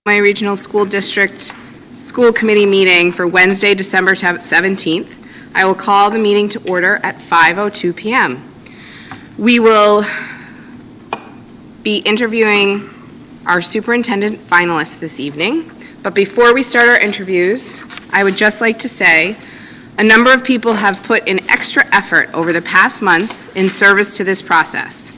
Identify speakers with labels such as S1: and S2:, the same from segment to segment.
S1: My Regional School District School Committee meeting for Wednesday, December 17th. I will call the meeting to order at 5:02 p.m. We will be interviewing our superintendent finalists this evening. But before we start our interviews, I would just like to say a number of people have put in extra effort over the past months in service to this process.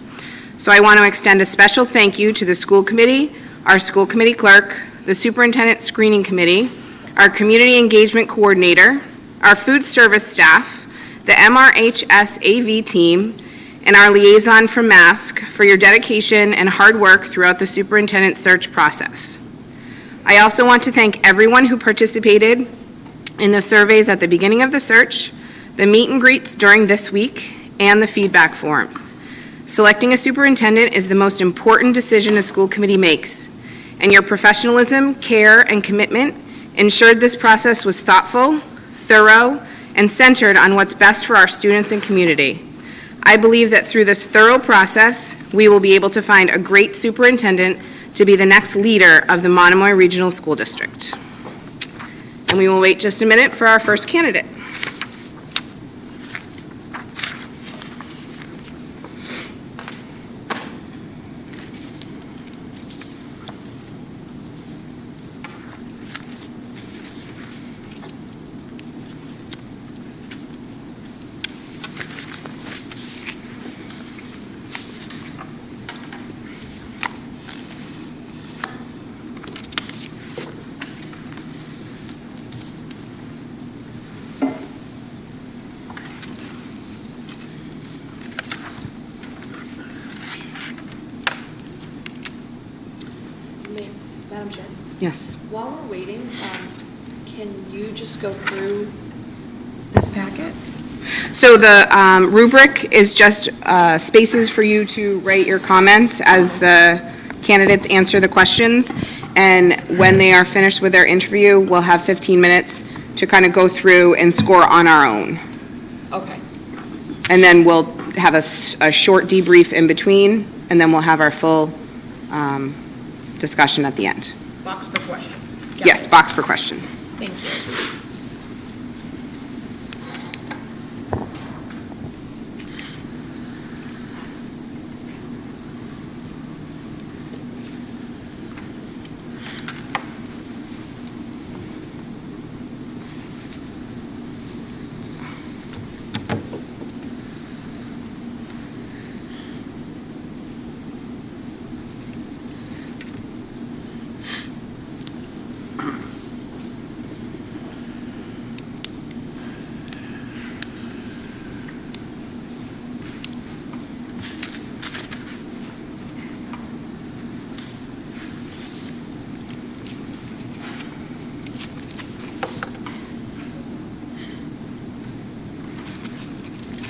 S1: So I want to extend a special thank you to the school committee, our school committee clerk, the superintendent screening committee, our community engagement coordinator, our food service staff, the MRHS AV team, and our liaison from MASC for your dedication and hard work throughout the superintendent search process. I also want to thank everyone who participated in the surveys at the beginning of the search, the meet and greets during this week, and the feedback forms. Selecting a superintendent is the most important decision a school committee makes, and your professionalism, care, and commitment ensured this process was thoughtful, thorough, and centered on what's best for our students and community. I believe that through this thorough process, we will be able to find a great superintendent to be the next leader of the Monomoy Regional School District. And we will wait just a minute for our first candidate.
S2: Madam Chair,
S1: Yes.
S2: while we're waiting, can you just go through this packet?
S1: So the rubric is just spaces for you to write your comments as the candidates answer the questions. And when they are finished with their interview, we'll have 15 minutes to kind of go through and score on our own.
S2: Okay.
S1: And then we'll have a short debrief in between, and then we'll have our full discussion at the end.
S2: Box per question.
S1: Yes, box per question.
S2: Thank you.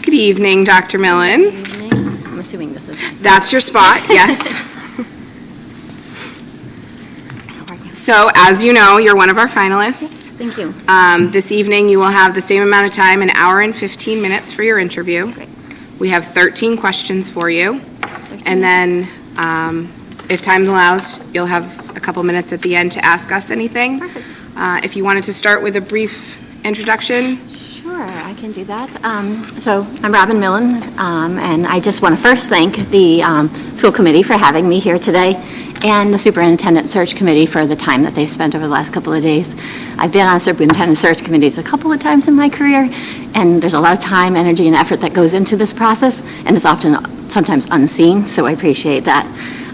S1: Good evening, Dr. Millen.
S3: Good evening. I'm assuming this is...
S1: That's your spot, yes. So, as you know, you're one of our finalists.
S3: Thank you.
S1: This evening, you will have the same amount of time, an hour and 15 minutes for your interview.
S3: Great.
S1: We have 13 questions for you. And then, if time allows, you'll have a couple minutes at the end to ask us anything.
S3: Perfect.
S1: If you wanted to start with a brief introduction.
S3: Sure, I can do that. So I'm Robin Millen, and I just want to first thank the school committee for having me here today, and the superintendent search committee for the time that they've spent over the last couple of days. I've been on superintendent search committees a couple of times in my career, and there's a lot of time, energy, and effort that goes into this process, and it's sometimes unseen, so I appreciate that.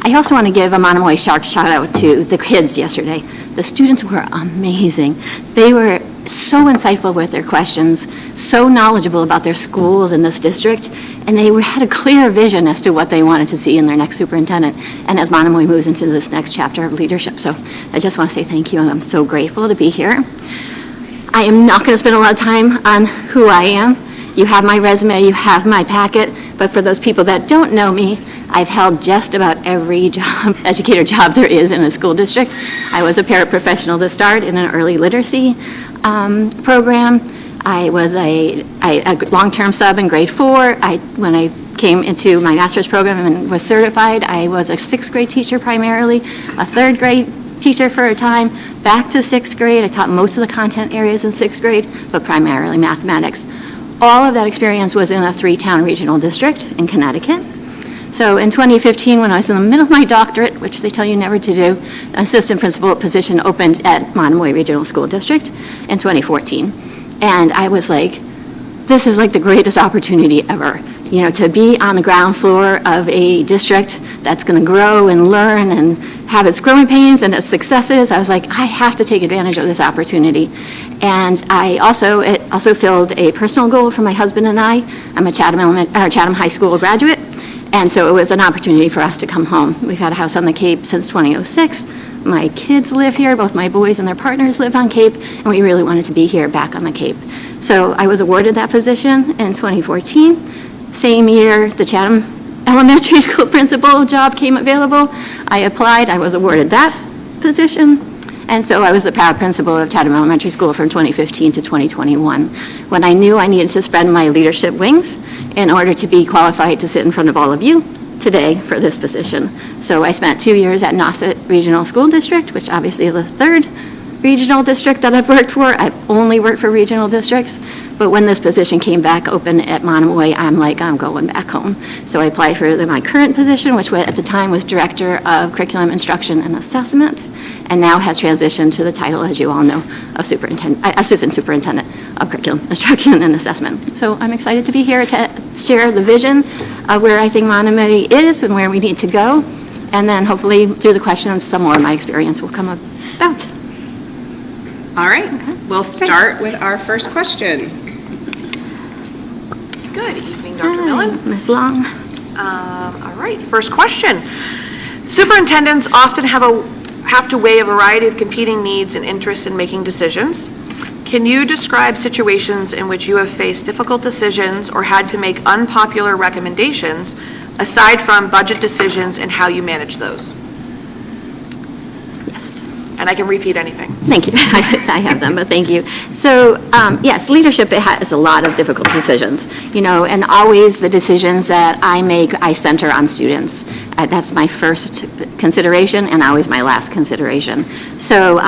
S3: I also want to give a Monomoy Sharks shout out to the kids yesterday. The students were amazing. They were so insightful with their questions, so knowledgeable about their schools in this district, and they had a clear vision as to what they wanted to see in their next superintendent, and as Monomoy moves into this next chapter of leadership. So I just want to say thank you, and I'm so grateful to be here. I am not going to spend a lot of time on who I am. You have my resume, you have my packet, but for those people that don't know me, I've held just about every job, educator job there is in a school district. I was a paraprofessional to start in an early literacy program. I was a long-term sub in grade 4. When I came into my master's program and was certified, I was a 6th grade teacher primarily, a 3rd grade teacher for a time, back to sixth grade. I taught most of the content areas in sixth grade, but primarily mathematics. All of that experience was in a 3-town regional district in Connecticut. So in 2015, when I was in the middle of my doctorate, which they tell you never to do, an assistant principal position opened at Monomoy Regional School District in 2014. And I was like, this is like the greatest opportunity ever, you know, to be on the ground floor of a district that's going to grow and learn and have its growing pains and its successes. I was like, I have to take advantage of this opportunity. And it also filled a personal goal for my husband and I. I'm a Chatham High School graduate, and so it was an opportunity for us to come home. We've had a house on the Cape since 2006. My kids live here, both my boys and their partners live on Cape, and we really wanted to be here back on the Cape. So I was awarded that position in 2014. Same year, the Chatham Elementary School principal job came available. I applied, I was awarded that position, and so I was the proud principal of Chatham Elementary School from 2015 to 2021, when I knew I needed to spread my leadership wings in order to be qualified to sit in front of all of you today for this position. So I spent 2 years at Nauset Regional School District, which obviously is the third regional district that I've worked for. I've only worked for regional districts, but when this position came back open at Monomoy, I'm like, I'm going back home. So I applied for my current position, which at the time was Director of Curriculum Instruction and Assessment, and now has transitioned to the title, as you all know, of Assistant Superintendent of Curriculum Instruction and Assessment. So I'm excited to be here to share the vision of where I think Monomoy is and where we need to go, and then hopefully through the questions, some more of my experience will come about.
S1: All right, we'll start with our first question.
S2: Good evening, Dr. Millen.
S3: Ms. Long.
S2: All right, first question. Superintendents often have to weigh a variety of competing needs and interests in making decisions. Can you describe situations in which you have faced difficult decisions or had to make unpopular recommendations, aside from budget decisions, and how you manage those?
S3: Yes.
S2: And I can repeat anything.
S3: Thank you. I have them, but thank you. So, yes, leadership, it has a lot of difficult decisions, you know, and always the decisions that I make, I center on students. That's my first consideration and always my last consideration. So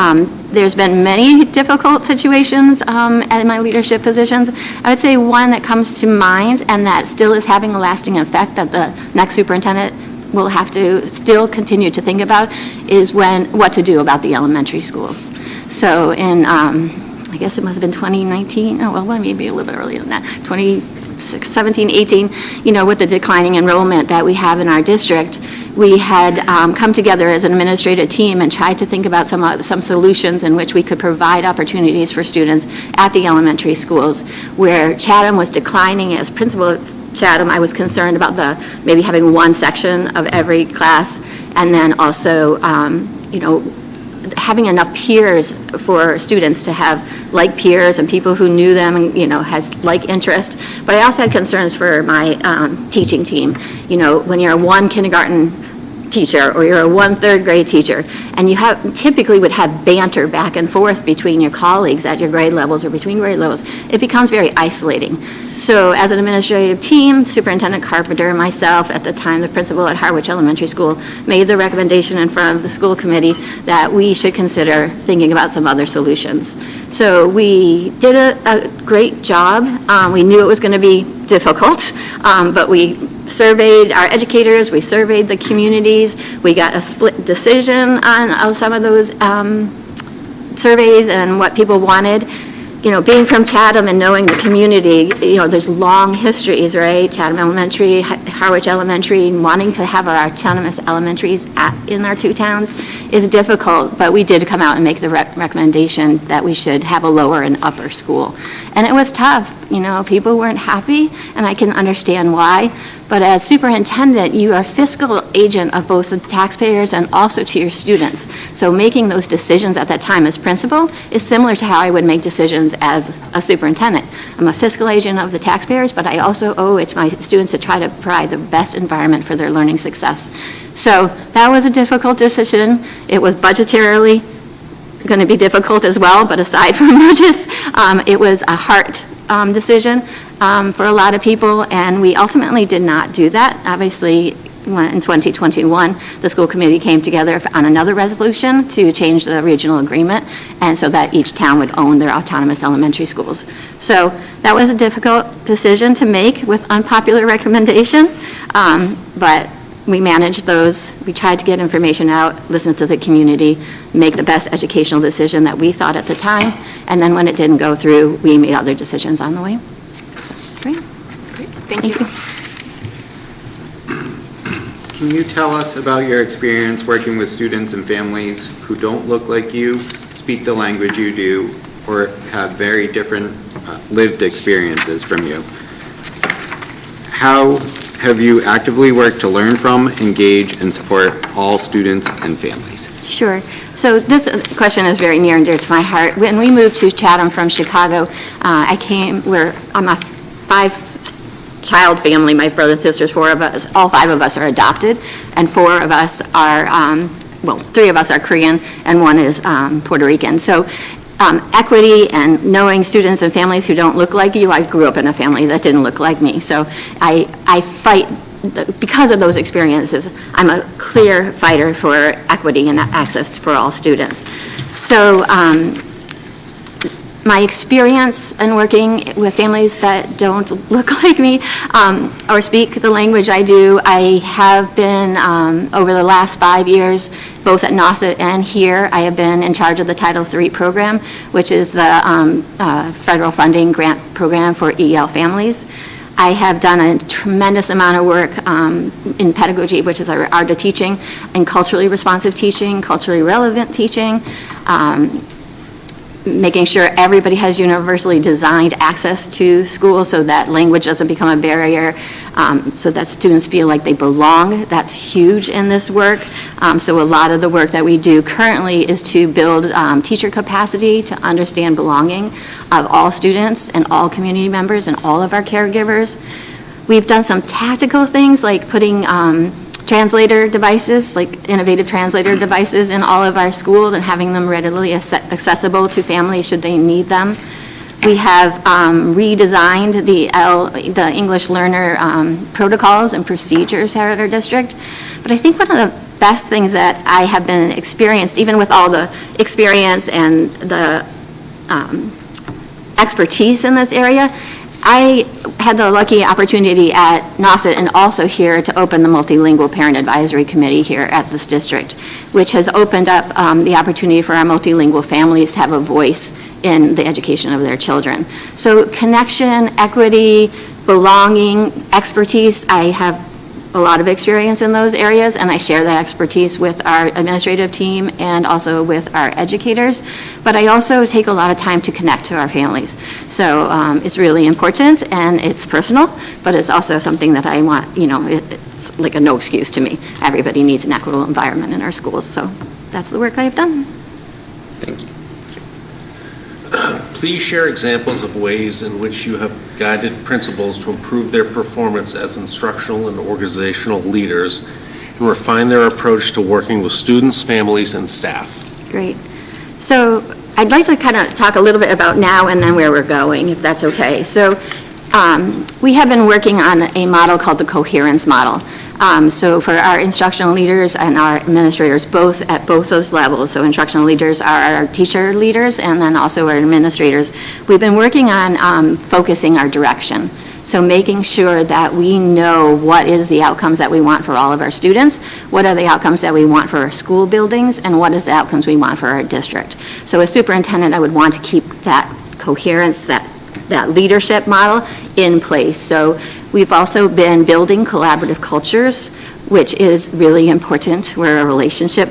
S3: there's been many difficult situations in my leadership positions. I would say one that comes to mind and that still is having a lasting effect that the next superintendent will have to still continue to think about is what to do about the elementary schools. So in, I guess it must have been 2019, oh, well, maybe a little bit earlier than that, 2017, 18, you know, with the declining enrollment that we have in our district, we had come together as an administrative team and tried to think about some solutions in which we could provide opportunities for students at the elementary schools. Where Chatham was declining as principal of Chatham, I was concerned about maybe having one section of every class, and then also, you know, having enough peers for students to have like peers and people who knew them and, you know, has like interest. But I also had concerns for my teaching team. You know, when you're a one kindergarten teacher or you're a one third grade teacher and you typically would have banter back and forth between your colleagues at your grade levels or between grade levels, it becomes very isolating. So as an administrative team, Superintendent Carpenter and myself, at the time the principal at Harwich Elementary School, made the recommendation in front of the school committee that we should consider thinking about some other solutions. So we did a great job. We knew it was going to be difficult, but we surveyed our educators, we surveyed the communities, we got a split decision on some of those surveys and what people wanted. You know, being from Chatham and knowing the community, you know, there's long histories, right? Chatham Elementary, Harwich Elementary, and wanting to have our autonomous elementaries in our two towns is difficult, but we did come out and make the recommendation that we should have a lower and upper school. And it was tough, you know, people weren't happy, and I can understand why. But as superintendent, you are a fiscal agent of both the taxpayers and also to your students. So making those decisions at that time as principal is similar to how I would make decisions as a superintendent. I'm a fiscal agent of the taxpayers, but I also owe it to my students to try to provide the best environment for their learning success. So that was a difficult decision. It was budgetarily going to be difficult as well, but aside from budgets, it was a heart decision for a lot of people, and we ultimately did not do that. Obviously, in 2021, the school committee came together on another resolution to change the regional agreement, and so that each town would own their autonomous elementary schools. So that was a difficult decision to make with unpopular recommendation, but we managed those. We tried to get information out, listen to the community, make the best educational decision that we thought at the time, and then when it didn't go through, we made other decisions on the way. So, great.
S2: Great, thank you.
S4: Can you tell us about your experience working with students and families who don't look like you, speak the language you do, or have very different lived experiences from you? How have you actively worked to learn from, engage, and support all students and families?
S3: Sure. So this question is very near and dear to my heart. When we moved to Chatham from Chicago, I'm a five-child family. My brothers and sisters, four of us, all five of us are adopted, and four of us are, three of us are Korean, and one is Puerto Rican. So equity and knowing students and families who don't look like you, I grew up in a family that didn't look like me. So I fight, because of those experiences, I'm a clear fighter for equity and access for all students. So my experience in working with families that don't look like me or speak the language I do, I have been, over the last 5 years, both at Nauset and here, I have been in charge of the Title III program, which is the federal funding grant program for EL families. I have done a tremendous amount of work in pedagogy, which is our art of teaching, and culturally responsive teaching, culturally relevant teaching, making sure everybody has universally designed access to school so that language doesn't become a barrier, so that students feel like they belong. That's huge in this work. So a lot of the work that we do currently is to build teacher capacity to understand belonging of all students and all community members and all of our caregivers. We've done some tactical things like putting translator devices, like innovative translator devices in all of our schools and having them readily accessible to families should they need them. We have redesigned the English learner protocols and procedures here at our district. But I think one of the best things that I have been experienced, even with all the experience and the expertise in this area, I had the lucky opportunity at Nauset and also here to open the Multilingual Parent Advisory Committee here at this district, which has opened up the opportunity for our multilingual families to have a voice in the education of their children. So connection, equity, belonging, expertise, I have a lot of experience in those areas, and I share that expertise with our administrative team and also with our educators. But I also take a lot of time to connect to our families. So it's really important and it's personal, but it's also something that I want, it's like a no excuse to me. Everybody needs an equitable environment in our schools. So that's the work I've done.
S4: Thank you.
S5: Please share examples of ways in which you have guided principals to improve their performance as instructional and organizational leaders and refine their approach to working with students, families, and staff.
S3: Great. So I'd like to kind of talk a little bit about now and then where we're going, if that's okay. So we have been working on a model called the coherence model. So for our instructional leaders and our administrators, at both those levels, so instructional leaders are our teacher leaders and then also our administrators, we've been working on focusing our direction. So making sure that we know what is the outcomes that we want for all of our students, what are the outcomes that we want for our school buildings, and what is the outcomes we want for our district. So as superintendent, I would want to keep that coherence, that leadership model in place. So we've also been building collaborative cultures, which is really important. We're a relationship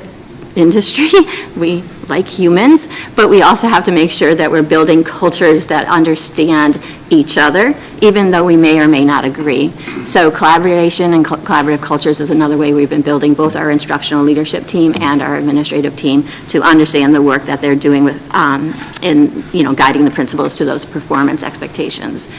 S3: industry. We like humans, but we also have to make sure that we're building cultures that understand each other, even though we may or may not agree. So collaboration and collaborative cultures is another way we've been building both our instructional leadership team and our administrative team to understand the work that they're doing with guiding the principals to those performance expectations.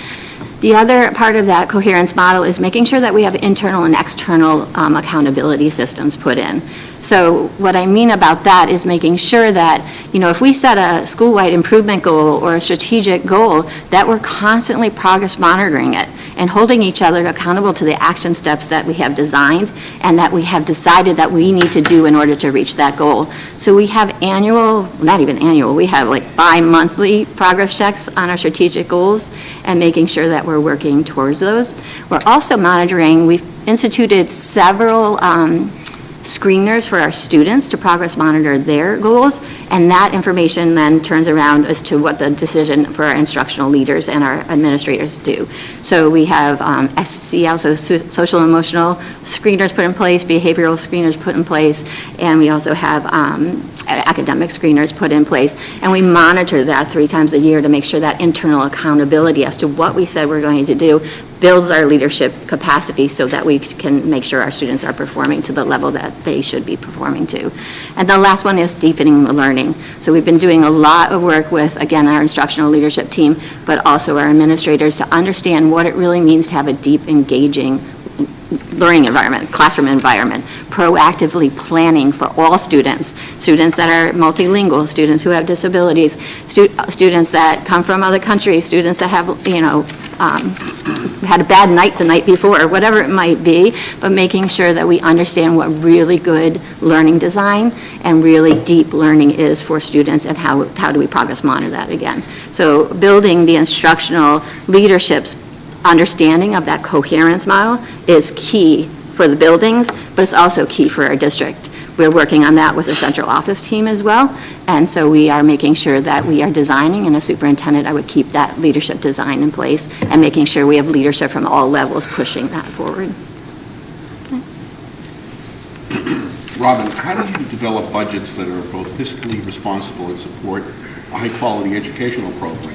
S3: The other part of that coherence model is making sure that we have internal and external accountability systems put in. So what I mean about that is making sure that, if we set a school-wide improvement goal or a strategic goal, that we're constantly progress monitoring it and holding each other accountable to the action steps that we have designed and that we have decided that we need to do in order to reach that goal. So we have not even annual, we have like bi-monthly progress checks on our strategic goals and making sure that we're working towards those. We're also monitoring, we've instituted several screeners for our students to progress monitor their goals, and that information then turns around as to what the decision for our instructional leaders and our administrators do. So we have SEL, so social and emotional screeners put in place, behavioral screeners put in place, and we also have academic screeners put in place, and we monitor that 3 times a year to make sure that internal accountability as to what we said we're going to do builds our leadership capacity so that we can make sure our students are performing to the level that they should be performing to. And the last one is deepening the learning. So we've been doing a lot of work with, again, our instructional leadership team, but also our administrators to understand what it really means to have a deep, engaging learning environment, classroom environment, proactively planning for all students that are multilingual, students who have disabilities, students that come from other countries, students that have, had a bad night the night before, whatever it might be, but making sure that we understand what really good learning design and really deep learning is for students and how do we progress monitor that again. So building the instructional leadership's understanding of that coherence model is key for the buildings, but it's also key for our district. We're working on that with the central office team as well, and so we are making sure that we are designing, and as superintendent, I would keep that leadership design in place and making sure we have leadership from all levels pushing that forward.
S6: Robin, how do you develop budgets that are both fiscally responsible and support a high-quality educational program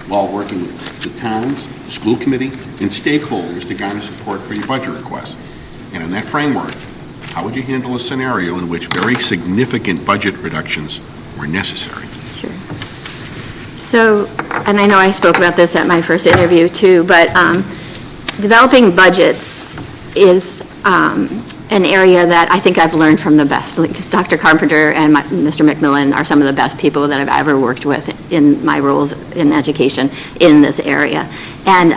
S6: while working with the towns, the school committee, and stakeholders to garner support for your budget requests? And in that framework, how would you handle a scenario in which very significant budget reductions were necessary?
S3: Sure. So, and I know I spoke about this at my first interview too, but developing budgets is an area that I think I've learned from the best. Like Dr. Carpenter and Mr. McMillan are some of the best people that I've ever worked with in my roles in education in this area. And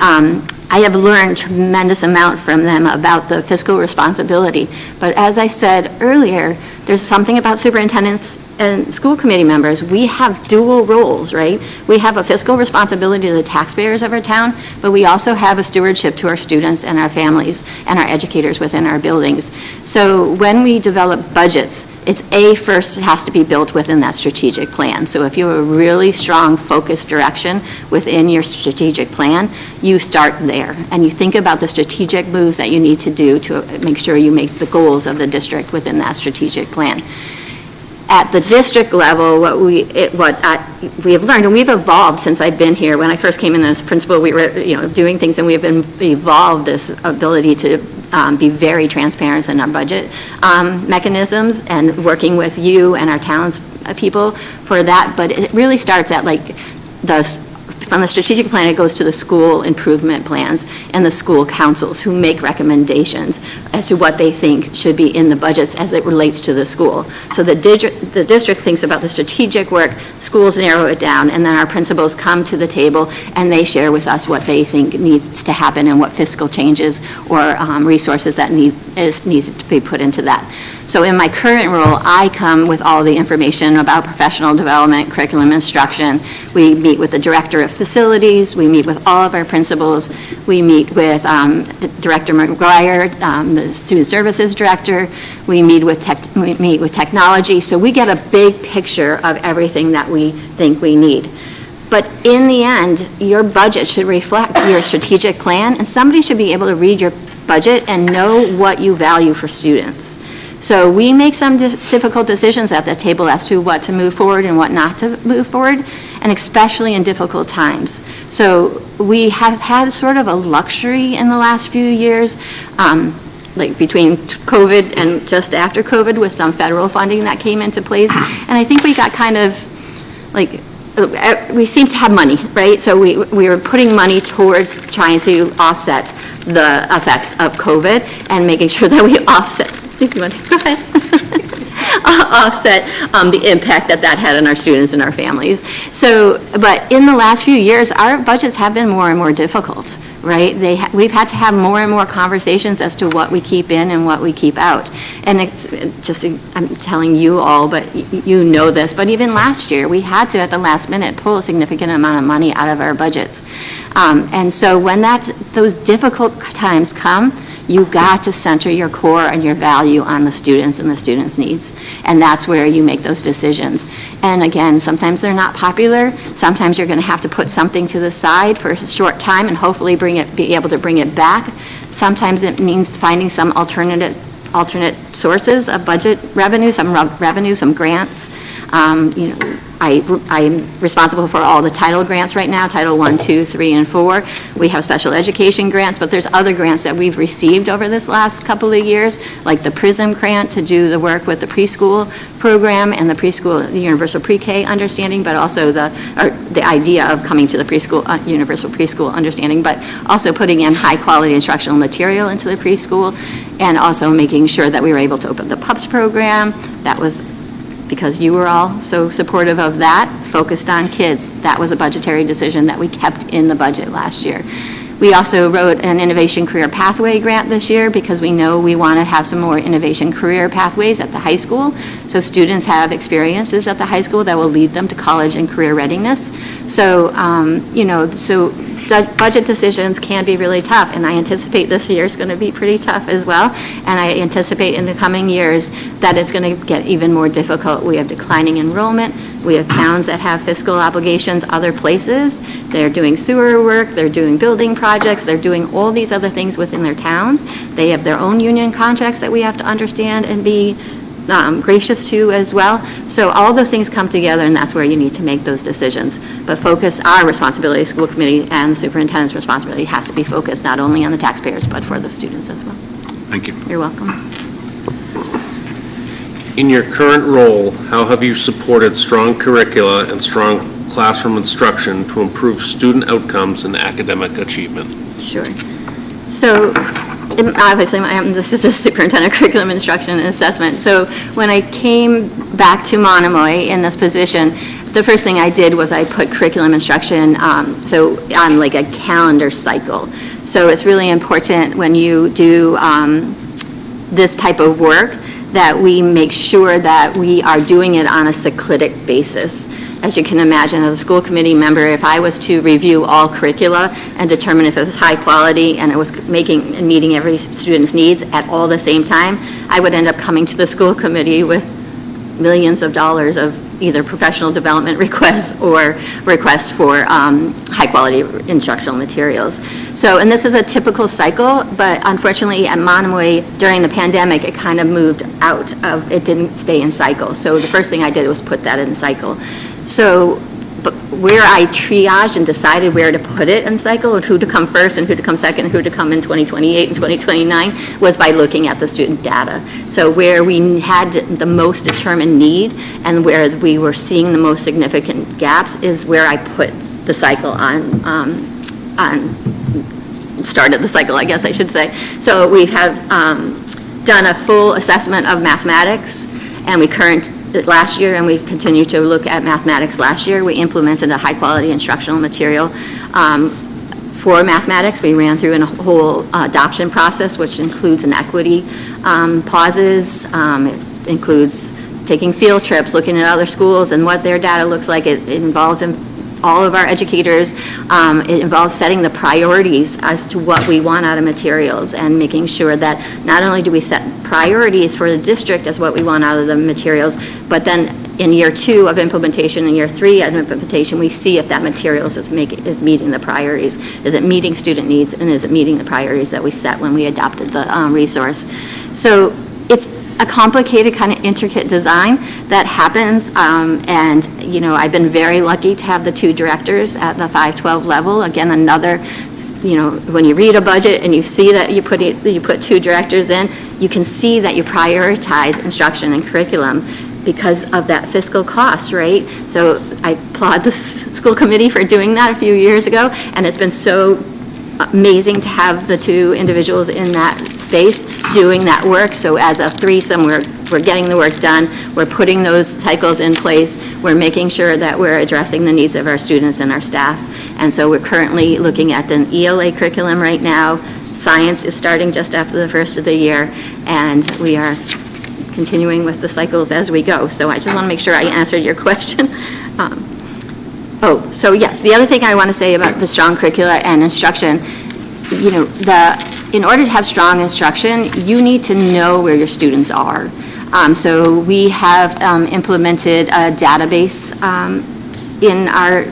S3: I have learned tremendous amount from them about the fiscal responsibility. But as I said earlier, there's something about superintendents and school committee members. We have dual roles, right? We have a fiscal responsibility to the taxpayers of our town, but we also have a stewardship to our students and our families and our educators within our buildings. So when we develop budgets, it's first it has to be built within that strategic plan. So if you have a really strong focused direction within your strategic plan, you start there and you think about the strategic moves that you need to do to make sure you make the goals of the district within that strategic plan. At the district level, what we have learned, and we've evolved since I've been here. When I first came in as principal, we were doing things, and we have evolved this ability to be very transparent in our budget mechanisms and working with you and our townspeople for that. But it really starts at from the strategic plan, it goes to the school improvement plans and the school councils who make recommendations as to what they think should be in the budgets as it relates to the school. So the district thinks about the strategic work, schools narrow it down, and then our principals come to the table and they share with us what they think needs to happen and what fiscal changes or resources that needs to be put into that. So in my current role, I come with all the information about professional development, curriculum instruction. We meet with the director of facilities. We meet with all of our principals. We meet with Director McGuire, the student services director. We meet with technology. So we get a big picture of everything that we think we need. But in the end, your budget should reflect your strategic plan, and somebody should be able to read your budget and know what you value for students. So we make some difficult decisions at the table as to what to move forward and what not to move forward, and especially in difficult times. So we have had sort of a luxury in the last few years, like between COVID and just after COVID with some federal funding that came into place. And I think we got kind of like, we seem to have money, right? So we were putting money towards trying to offset the effects of COVID and making sure that we offset. If you want to go ahead. offset the impact that that had on our students and our families. So, but in the last few years, our budgets have been more and more difficult, right? We've had to have more and more conversations as to what we keep in and what we keep out. And it's just, I'm telling you all, but you know this, but even last year, we had to, at the last minute, pull a significant amount of money out of our budgets. And so when those difficult times come, you've got to center your core and your value on the students and the students' needs. And that's where you make those decisions. And again, sometimes they're not popular. Sometimes you're going to have to put something to the side for a short time and hopefully be able to bring it back. Sometimes it means finding some alternate sources of budget revenue, some grants. I'm responsible for all the title grants right now, Title I, II, III, and IV. We have special education grants, but there's other grants that we've received over this last couple of years, like the PRISM grant to do the work with the preschool program and the universal pre-K understanding, but also the idea of coming to the universal preschool understanding, but also putting in high-quality instructional material into the preschool, and also making sure that we were able to open the PUPS program. That was because you were all so supportive of that, focused on kids. That was a budgetary decision that we kept in the budget last year. We also wrote an Innovation Career Pathway grant this year because we know we want to have some more innovation career pathways at the high school. So students have experiences at the high school that will lead them to college and career readiness. So, budget decisions can be really tough, and I anticipate this year is going to be pretty tough as well, and I anticipate in the coming years that it's going to get even more difficult. We have declining enrollment. We have towns that have fiscal obligations other places. They're doing sewer work, they're doing building projects, they're doing all these other things within their towns. They have their own union contracts that we have to understand and be gracious to as well. So all those things come together, and that's where you need to make those decisions. But our responsibility, school committee and the superintendent's responsibility has to be focused not only on the taxpayers, but for the students as well.
S6: Thank you.
S3: You're welcome.
S5: In your current role, how have you supported strong curricula and strong classroom instruction to improve student outcomes and academic achievement?
S3: Sure. So obviously, this is a superintendent curriculum instruction and assessment. So when I came back to Monomoy in this position, the first thing I did was I put curriculum instruction on like a calendar cycle. So it's really important when you do this type of work that we make sure that we are doing it on a cyclic basis. As you can imagine, as a school committee member, if I was to review all curricula and determine if it was high quality and it was making and meeting every student's needs at all the same time, I would end up coming to the school committee with millions of dollars of either professional development requests or requests for high-quality instructional materials. So, and this is a typical cycle, but unfortunately at Monomoy during the pandemic, it kind of moved out of, it didn't stay in cycle. So the first thing I did was put that in cycle. So, but where I triaged and decided where to put it in cycle, and who to come first and who to come second and who to come in 2028 and 2029 was by looking at the student data. So where we had the most determined need and where we were seeing the most significant gaps is where I put the cycle started the cycle, I guess I should say. So we have done a full assessment of mathematics, and last year, and we continue to look at mathematics last year. We implemented a high-quality instructional material for mathematics. We ran through a whole adoption process, which includes an equity pauses. It includes taking field trips, looking at other schools and what their data looks like. It involves all of our educators. It involves setting the priorities as to what we want out of materials and making sure that not only do we set priorities for the district as what we want out of the materials, but then in year 2 of implementation and year 3 of implementation, we see if that materials is meeting the priorities. Is it meeting student needs, and is it meeting the priorities that we set when we adopted the resource? So it's a complicated, kind of intricate design that happens, and I've been very lucky to have the 2 directors at the 512 level. Again, another, when you read a budget and you see that you put 2 directors in, you can see that you prioritize instruction and curriculum because of that fiscal cost, right? So I applaud the school committee for doing that a few years ago, and it's been so amazing to have the 2 individuals in that space doing that work. So as a threesome, we're we're getting the work done, we're putting those cycles in place, we're making sure that we're addressing the needs of our students and our staff. And so we're currently looking at an ELA curriculum right now. Science is starting just after the first of the year, and we are continuing with the cycles as we go. So I just want to make sure I answered your question. So yes, the other thing I want to say about the strong curricula and instruction, you know, in order to have strong instruction, you need to know where your students are. So we have implemented a database in our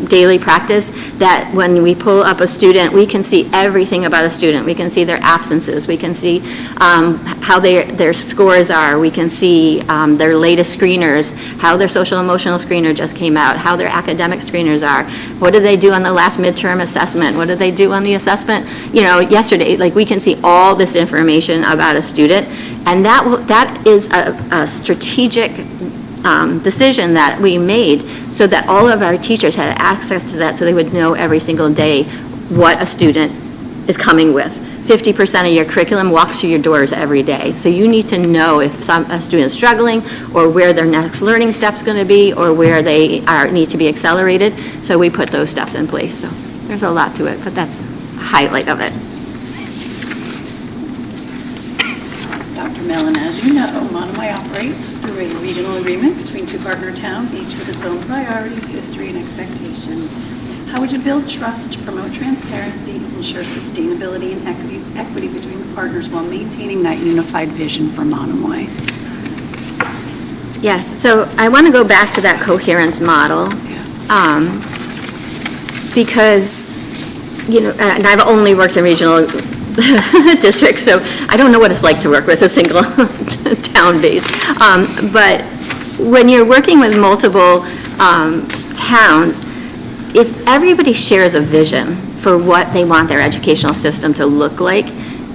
S3: daily practice that when we pull up a student, we can see everything about a student. We can see their absences. We can see how their scores are. We can see their latest screeners, how their social emotional screener just came out, how their academic screeners are. What did they do on the last midterm assessment? What did they do on the assessment, you know, yesterday? Like, we can see all this information about a student, and that is a strategic decision that we made so that all of our teachers had access to that, so they would know every single day what a student is coming with. 50% of your curriculum walks through your doors every day. So you need to know if a student's struggling, or where their next learning step's going to be, or where they need to be accelerated. So we put those steps in place. So there's a lot to it, but that's a highlight of it.
S7: Dr. Mellon, as you know, Monomoy operates through a regional agreement between two partner towns, each with its own priorities, history, and expectations. How would you build trust, promote transparency, ensure sustainability and equity between the partners while maintaining that unified vision for Monomoy?
S3: Yes, so I want to go back to that coherence model, because, you know, and I've only worked in regional districts, so I don't know what it's like to work with a single town base. But when you're working with multiple towns, if everybody shares a vision for what they want their educational system to look like,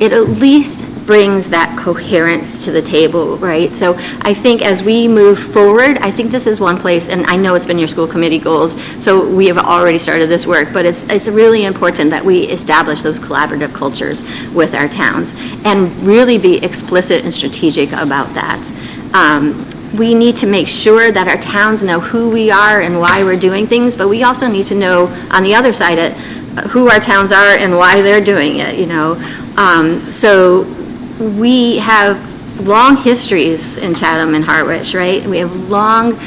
S3: it at least brings that coherence to the table, right? So I think as we move forward, I think this is one place, and I know it's been your school committee goals, so we have already started this work, but it's really important that we establish those collaborative cultures with our towns and really be explicit and strategic about that. We need to make sure that our towns know who we are and why we're doing things, but we also need to know on the other side who our towns are and why they're doing it, you know. So we have long histories in Chatham and Harwich, right? We have long,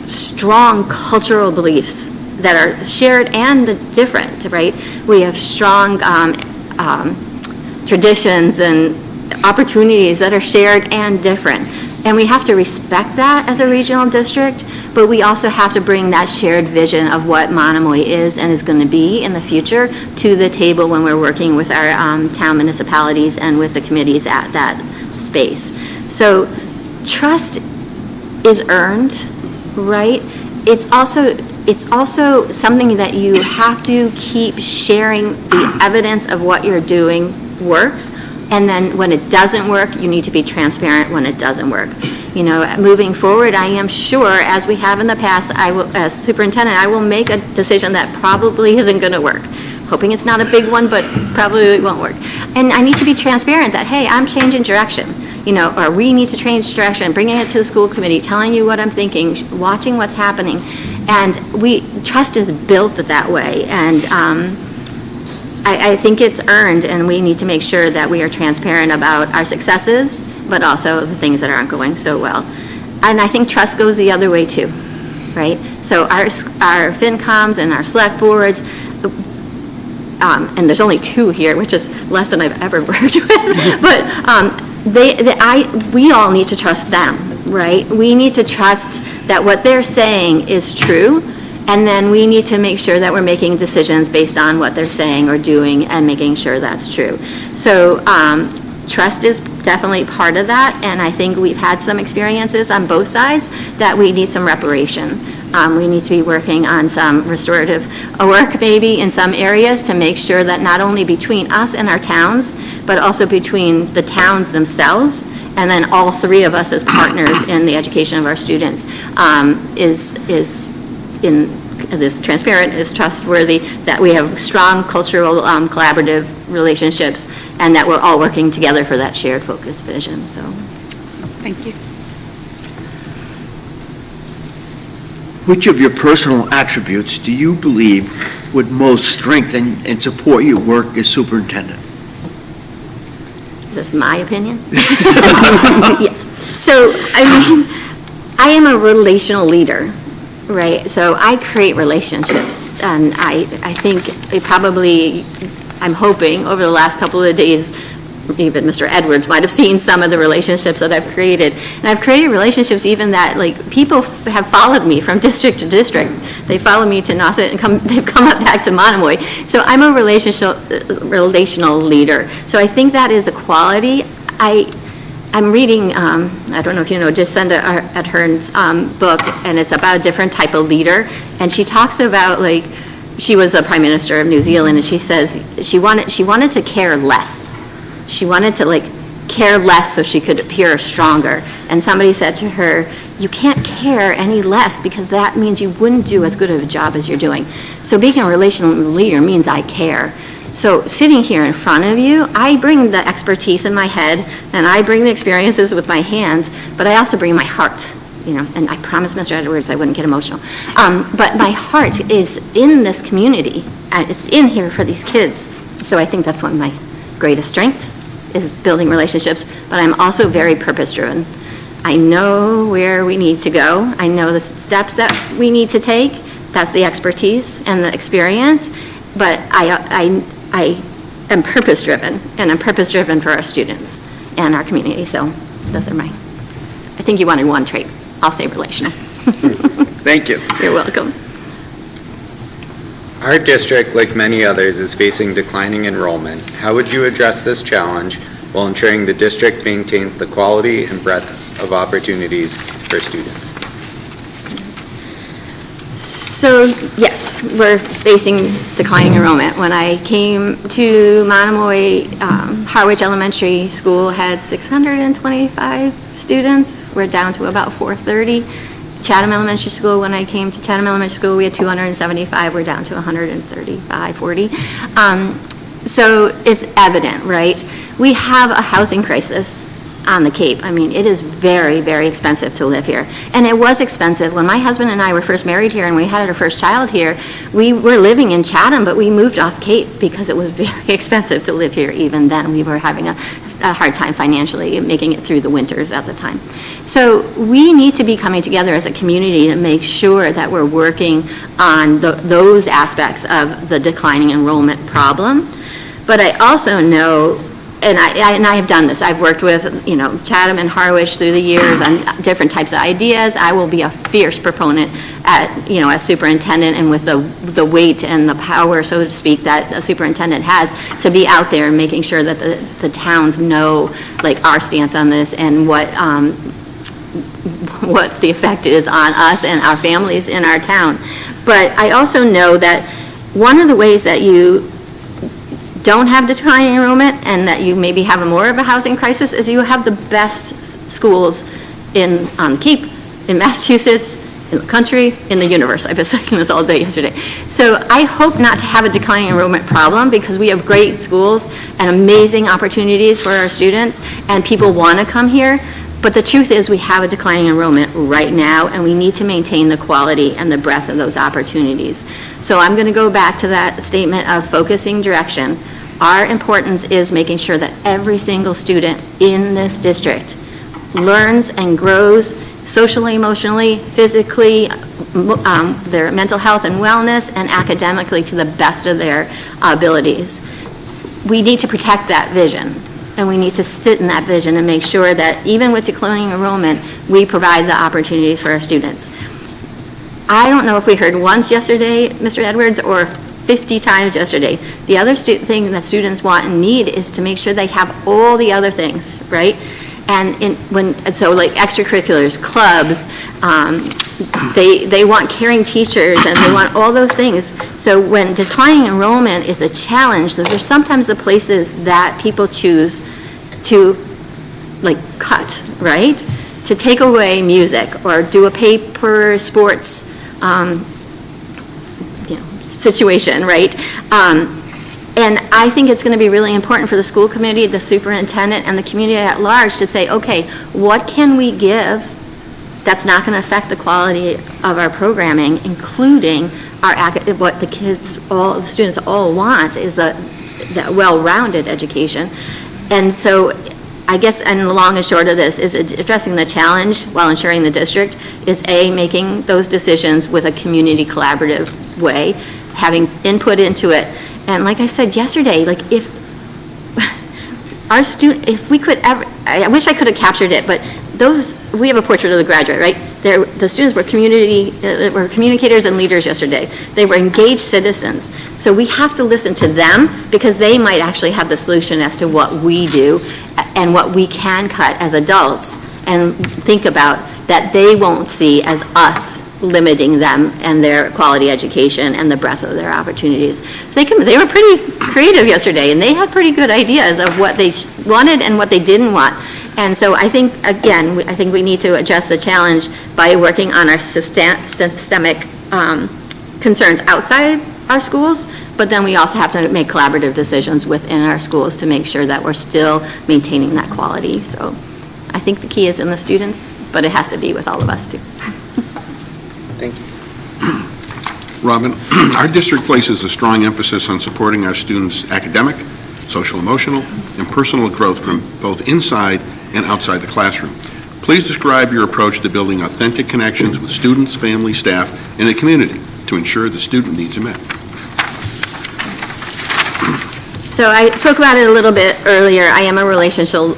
S3: strong cultural beliefs that are shared and different, right? We have strong traditions and opportunities that are shared and different. And we have to respect that as a regional district, but we also have to bring that shared vision of what Monomoy is and is going to be in the future to the table when we're working with our town municipalities and with the committees at that space. So trust is earned, right? It's also something that you have to keep sharing the evidence of what you're doing works. And then when it doesn't work, you need to be transparent when it doesn't work. You know, moving forward, I am sure, as we have in the past, I will, as superintendent, I will make a decision that probably isn't going to work. Hoping it's not a big one, but probably won't work. And I need to be transparent that, hey, I'm changing direction. You know, or we need to change direction, bringing it to the school committee, telling you what I'm thinking, watching what's happening. And trust is built that way. And I think it's earned, and we need to make sure that we are transparent about our successes, but also the things that aren't going so well. And I think trust goes the other way too, right? So our FinComs and our select boards, and there's only 2 here, which is less than I've ever worked with, but we all need to trust them, right? We need to trust that what they're saying is true. And then we need to make sure that we're making decisions based on what they're saying or doing and making sure that's true. So trust is definitely part of that, and I think we've had some experiences on both sides that we need some reparation. We need to be working on some restorative work maybe in some areas to make sure that not only between us and our towns, but also between the towns themselves, and then all 3 of us as partners in the education of our students is transparent, is trustworthy, that we have strong cultural collaborative relationships, and that we're all working together for that shared focus vision. So
S1: Thank you.
S8: Which of your personal attributes do you believe would most strengthen and support your work as superintendent?
S3: Is this my opinion? Yes. So, I am a relational leader, right? So I create relationships, and I think I'm hoping over the last couple of days, even Mr. Edwards might have seen some of the relationships that I've created. And I've created relationships even that, people have followed me from district to district. They follow me to Nauset and they've come up back to Monomoy. So I'm a relational leader. So I think that is a quality. I'm reading, I don't know if you know, Jacinda Ardern's book, and it's about a different type of leader. And she talks about, she was the Prime Minister of New Zealand, and she says she wanted to care less. She wanted to care less so she could appear stronger. And somebody said to her, you can't care any less because that means you wouldn't do as good of a job as you're doing. So being a relational leader means I care. So sitting here in front of you, I bring the expertise in my head and I bring the experiences with my hands, but I also bring my heart. And I promised Mr. Edwards I wouldn't get emotional. But my heart is in this community. It's in here for these kids. So I think that's one of my greatest strengths is building relationships, but I'm also very purpose-driven. I know where we need to go. I know the steps that we need to take. That's the expertise and the experience, but I am purpose-driven, and I'm purpose-driven for our students and our community, so those are I think you wanted one trait. I'll say relational.
S8: Thank you.
S3: You're welcome.
S4: Our district, like many others, is facing declining enrollment. How would you address this challenge while ensuring the district maintains the quality and breadth of opportunities for students?
S3: So, yes, we're facing declining enrollment. When I came to Monomoy, Harwich Elementary School had 625 students. We're down to about 430. Chatham Elementary School, when I came to Chatham Elementary School, we had 275. We're down to 135, 40. So it's evident, right? We have a housing crisis on the Cape. It is very, very expensive to live here. And it was expensive. When my husband and I were first married here and we had our first child here, we were living in Chatham, but we moved off Cape because it was very expensive to live here even then. We were having a hard time financially making it through the winters at the time. So we need to be coming together as a community to make sure that we're working on those aspects of the declining enrollment problem. But I also know, and I have done this. I've worked with, Chatham and Harwich through the years on different types of ideas. I will be a fierce proponent as superintendent and with the weight and the power, so to speak, that a superintendent has to be out there and making sure that the towns know, our stance on this and what the effect is on us and our families in our town. But I also know that one of the ways that you don't have declining enrollment and that you maybe have more of a housing crisis is you have the best schools on the Cape, in Massachusetts, in the country, in the universe. I've been saying this all day yesterday. So I hope not to have a declining enrollment problem because we have great schools and amazing opportunities for our students and people want to come here. But the truth is we have a declining enrollment right now and we need to maintain the quality and the breadth of those opportunities. So I'm going to go back to that statement of focusing direction. Our importance is making sure that every single student in this district learns and grows socially, emotionally, physically, their mental health and wellness, and academically to the best of their abilities. We need to protect that vision, and we need to sit in that vision and make sure that even with declining enrollment, we provide the opportunities for our students. I don't know if we heard once yesterday, Mr. Edwards, or 50 times yesterday. The other thing that students want and need is to make sure they have all the other things, right? And extracurriculars, clubs, they want caring teachers and they want all those things. So when declining enrollment is a challenge, there's sometimes the places that people choose to cut, right? To take away music or do a paper sports situation, right? And I think it's going to be really important for the school committee, the superintendent, and the community at large to say, okay, what can we give that's not going to affect the quality of our programming, including what the kids, all the students all want is a well-rounded education. And so I guess, and the long and short of this is addressing the challenge while ensuring the district is making those decisions with a community collaborative way, having input into it. And like I said yesterday, like if we could ever, I wish I could have captured it, but we have a portrait of the graduate, right? The students were were communicators and leaders yesterday. They were engaged citizens. So we have to listen to them because they might actually have the solution as to what we do and what we can cut as adults and think about that they won't see as us limiting them and their quality education and the breadth of their opportunities. So they were pretty creative yesterday, and they had pretty good ideas of what they wanted and what they didn't want. And so I think, again, I think we need to address the challenge by working on our systemic concerns outside our schools, but then we also have to make collaborative decisions within our schools to make sure that we're still maintaining that quality. So I think the key is in the students, but it has to be with all of us too.
S4: Thank you.
S6: Robin, our district places a strong emphasis on supporting our students' academic, social, emotional, and personal growth from both inside and outside the classroom. Please describe your approach to building authentic connections with students, families, staff, and the community to ensure the student needs are met.
S3: So I spoke about it a little bit earlier. I am a relational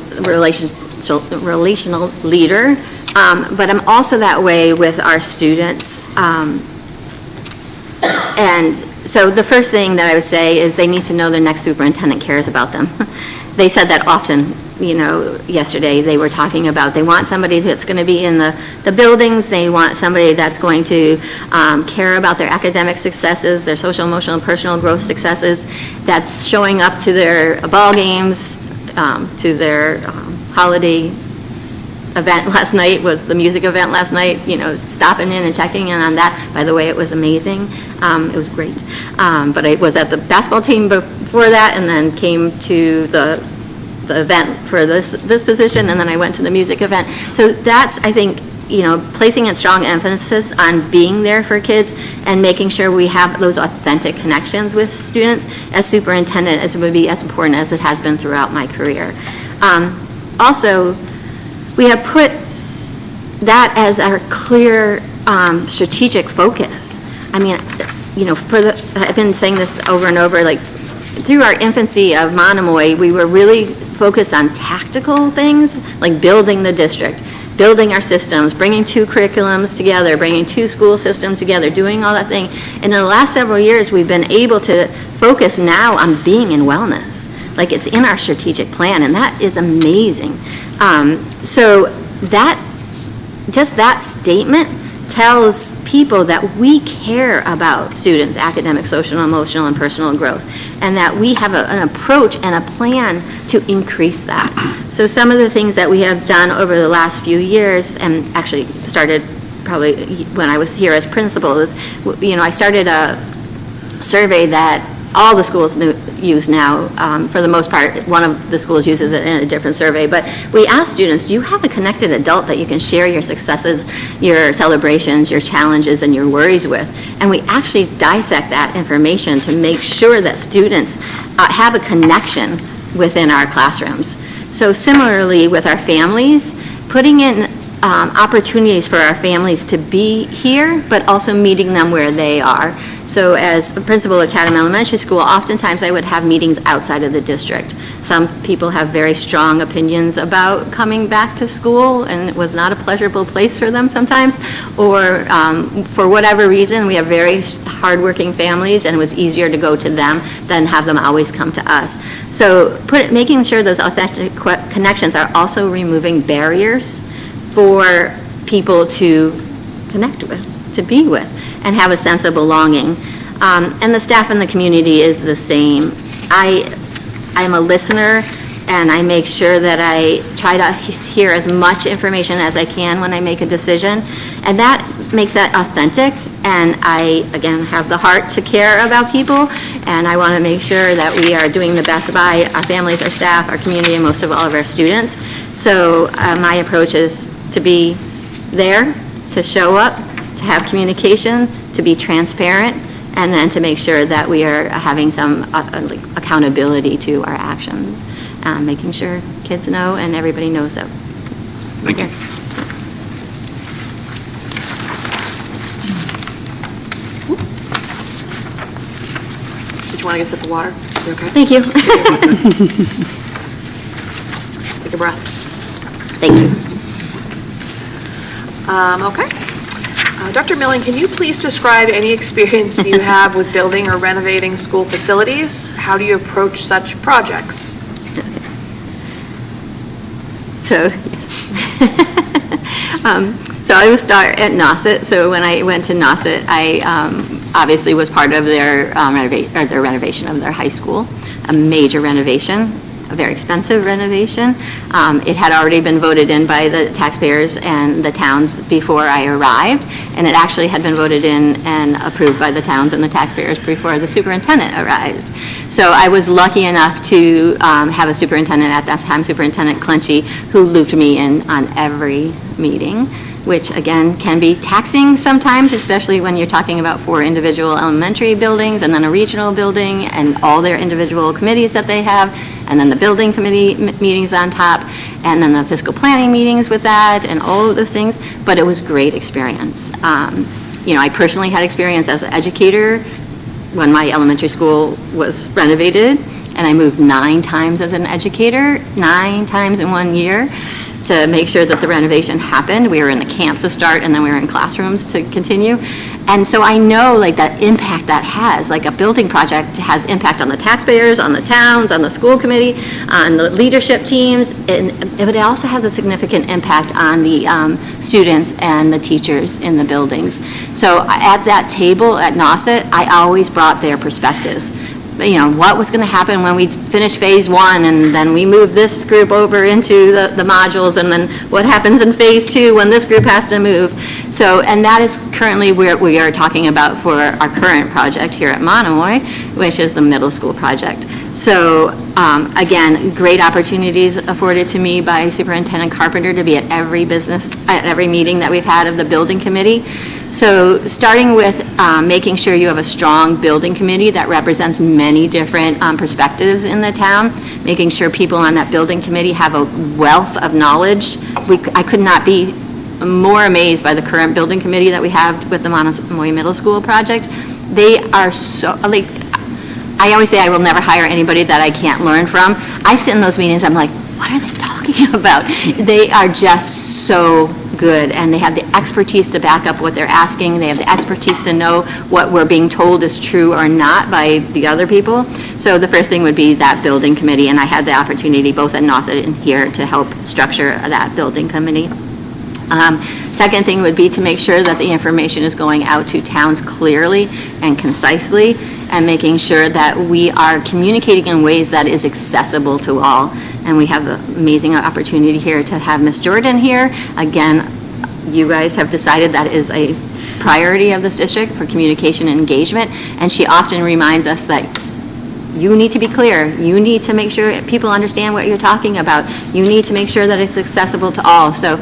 S3: leader, but I'm also that way with our students. And so the first thing that I would say is they need to know their next superintendent cares about them. They said that often, yesterday. They were talking about they want somebody that's going to be in the buildings. They want somebody that's going to care about their academic successes, their social, emotional, and personal growth successes, that's showing up to their ball games, to their holiday event last night, was the music event last night, stopping in and checking in on that. By the way, it was amazing. It was great. But I was at the basketball team before that and then came to the event for this position, and then I went to the music event. So that's, I think, placing a strong emphasis on being there for kids and making sure we have those authentic connections with students as superintendent would be as important as it has been throughout my career. Also, we have put that as our clear strategic focus. I mean, I've been saying this over and over, like through our infancy of Monomoy, we were really focused on tactical things like building the district, building our systems, bringing two curriculums together, bringing two school systems together, doing all that thing. And in the last several years, we've been able to focus now on being in wellness. Like it's in our strategic plan, and that is amazing. So that statement tells people that we care about students' academic, social, emotional, and personal growth, and that we have an approach and a plan to increase that. So some of the things that we have done over the last few years, and actually started probably when I was here as principal, is, I started a survey that all the schools use now. For the most part, one of the schools uses it in a different survey, but we ask students, do you have a connected adult that you can share your successes, your celebrations, your challenges, and your worries with? And we actually dissect that information to make sure that students have a connection within our classrooms. So similarly with our families, putting in opportunities for our families to be here, but also meeting them where they are. So as a principal at Chatham Elementary School, oftentimes I would have meetings outside of the district. Some people have very strong opinions about coming back to school, and it was not a pleasurable place for them sometimes, or for whatever reason, we have very hardworking families, and it was easier to go to them than have them always come to us. So making sure those authentic connections are also removing barriers for people to connect with, to be with, and have a sense of belonging. And the staff in the community is the same. I'm a listener, and I make sure that I try to hear as much information as I can when I make a decision, and that makes that authentic And I, again, have the heart to care about people, and I want to make sure that we are doing the best by our families, our staff, our community, and most of all of our students. So my approach is to be there, to show up, to have communication, to be transparent, and then to make sure that we are having some accountability to our actions, making sure kids know and everybody knows that.
S8: Thank you.
S2: Did you want to get a sip of water? You okay?
S3: Thank you.
S2: Take a breath.
S3: Thank you.
S2: Okay. Dr. Millen, can you please describe any experience you have with building or renovating school facilities? How do you approach such projects?
S3: So, yes. So I will start at Nauset. So when I went to Nauset, I obviously was part of their renovation of their high school, a major renovation, a very expensive renovation. It had already been voted in by the taxpayers and the towns before I arrived, and it actually had been voted in and approved by the towns and the taxpayers before the superintendent arrived. So I was lucky enough to have a superintendent at that time, Superintendent Clenchy, who looped me in on every meeting, which again can be taxing sometimes, especially when you're talking about 4 individual elementary buildings and then a regional building and all their individual committees that they have, and then the building committee meetings on top, and then the fiscal planning meetings with that, and all of those things. But it was great experience. I personally had experience as an educator when my elementary school was renovated, and I moved 9 times as an educator, 9 times in 1 year, to make sure that the renovation happened. We were in the camp to start, and then we were in classrooms to continue. And so I know that impact that has, a building project has impact on the taxpayers, on the towns, on the school committee, on the leadership teams, but it also has a significant impact on the students and the teachers in the buildings. So at that table at Nauset, I always brought their perspectives. What was going to happen when we finished phase 1 and then we move this group over into the modules, and then what happens in phase 2 when this group has to move. So, and that is currently where we are talking about for our current project here at Monomoy, which is the middle school project. So, again, great opportunities afforded to me by Superintendent Carpenter to be at every meeting that we've had of the building committee. So starting with making sure you have a strong building committee that represents many different perspectives in the town, making sure people on that building committee have a wealth of knowledge. I could not be more amazed by the current building committee that we have with the Monomoy Middle School project. They are so, I always say I will never hire anybody that I can't learn from. I sit in those meetings, I'm like, what are they talking about? They are just so good, and they have the expertise to back up what they're asking. They have the expertise to know what we're being told is true or not by the other people. So the first thing would be that building committee, and I had the opportunity both at Nauset and here to help structure that building committee. Second thing would be to make sure that the information is going out to towns clearly and concisely, and making sure that we are communicating in ways that is accessible to all. And we have the amazing opportunity here to have Ms. Jordan here. Again, you guys have decided that is a priority of this district for communication and engagement, and she often reminds us that you need to be clear. You need to make sure people understand what you're talking about. You need to make sure that it's accessible to all. So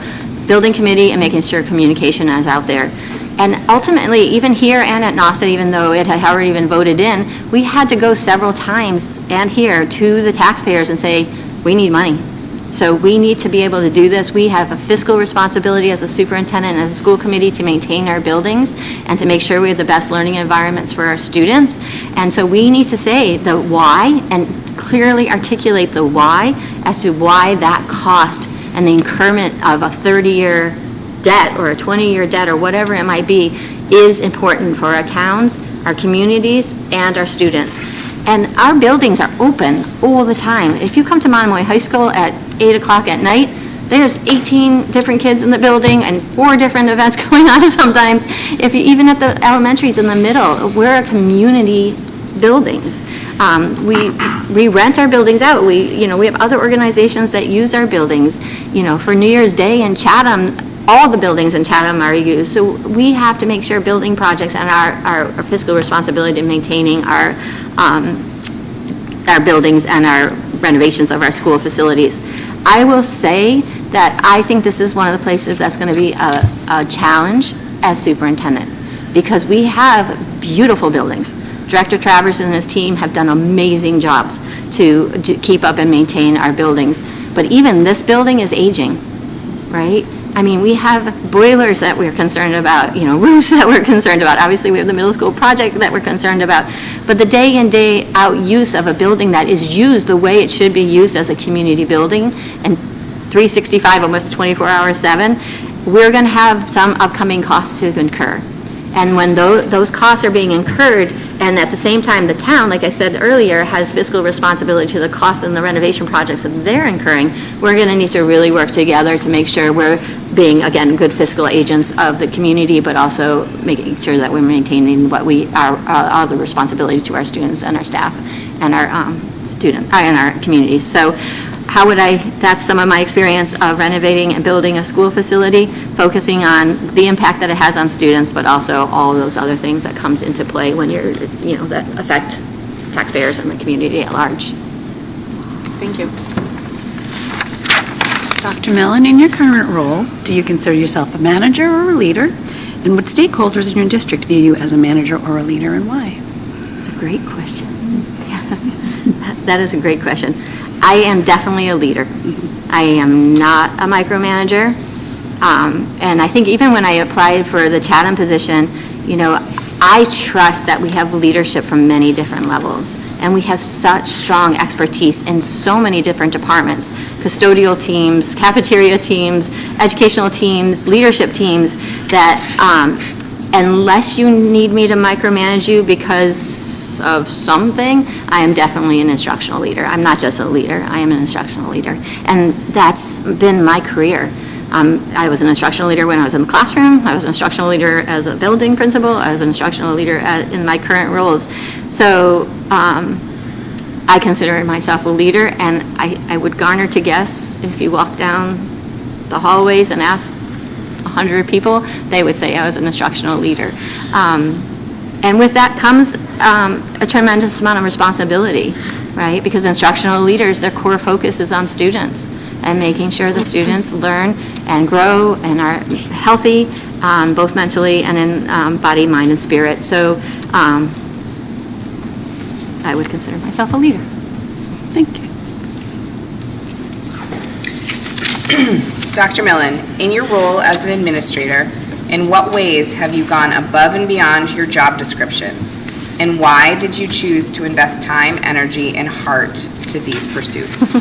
S3: building committee and making sure communication is out there. And ultimately, even here and at Nauset, even though it had already been voted in, we had to go several times and here to the taxpayers and say, we need money. So we need to be able to do this. We have a fiscal responsibility as a superintendent and as a school committee to maintain our buildings and to make sure we have the best learning environments for our students. And so we need to say the why and clearly articulate the why as to why that cost and the increment of a 30-year debt or a 20-year debt or whatever it might be is important for our towns, our communities, and our students. And our buildings are open all the time. If you come to Monomoy High School at 8 o'clock at night, there's 18 different kids in the building and 4 different events going on sometimes. Even at the elementaries in the middle, we're a community buildings. We rent our buildings out. We have other organizations that use our buildings. For New Year's Day in Chatham, all the buildings in Chatham are used. So we have to make sure building projects and our fiscal responsibility in maintaining our buildings and our renovations of our school facilities. I will say that I think this is one of the places that's going to be a challenge as superintendent, because we have beautiful buildings. Director Travers and his team have done amazing jobs to keep up and maintain our buildings. But even this building is aging, right? I mean, we have boilers that we're concerned about, roofs that we're concerned about. Obviously, we have the middle school project that we're concerned about. But the day in, day out use of a building that is used the way it should be used as a community building, and 365, almost 24 hours, 7, we're going to have some upcoming costs to incur. And when those costs are being incurred, and at the same time, the town, like I said earlier, has fiscal responsibility to the costs and the renovation projects that they're incurring, we're going to need to really work together to make sure we're being, again, good fiscal agents of the community, but also making sure that we're maintaining what all the responsibility to our students and our staff and our and our communities. So that's some of my experience of renovating and building a school facility, focusing on the impact that it has on students, but also all of those other things that comes into play when that affect taxpayers and the community at large.
S2: Thank you.
S7: Dr. Mellon, in your current role, do you consider yourself a manager or a leader? And would stakeholders in your district view you as a manager or a leader, and why?
S3: It's a great question. That is a great question. I am definitely a leader. I am not a micromanager. And I think even when I applied for the Chatham position, I trust that we have leadership from many different levels. And we have such strong expertise in so many different departments, custodial teams, cafeteria teams, educational teams, leadership teams, that unless you need me to micromanage you because of something, I am definitely an instructional leader. I'm not just a leader, I am an instructional leader. And that's been my career. I was an instructional leader when I was in the classroom. I was an instructional leader as a building principal. I was an instructional leader in my current roles. So I consider myself a leader, and I would garner to guess if you walk down the hallways and ask 100 people, they would say I was an instructional leader. And with that comes a tremendous amount of responsibility, right? Because instructional leaders, their core focus is on students and making sure the students learn and grow and are healthy, both mentally and in body, mind, and spirit. So I would consider myself a leader.
S7: Thank you.
S1: Dr. Millen, in your role as an administrator, in what ways have you gone above and beyond your job description? And why did you choose to invest time, energy, and heart to these pursuits?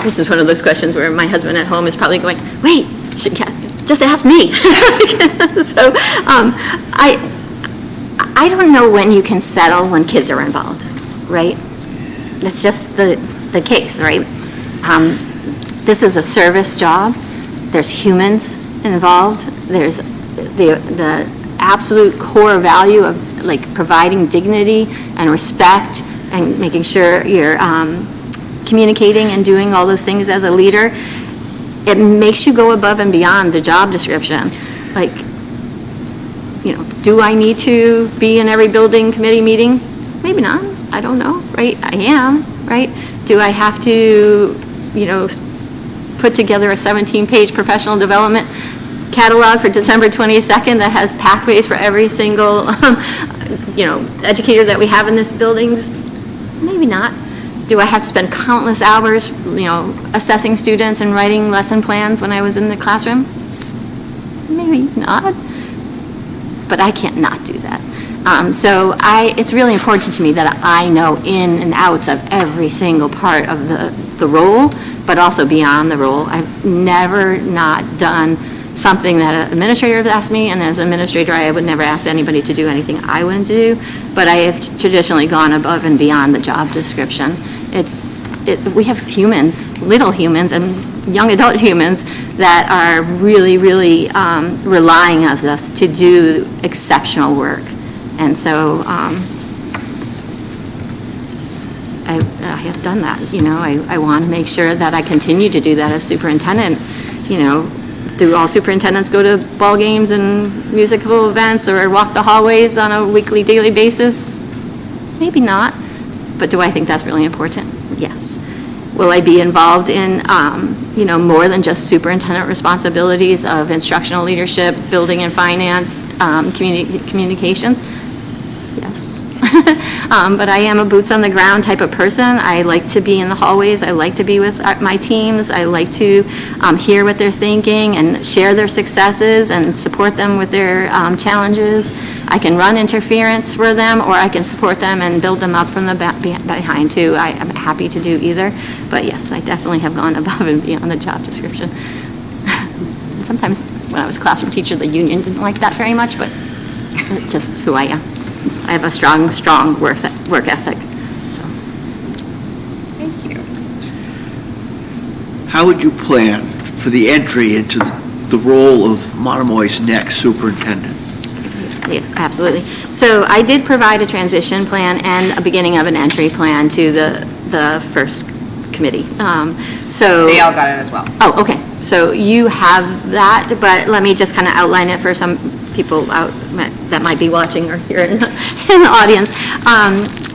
S3: This is one of those questions where my husband at home is probably going, wait, just ask me. So I don't know when you can settle when kids are involved, right? That's just the case, right? This is a service job. There's humans involved. There's the absolute core value of providing dignity and respect and making sure you're communicating and doing all those things as a leader. It makes you go above and beyond the job description. Do I need to be in every building committee meeting? Maybe not. I don't know, right? I am, right? Do I have to, put together a 17-page professional development catalog for December 22nd that has pathways for every single, educator that we have in this buildings? Maybe not. Do I have to spend countless hours, assessing students and writing lesson plans when I was in the classroom? Maybe not. But I can't not do that. So it's really important to me that I know in and outs of every single part of the role, but also beyond the role. I've never not done something that an administrator has asked me, and as an administrator, I would never ask anybody to do anything I wouldn't do, but I have traditionally gone above and beyond the job description. We have humans, little humans, and young adult humans that are really, really relying on us to do exceptional work. And so I have done that, I want to make sure that I continue to do that as superintendent. Do all superintendents go to ball games and musical events or walk the hallways on a weekly, daily basis? Maybe not, but do I think that's really important? Yes. Will I be involved in, more than just superintendent responsibilities of instructional leadership, building and finance, communications? Yes. But I am a boots on the ground type of person. I like to be in the hallways. I like to be with my teams. I like to hear what they're thinking and share their successes and support them with their challenges. I can run interference for them, or I can support them and build them up from the behind too. I am happy to do either. But yes, I definitely have gone above and beyond the job description. Sometimes when I was a classroom teacher, the union didn't like that very much, but it's just who I am. I have a strong work ethic, so.
S1: Thank you.
S8: How would you plan for the entry into the role of Monomoy's next superintendent?
S3: Yeah, absolutely. So I did provide a transition plan and a beginning of an entry plan to the first committee.
S1: They all got it as well.
S3: Oh, okay. So you have that, but let me just kind of outline it for some people out that might be watching or here in the audience.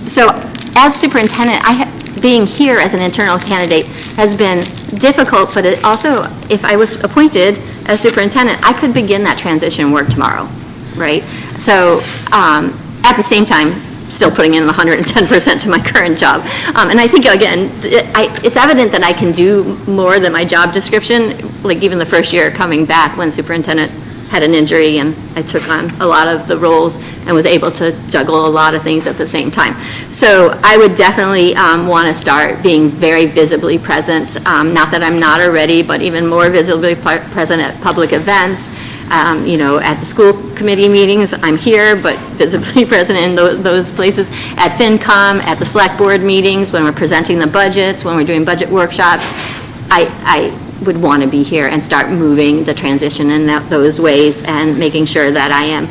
S3: So as superintendent, being here as an internal candidate has been difficult, but it also, if I was appointed as superintendent, I could begin that transition work tomorrow, right? So at the same time, still putting in 110% to my current job. And I think, again, it's evident that I can do more than my job description, like even the first year coming back when superintendent had an injury and I took on a lot of the roles and was able to juggle a lot of things at the same time. So I would definitely want to start being very visibly present, not that I'm not already, but even more visibly present at public events. At the school committee meetings, I'm here, but visibly present in those places. At FinCom, at the select board meetings, when we're presenting the budgets, when we're doing budget workshops, I would want to be here and start moving the transition in those ways and making sure that I am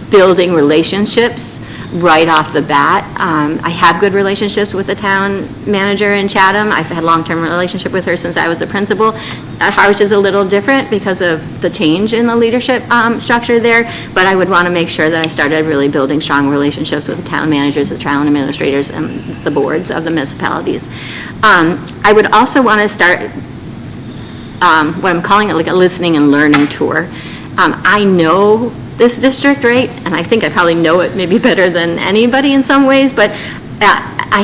S3: building relationships right off the bat. I have good relationships with the town manager in Chatham. I've had a long-term relationship with her since I was a principal. Harwich is a little different because of the change in the leadership structure there, but I would want to make sure that I started really building strong relationships with the town managers, the town administrators, and the boards of the municipalities. I would also want to start what I'm calling it like a listening and learning tour. I know this district, right? And I think I probably know it maybe better than anybody in some ways, but I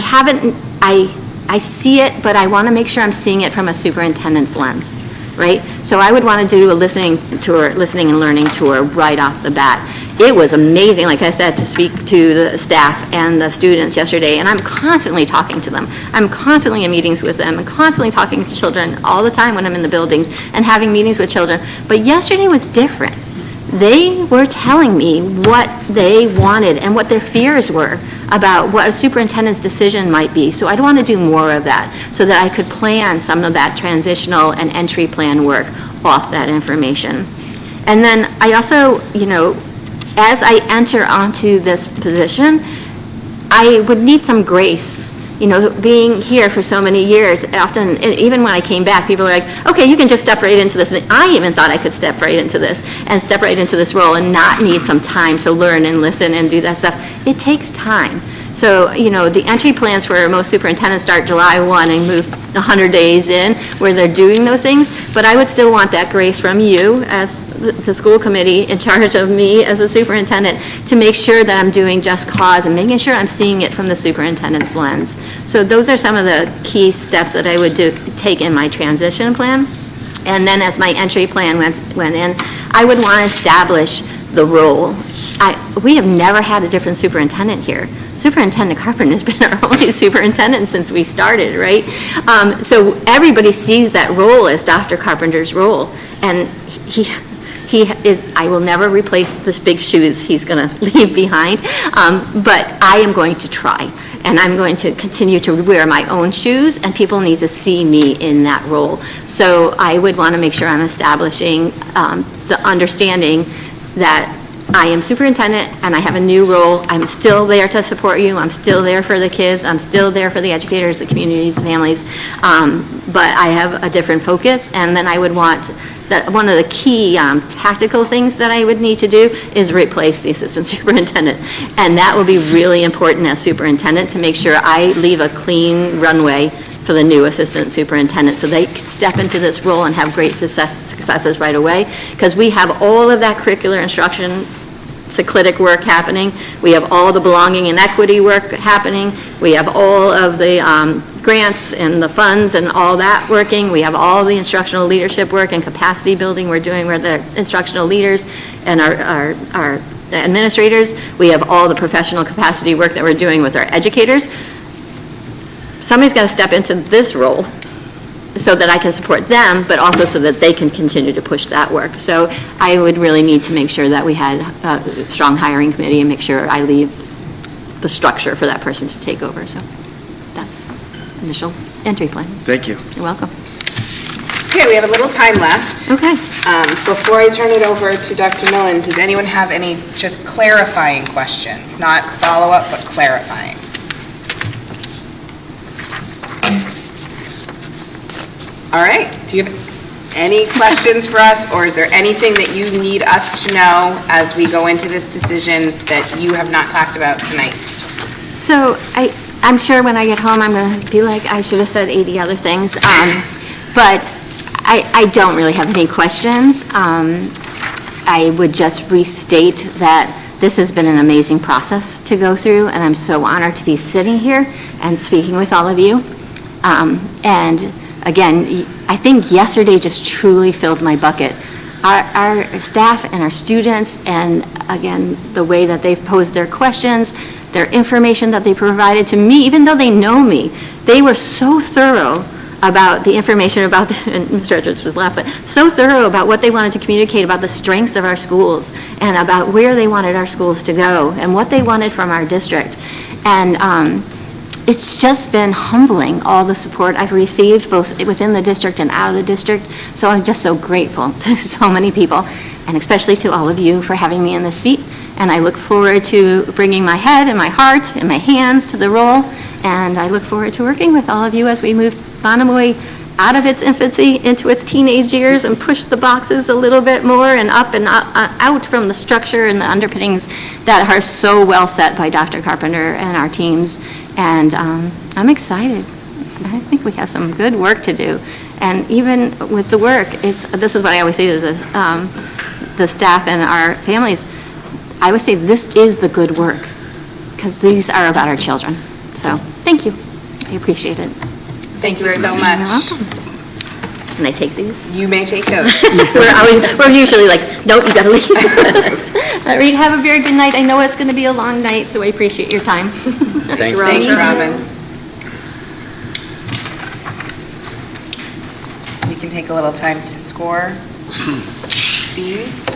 S3: see it, but I want to make sure I'm seeing it from a superintendent's lens, right? So I would want to do a listening and learning tour right off the bat. It was amazing, like I said, to speak to the staff and the students yesterday, and I'm constantly talking to them. I'm constantly in meetings with them. I'm constantly talking to children all the time when I'm in the buildings and having meetings with children. But yesterday was different. They were telling me what they wanted and what their fears were about what a superintendent's decision might be. So I'd want to do more of that so that I could plan some of that transitional and entry plan work off that information. And then I also, as I enter onto this position, I would need some grace. Being here for so many years, often, even when I came back, people are like, okay, you can just step right into this. And I even thought I could step right into this and step right into this role and not need some time to learn and listen and do that stuff. It takes time. So, the entry plans for most superintendents start July 1 and move 100 days in where they're doing those things. But I would still want that grace from you as the school committee in charge of me as a superintendent to make sure that I'm doing just cause and making sure I'm seeing it from the superintendent's lens. So those are some of the key steps that I would take in my transition plan. And then as my entry plan went in, I would want to establish the role. We have never had a different superintendent here. Superintendent Carpenter has been our only superintendent since we started, right? So everybody sees that role as Dr. Carpenter's role. And he is, I will never replace the big shoes he's going to leave behind, but I am going to try. And I'm going to continue to wear my own shoes, and people need to see me in that role. So I would want to make sure I'm establishing the understanding that I am superintendent and I have a new role. I'm still there to support you. I'm still there for the kids. I'm still there for the educators, the communities, the families. But I have a different focus, and then I would want that one of the key tactical things that I would need to do is replace the assistant superintendent. And that will be really important as superintendent to make sure I leave a clean runway for the new assistant superintendent, so they can step into this role and have great successes right away, because we have all of that curricular instruction, cyclitic work happening. We have all the belonging and equity work happening. We have all of the grants and the funds and all that working. We have all the instructional leadership work and capacity building we're doing with the instructional leaders and our administrators. We have all the professional capacity work that we're doing with our educators. Somebody's got to step into this role so that I can support them, but also so that they can continue to push that work. So I would really need to make sure that we had a strong hiring committee and make sure I leave the structure for that person to take over. So that's initial entry plan.
S8: Thank you.
S3: You're welcome.
S1: Okay, we have a little time left.
S3: Okay.
S1: Before I turn it over to Dr. Millen, does anyone have any just clarifying questions? Not follow-up, but clarifying. All right, do you have any questions for us, or is there anything that you need us to know as we go into this decision that you have not talked about tonight?
S3: So I'm sure when I get home, I'm going to be like, I should have said 80 other things. But I don't really have any questions. I would just restate that this has been an amazing process to go through, and I'm so honored to be sitting here and speaking with all of you. And again, I think yesterday just truly filled my bucket. Our staff and our students, and again, the way that they've posed their questions, their information that they provided to me, even though they know me, they were so thorough about the information about, and Mr. Edwards was laughing, but so thorough about what they wanted to communicate about the strengths of our schools and about where they wanted our schools to go and what they wanted from our district. And it's just been humbling, all the support I've received, both within the district and out of the district. So I'm just so grateful to so many people, and especially to all of you for having me in this seat. And I look forward to bringing my head and my heart and my hands to the role. And I look forward to working with all of you as we move Monomoy out of its infancy into its teenage years and push the boxes a little bit more and up and out from the structure and the underpinnings that are so well set by Dr. Carpenter and our teams. And I'm excited. I think we have some good work to do. And even with the work, this is what I always say to the staff and our families. I would say this is the good work, because these are about our children. So thank you. I appreciate it.
S1: Thank you so much.
S3: You're welcome. Can I take these?
S1: You may take those.
S3: We're usually like, nope, you gotta leave. All right, have a very good night. I know it's gonna be a long night, so I appreciate your time.
S4: Thank you.
S1: Thanks, Robin. So we can take a little time to score these.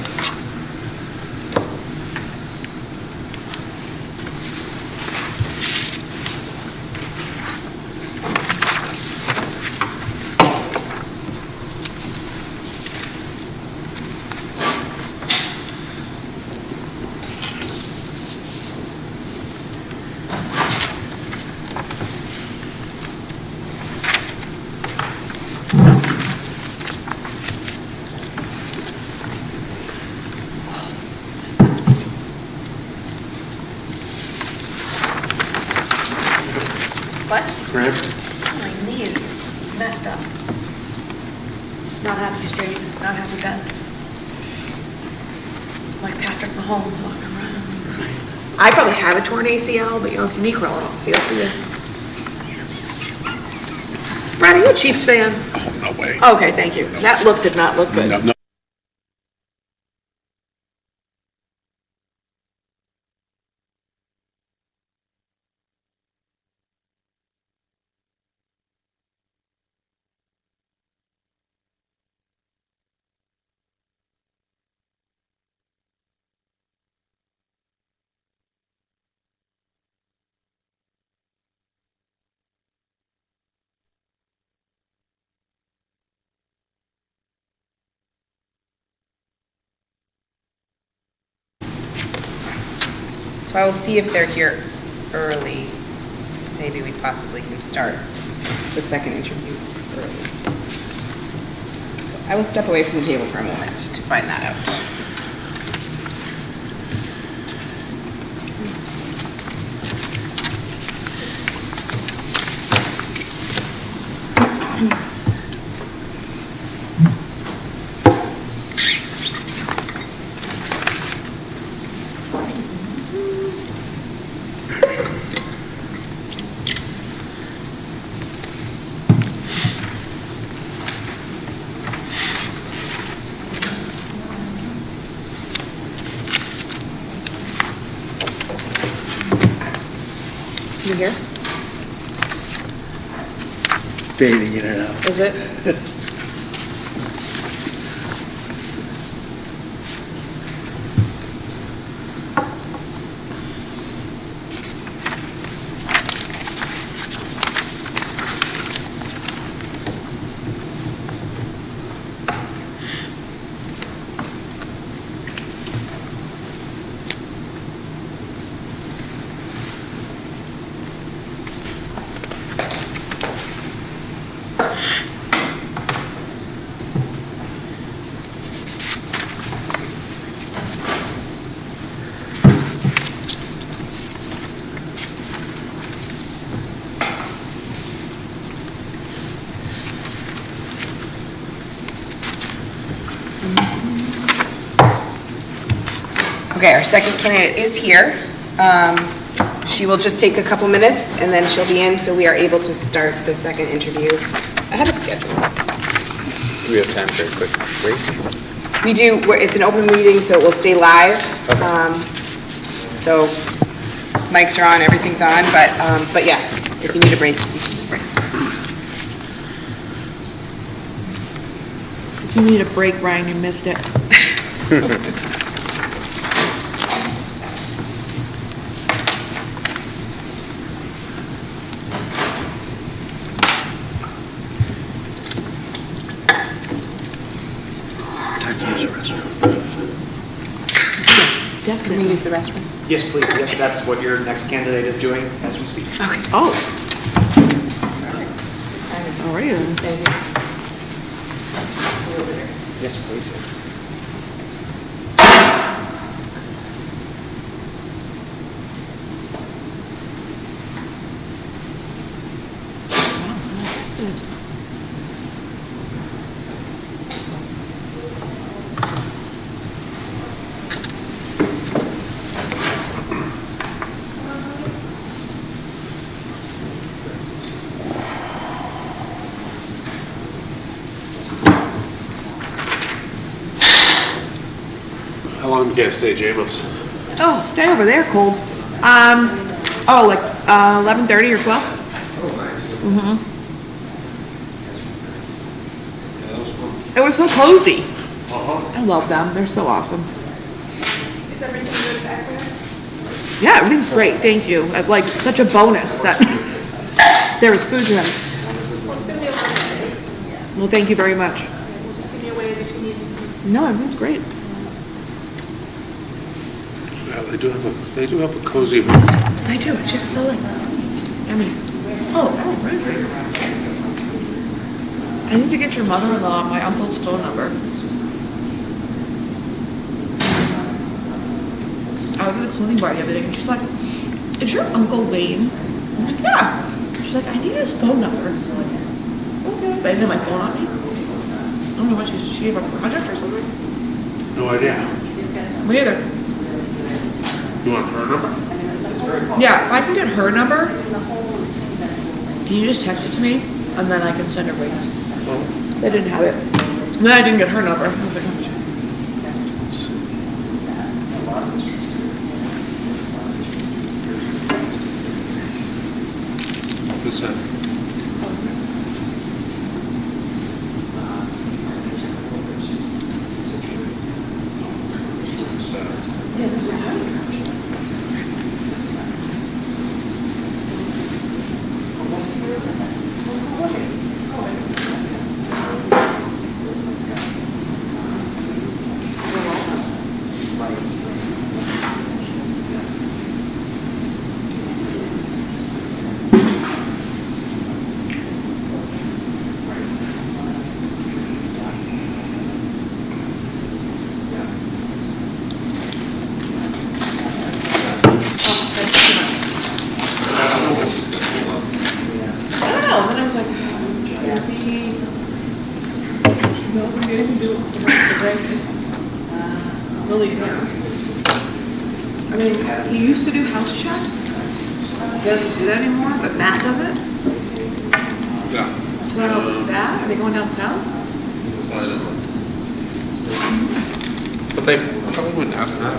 S7: What?
S5: Cramped?
S7: My knee is just messed up. It's not happy straight, it's not happy bent. Like Patrick Mahomes walking around.
S2: I probably have a torn ACL, but you don't see me crawling off the field, do you? Brad, are you a Chiefs fan?
S6: Oh, no way.
S2: Okay, thank you. That look did not look good.
S6: No,
S1: So I will see if they're here early. Maybe we possibly can start the second interview early. So I will step away from the table for a moment to find that out. You here?
S8: Fading in and out.
S1: Is it? Okay, our second candidate is here. She will just take a couple minutes, and then she'll be in, so we are able to start the second interview ahead of schedule.
S4: Do we have time for a quick break?
S1: We do, it's an open meeting, so it will stay live. So mics are on, everything's on, but yes, if you need a break, you can take a break.
S2: If you need a break, Ryan, you missed it.
S1: Can we use the restroom?
S9: Yes, please. Yep, that's what your next candidate is doing as we speak.
S1: Okay.
S2: Oh. All right. then.
S9: Yes, please.
S5: How long do you guys stay, James?
S2: Oh, stay over there, Cole. Like 11:30 or 12? Mm-hmm. It was so cozy. I love them. They're so awesome.
S1: Is everything good back there?
S2: Yeah, everything's great. Thank you. Like such a bonus that there was food to them.
S1: Well, it's gonna be a long day.
S2: Well, thank you very much.
S1: We'll just give you a wave if you need.
S2: No, everything's great.
S5: Yeah, they do have a cozy home.
S2: I do. It's just so like, right. I need to get your mother-in-law my uncle's phone number. I was at the clothing bar the other day and she's like, "Is your uncle Wayne?" I'm like, "Yeah." She's like, "I need his phone number." I'm like, "Okay." But I didn't have my phone on me. I don't know what she have a project or something.
S5: No idea.
S2: Me either.
S5: You want her number?
S2: Yeah, if I can get her number, can you just text it to me? And then I can send her wings. They didn't have it. And then I didn't get her number. I was like, oh, shit.
S5: What's that?
S2: Lily, I mean, he used to do house checks. He doesn't do that anymore, but Matt does it.
S6: Yeah.
S2: So I don't know if it's that. Are they going down south?
S6: But they probably wouldn't ask for that.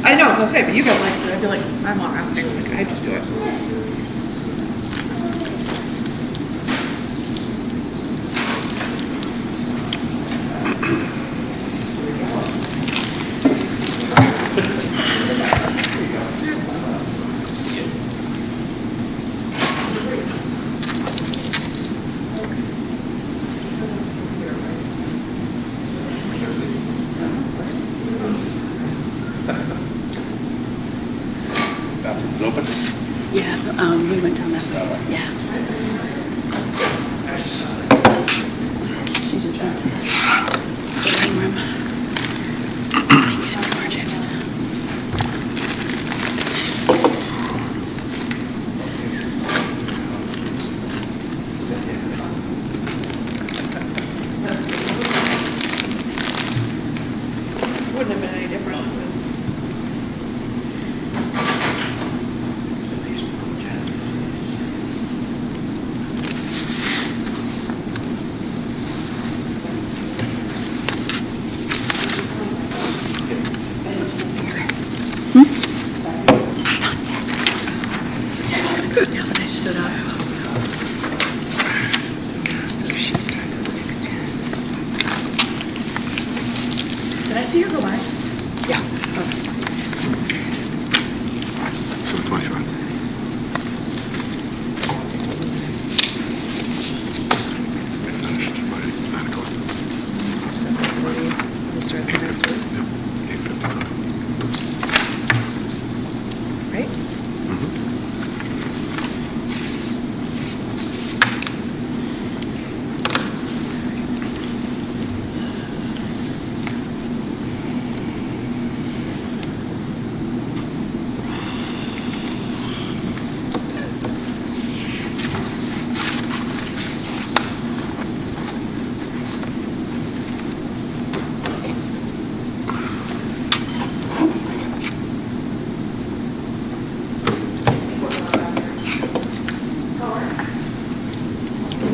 S2: I know, so I'm saying, but you guys like, I'd be like, I'm not asking, like, I just do it.
S6: Bathroom's open?
S7: Yeah, we went down that way, yeah. She just went to the living room. Sneaking into our gyms.
S2: Wouldn't have been any different. Yeah, when I stood up.
S1: So she starts at 6:10.
S2: Did I see her go by?
S1: Yeah.
S6: 7:25. I finished by 9 o'clock.
S1: So 7:40, we start the next week,
S6: Yep, 8:55.
S1: right?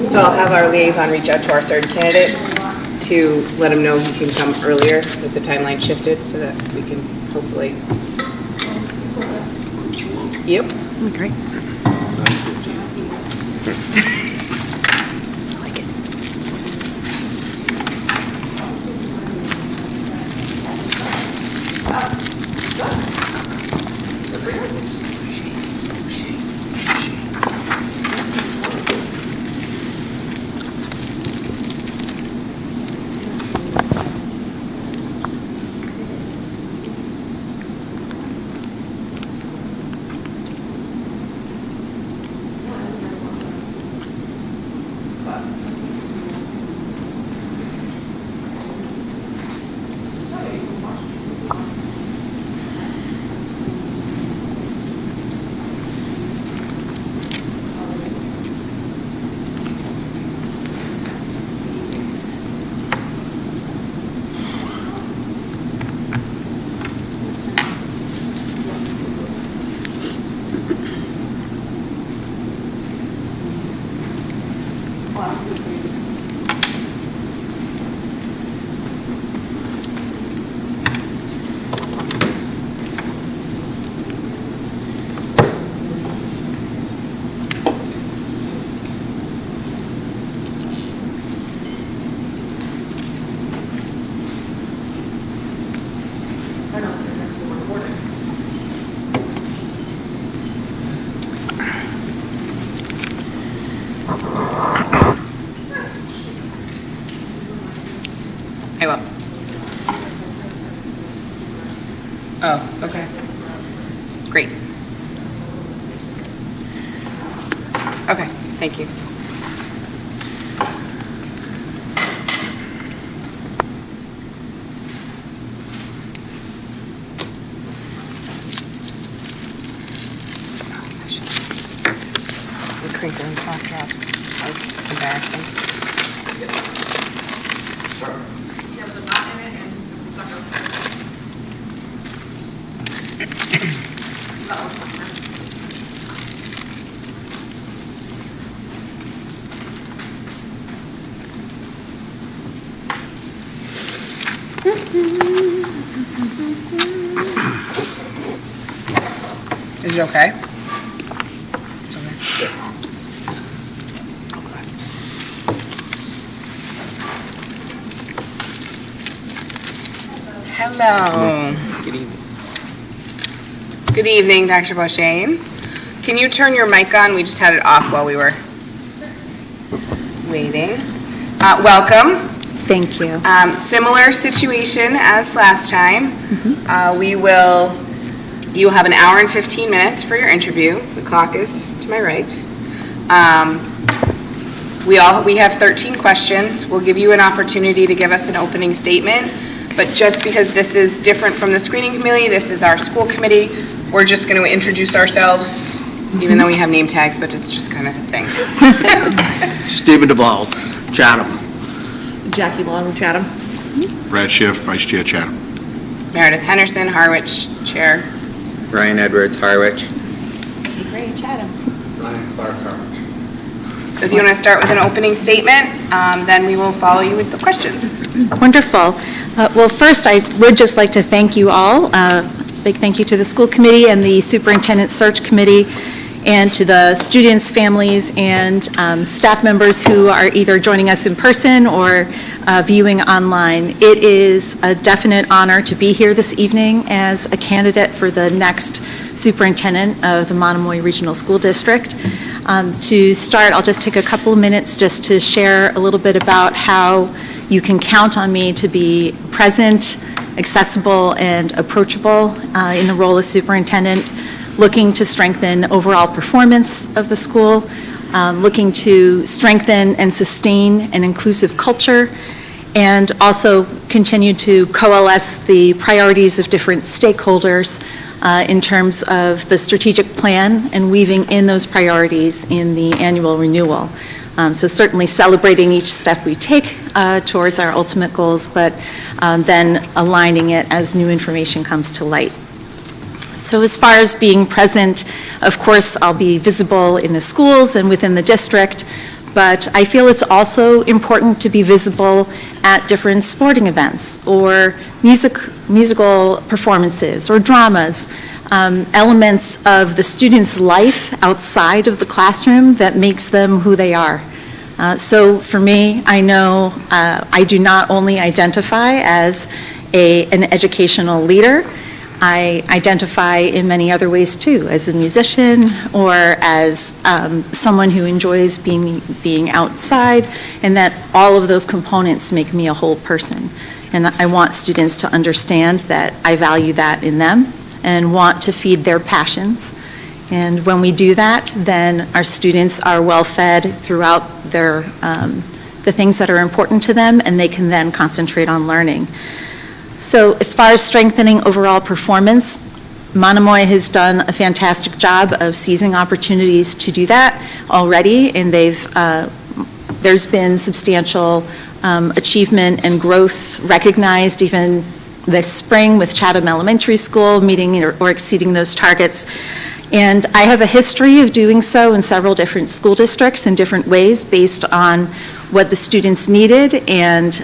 S1: So I'll have our liaison reach out to our third candidate to let him know he can come earlier with the timeline shifted so that we can hopefully. Yep. Great. I like it. I will. Oh, okay. Great. Okay, thank you. The crinkle and cough drops. That was embarrassing. Is it okay? It's okay. Hello. Good evening, Dr. Beauchesne. Can you turn your mic on? We just had it off while we were waiting. Welcome.
S10: Thank you.
S1: Similar situation as last time. You will have an hour and 15 minutes for your interview. The clock is to my right. We have 13 questions. We'll give you an opportunity to give us an opening statement, but just because this is different from the screening committee, this is our school committee, we're just going to introduce ourselves, even though we have name tags, but it's just kind of a thing.
S8: Stephen Duvall, Chatham.
S2: Jackie Long, Chatham.
S6: Brad Schiff, Vice Chair Chatham.
S1: Meredith Henderson, Harwich Chair.
S4: Ryan Edwards, Harwich.
S7: Great, Chatham.
S5: Ryan Clark, Harwich.
S1: So if you want to start with an opening statement, then we will follow you with the questions.
S10: Wonderful. Well, first, I would just like to thank you all. Big thank you to the school committee and the superintendent search committee, and to the students, families, and staff members who are either joining us in person or viewing online. It is a definite honor to be here this evening as a candidate for the next superintendent of the Monomoy Regional School District. To start, I'll just take a couple of minutes just to share a little bit about how you can count on me to be present, accessible, and approachable in the role of superintendent, looking to strengthen overall performance of the school, looking to strengthen and sustain an inclusive culture, and also continue to coalesce the priorities of different stakeholders in terms of the strategic plan and weaving in those priorities in the annual renewal. So certainly celebrating each step we take towards our ultimate goals, but then aligning it as new information comes to light. So as far as being present, of course, I'll be visible in the schools and within the district, but I feel it's also important to be visible at different sporting events or musical performances or dramas, elements of the student's life outside of the classroom that makes them who they are. So for me, I know I do not only identify as an educational leader, I identify in many other ways too, as a musician or as someone who enjoys being outside, and that all of those components make me a whole person. And I want students to understand that I value that in them and want to feed their passions. And when we do that, then our students are well fed throughout the things that are important to them, and they can then concentrate on learning. So as far as strengthening overall performance, Monomoy has done a fantastic job of seizing opportunities to do that already, and there's been substantial achievement and growth recognized even this spring with Chatham Elementary School meeting or exceeding those targets. And I have a history of doing so in several different school districts in different ways based on what the students needed and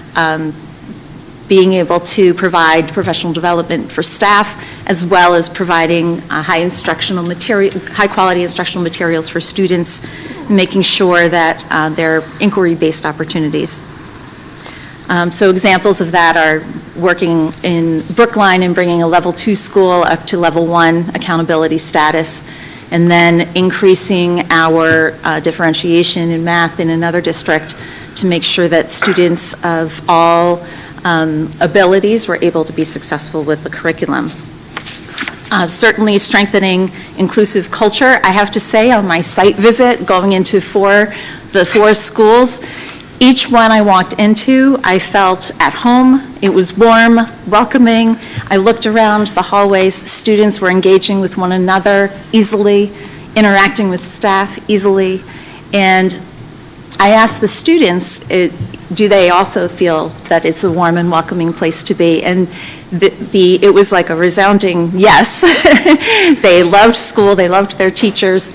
S10: being able to provide professional development for staff, as well as providing high quality instructional materials for students, making sure that they're inquiry-based opportunities. So examples of that are working in Brookline and bringing a level 2 school up to level 1 accountability status, and then increasing our differentiation in math in another district to make sure that students of all abilities were able to be successful with the curriculum. Certainly strengthening inclusive culture. I have to say, on my site visit, going into the four schools, each one I walked into, I felt at home. It was warm, welcoming. I looked around the hallways. Students were engaging with one another easily, interacting with staff easily. And I asked the students, do they also feel that it's a warm and welcoming place to be? And it was like a resounding yes. They loved school, they loved their teachers.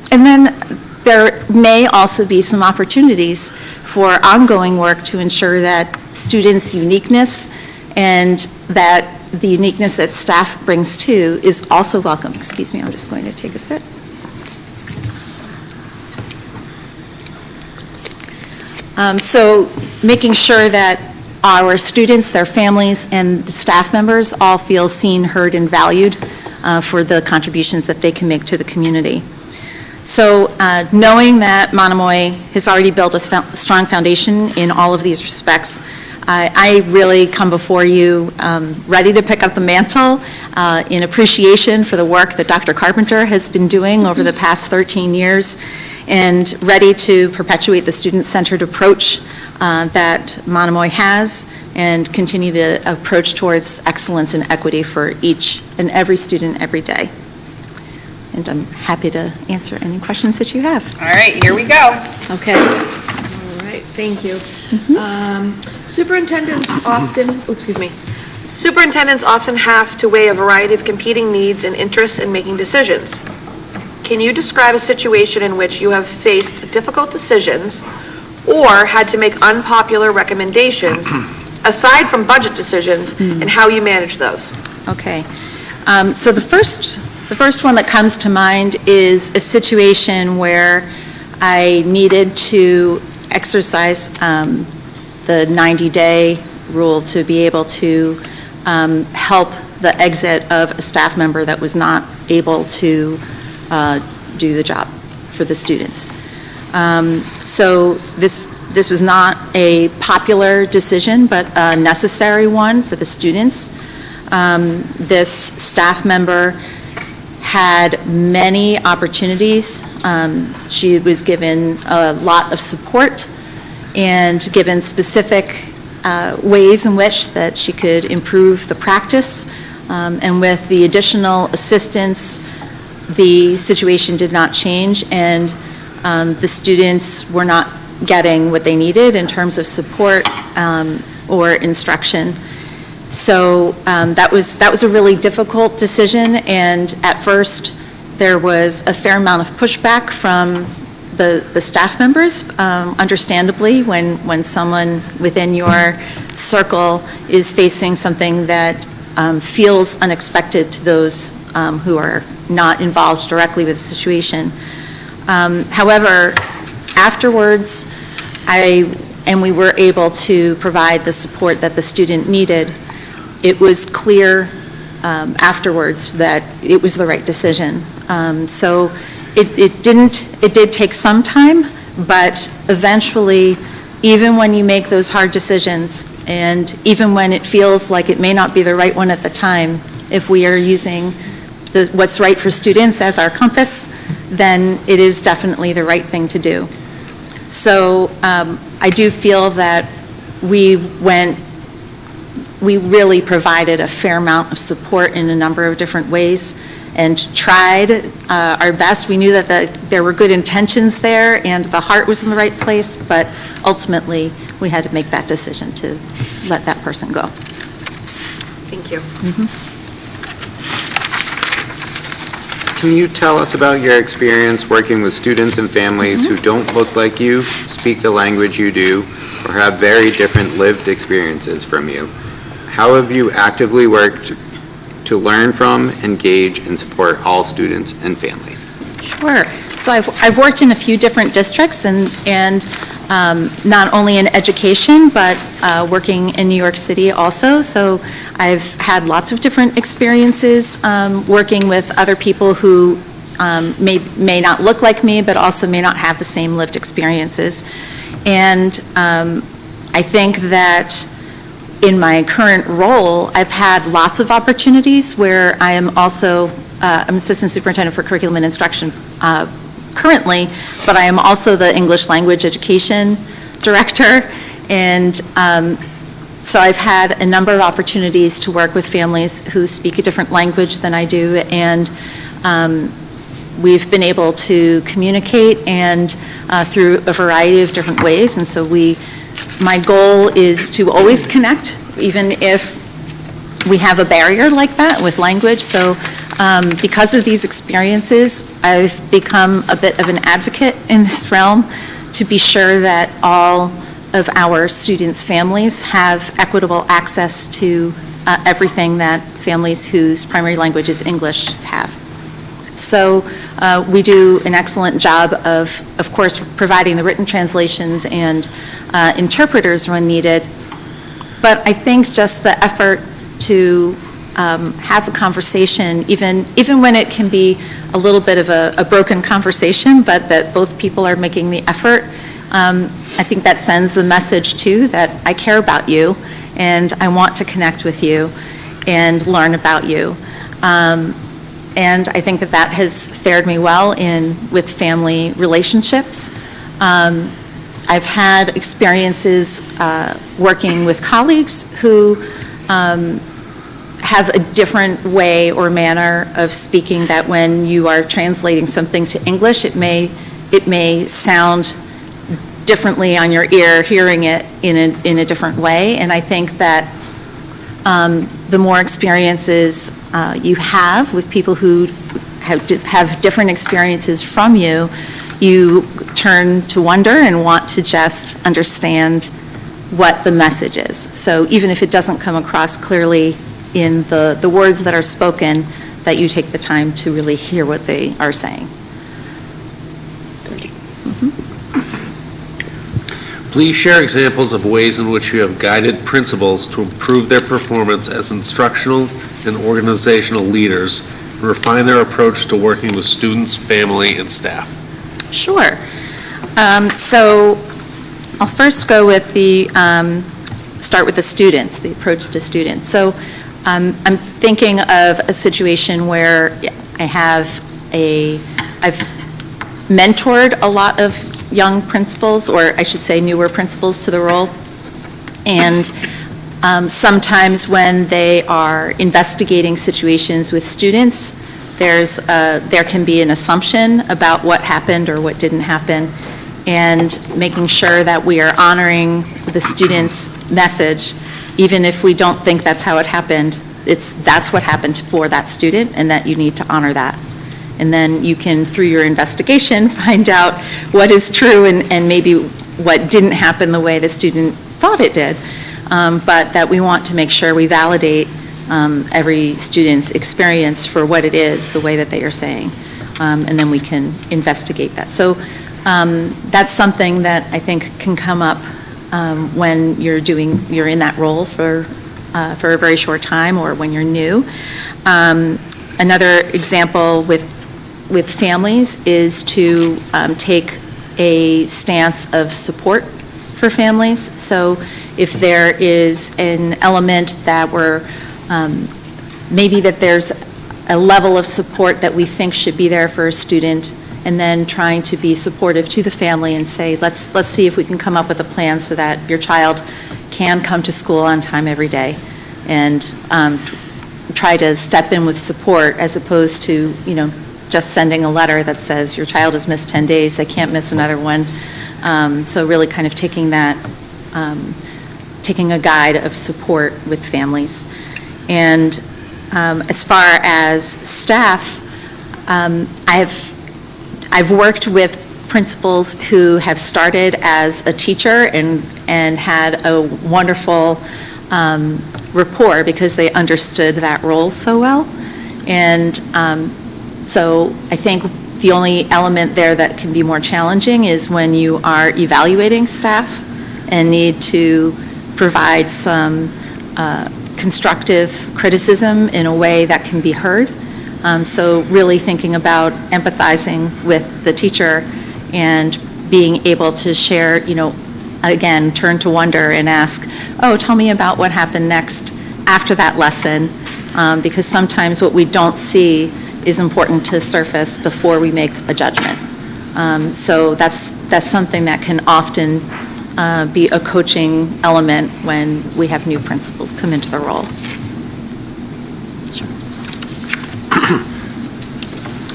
S10: And then there may also be some opportunities for ongoing work to ensure that students' uniqueness and that the uniqueness that staff brings too is also welcome. Excuse me, I'm just going to take a sip. So making sure that our students, their families, and the staff members all feel seen, heard, and valued for the contributions that they can make to the community. So knowing that Monomoy has already built a strong foundation in all of these respects, I really come before you ready to pick up the mantle in appreciation for the work that Dr. Carpenter has been doing over the past 13 years, and ready to perpetuate the student-centered approach that Monomoy has and continue the approach towards excellence and equity for each and every student every day. And I'm happy to answer any questions that you have.
S1: All right, here we go.
S2: Okay. All right, thank you. Superintendents often have to weigh a variety of competing needs and interests in making decisions. Can you describe a situation in which you have faced difficult decisions or had to make unpopular recommendations, aside from budget decisions, and how you manage those?
S10: Okay. So the first one that comes to mind is a situation where I needed to exercise the 90-day rule to be able to help the exit of a staff member that was not able to do the job for the students. So this was not a popular decision, but a necessary one for the students. This staff member had many opportunities. She was given a lot of support and given specific ways in which that she could improve the practice. And with the additional assistance, the situation did not change, and the students were not getting what they needed in terms of support or instruction. So that was a really difficult decision, and at first there was a fair amount of pushback from the staff members, understandably, when someone within your circle is facing something that feels unexpected to those who are not involved directly with the situation. However, afterwards, we were able to provide the support that the student needed. It was clear afterwards that it was the right decision. So it did take some time, but eventually, even when you make those hard decisions, and even when it feels like it may not be the right one at the time, if we are using what's right for students as our compass, then it is definitely the right thing to do. So I do feel that we really provided a fair amount of support in a number of different ways and tried our best. We knew that there were good intentions there and the heart was in the right place, but ultimately we had to make that decision to let that person go.
S2: Thank you.
S4: Can you tell us about your experience working with students and families who don't look like you, speak the language you do, or have very different lived experiences from you? How have you actively worked to learn from, engage, and support all students and families?
S10: Sure. So I've worked in a few different districts and not only in education, but working in New York City also. So I've had lots of different experiences working with other people who may not look like me, but also may not have the same lived experiences. And I think that in my current role, I've had lots of opportunities where I am also, I'm Assistant Superintendent for Curriculum and Instruction currently, but I am also the English Language Education Director. And so I've had a number of opportunities to work with families who speak a different language than I do, and we've been able to communicate and through a variety of different ways. And so my goal is to always connect, even if we have a barrier like that with language. So because of these experiences, I've become a bit of an advocate in this realm to be sure that all of our students' families have equitable access to everything that families whose primary language is English have. So we do an excellent job of course, providing the written translations and interpreters when needed. But I think just the effort to have a conversation, even when it can be a little bit of a broken conversation, but that both people are making the effort, I think that sends the message too that I care about you and I want to connect with you and learn about you. And I think that has fared me well with family relationships. I've had experiences working with colleagues who have a different way or manner of speaking, that when you are translating something to English, it may sound differently on your ear hearing it in a different way. And I think that the more experiences you have with people who have different experiences from you, you turn to wonder and want to just understand what the message is. So even if it doesn't come across clearly in the words that are spoken, that you take the time to really hear what they are saying.
S5: Please share examples of ways in which you have guided principals to improve their performance as instructional and organizational leaders and refine their approach to working with students, family, and staff.
S10: Sure. So I'll first go with start with the students, the approach to students. So I'm thinking of a situation where I've mentored a lot of young principals, or I should say newer principals to the role. And sometimes when they are investigating situations with students, there can be an assumption about what happened or what didn't happen, and making sure that we are honoring the student's message, even if we don't think that's how it happened. That's what happened for that student, and that you need to honor that. And then you can, through your investigation, find out what is true and maybe what didn't happen the way the student thought it did. But that we want to make sure we validate every student's experience for what it is, the way that they are saying. And then we can investigate that. So that's something that I think can come up when you're in that role for a very short time, or when you're new. Another example with families is to take a stance of support for families. So if there is an element that maybe that there's a level of support that we think should be there for a student, and then trying to be supportive to the family and say, let's see if we can come up with a plan so that your child can come to school on time every day, and try to step in with support, as opposed to, just sending a letter that says your child has missed 10 days, they can't miss another one. So really kind of taking a guide of support with families. And as far as staff, I've worked with principals who have started as a teacher and had a wonderful rapport because they understood that role so well. And so I think the only element there that can be more challenging is when you are evaluating staff and need to provide some constructive criticism in a way that can be heard. So really thinking about empathizing with the teacher and being able to share, again, turn to wonder and ask, oh, tell me about what happened next after that lesson, because sometimes what we don't see is important to surface before we make a judgment. So that's something that can often be a coaching element when we have new principals come into the role.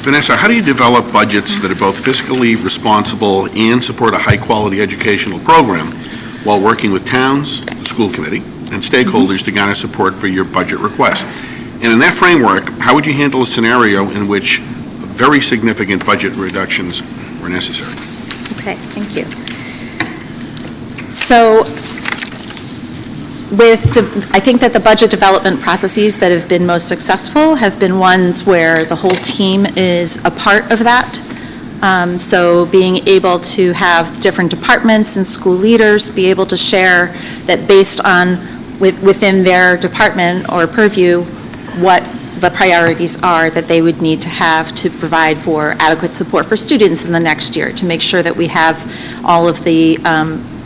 S6: Vanessa, how do you develop budgets that are both fiscally responsible and support a high-quality educational program while working with towns, the school committee, and stakeholders to garner support for your budget requests? And in that framework, how would you handle a scenario in which very significant budget reductions were necessary?
S10: Okay, thank you. So I think that the budget development processes that have been most successful have been ones where the whole team is a part of that. So being able to have different departments and school leaders be able to share that based on, within their department or purview, what the priorities are that they would need to have to provide for adequate support for students in the next year, to make sure that we have all of the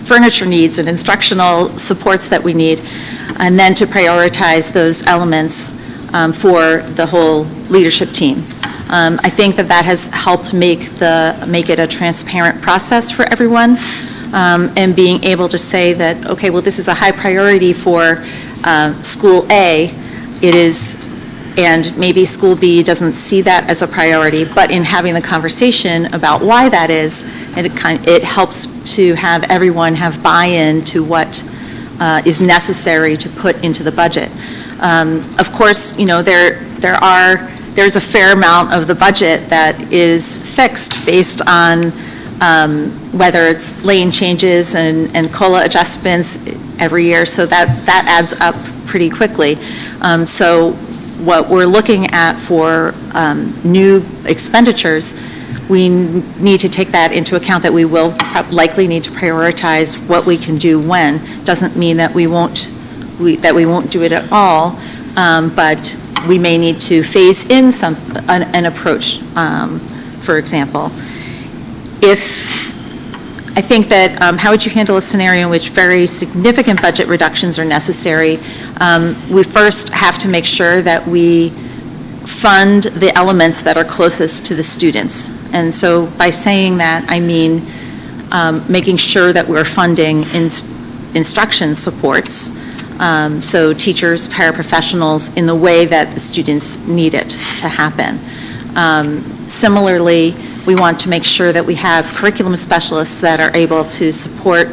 S10: furniture needs and instructional supports that we need, and then to prioritize those elements for the whole leadership team. I think that has helped make it a transparent process for everyone, and being able to say that, okay, well, this is a high priority for School A, it is, and maybe School B doesn't see that as a priority, but in having the conversation about why that is, and it helps to have everyone have buy-in to what is necessary to put into the budget. Of course, there's a fair amount of the budget that is fixed based on whether it's lane changes and COLA adjustments every year, so that adds up pretty quickly. So what we're looking at for new expenditures, we need to take that into account, that we will likely need to prioritize what we can do when. Doesn't mean that we won't do it at all, but we may need to phase in an approach, for example. I think that how would you handle a scenario in which very significant budget reductions are necessary? We first have to make sure that we fund the elements that are closest to the students. And so by saying that, I mean making sure that we're funding instruction supports, so teachers, paraprofessionals, in the way that the students need it to happen. Similarly, we want to make sure that we have curriculum specialists that are able to support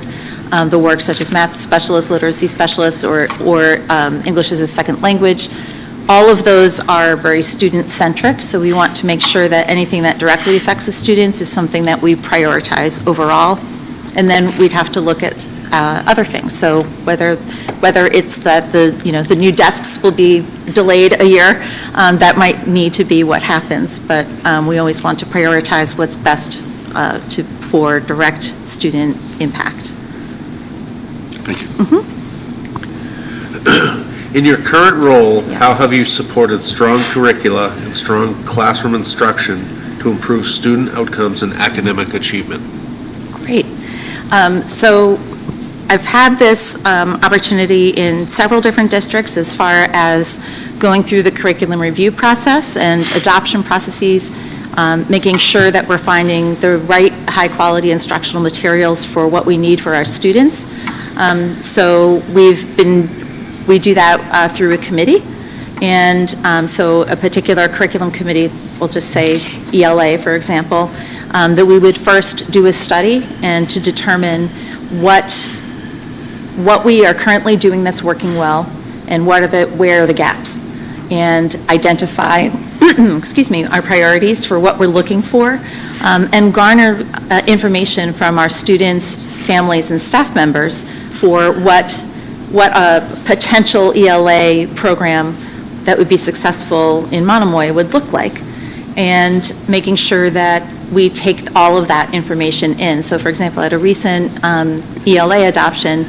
S10: the work, such as math specialists, literacy specialists, or English as a second language. All of those are very student-centric, so we want to make sure that anything that directly affects the students is something that we prioritize overall. And then we'd have to look at other things. So whether it's that the new desks will be delayed a year, that might need to be what happens. But we always want to prioritize what's best for direct student impact.
S6: Thank you.
S10: Mm-hmm.
S5: In your current role, how have you supported strong curricula and strong classroom instruction to improve student outcomes and academic achievement?
S10: Great. So I've had this opportunity in several different districts as far as going through the curriculum review process and adoption processes, making sure that we're finding the right high-quality instructional materials for what we need for our students. So we do that through a committee, and so a particular curriculum committee, we'll just say ELA, for example, that we would first do a study and to determine what we are currently doing that's working well, and where are the gaps, and identify our priorities for what we're looking for, and garner information from our students, families, and staff members for what a potential ELA program that would be successful in Monomoy would look like, and making sure that we take all of that information in. So for example, at a recent ELA adoption,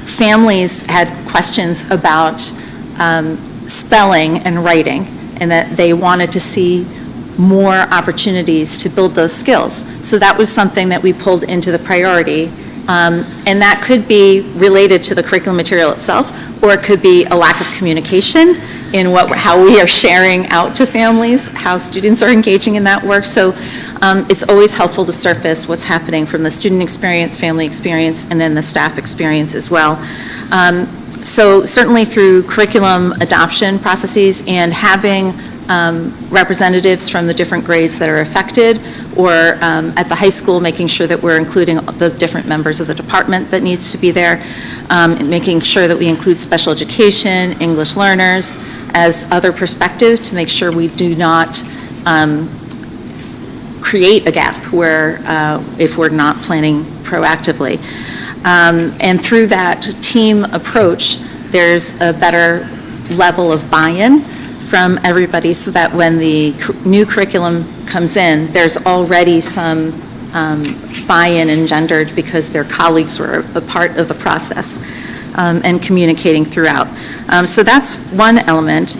S10: families had questions about spelling and writing, and that they wanted to see more opportunities to build those skills. So that was something that we pulled into the priority. And that could be related to the curriculum material itself, or it could be a lack of communication in how we are sharing out to families, how students are engaging in that work. So it's always helpful to surface what's happening from the student experience, family experience, and then the staff experience as well. So certainly through curriculum adoption processes and having representatives from the different grades that are affected, or at the high school, making sure that we're including the different members of the department that needs to be there, and making sure that we include special education, English learners, as other perspectives to make sure we do not create a gap where if we're not planning proactively. And through that team approach, there's a better level of buy-in from everybody so that when the new curriculum comes in, there's already some buy-in engendered because their colleagues were a part of the process and communicating throughout. So that's one element.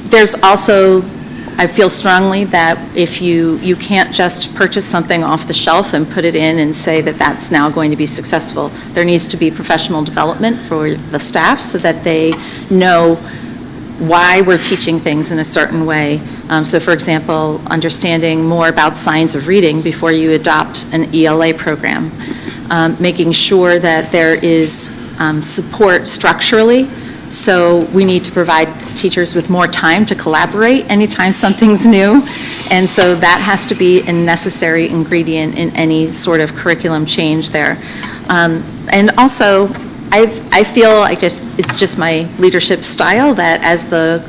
S10: There's also, I feel strongly that if you can't just purchase something off the shelf and put it in and say that that's now going to be successful. There needs to be professional development for the staff so that they know why we're teaching things in a certain way. So for example, understanding more about science of reading before you adopt an ELA program. Making sure that there is support structurally. So we need to provide teachers with more time to collaborate anytime something's new. And so that has to be a necessary ingredient in any sort of curriculum change there. And also, I feel it's just my leadership style that as the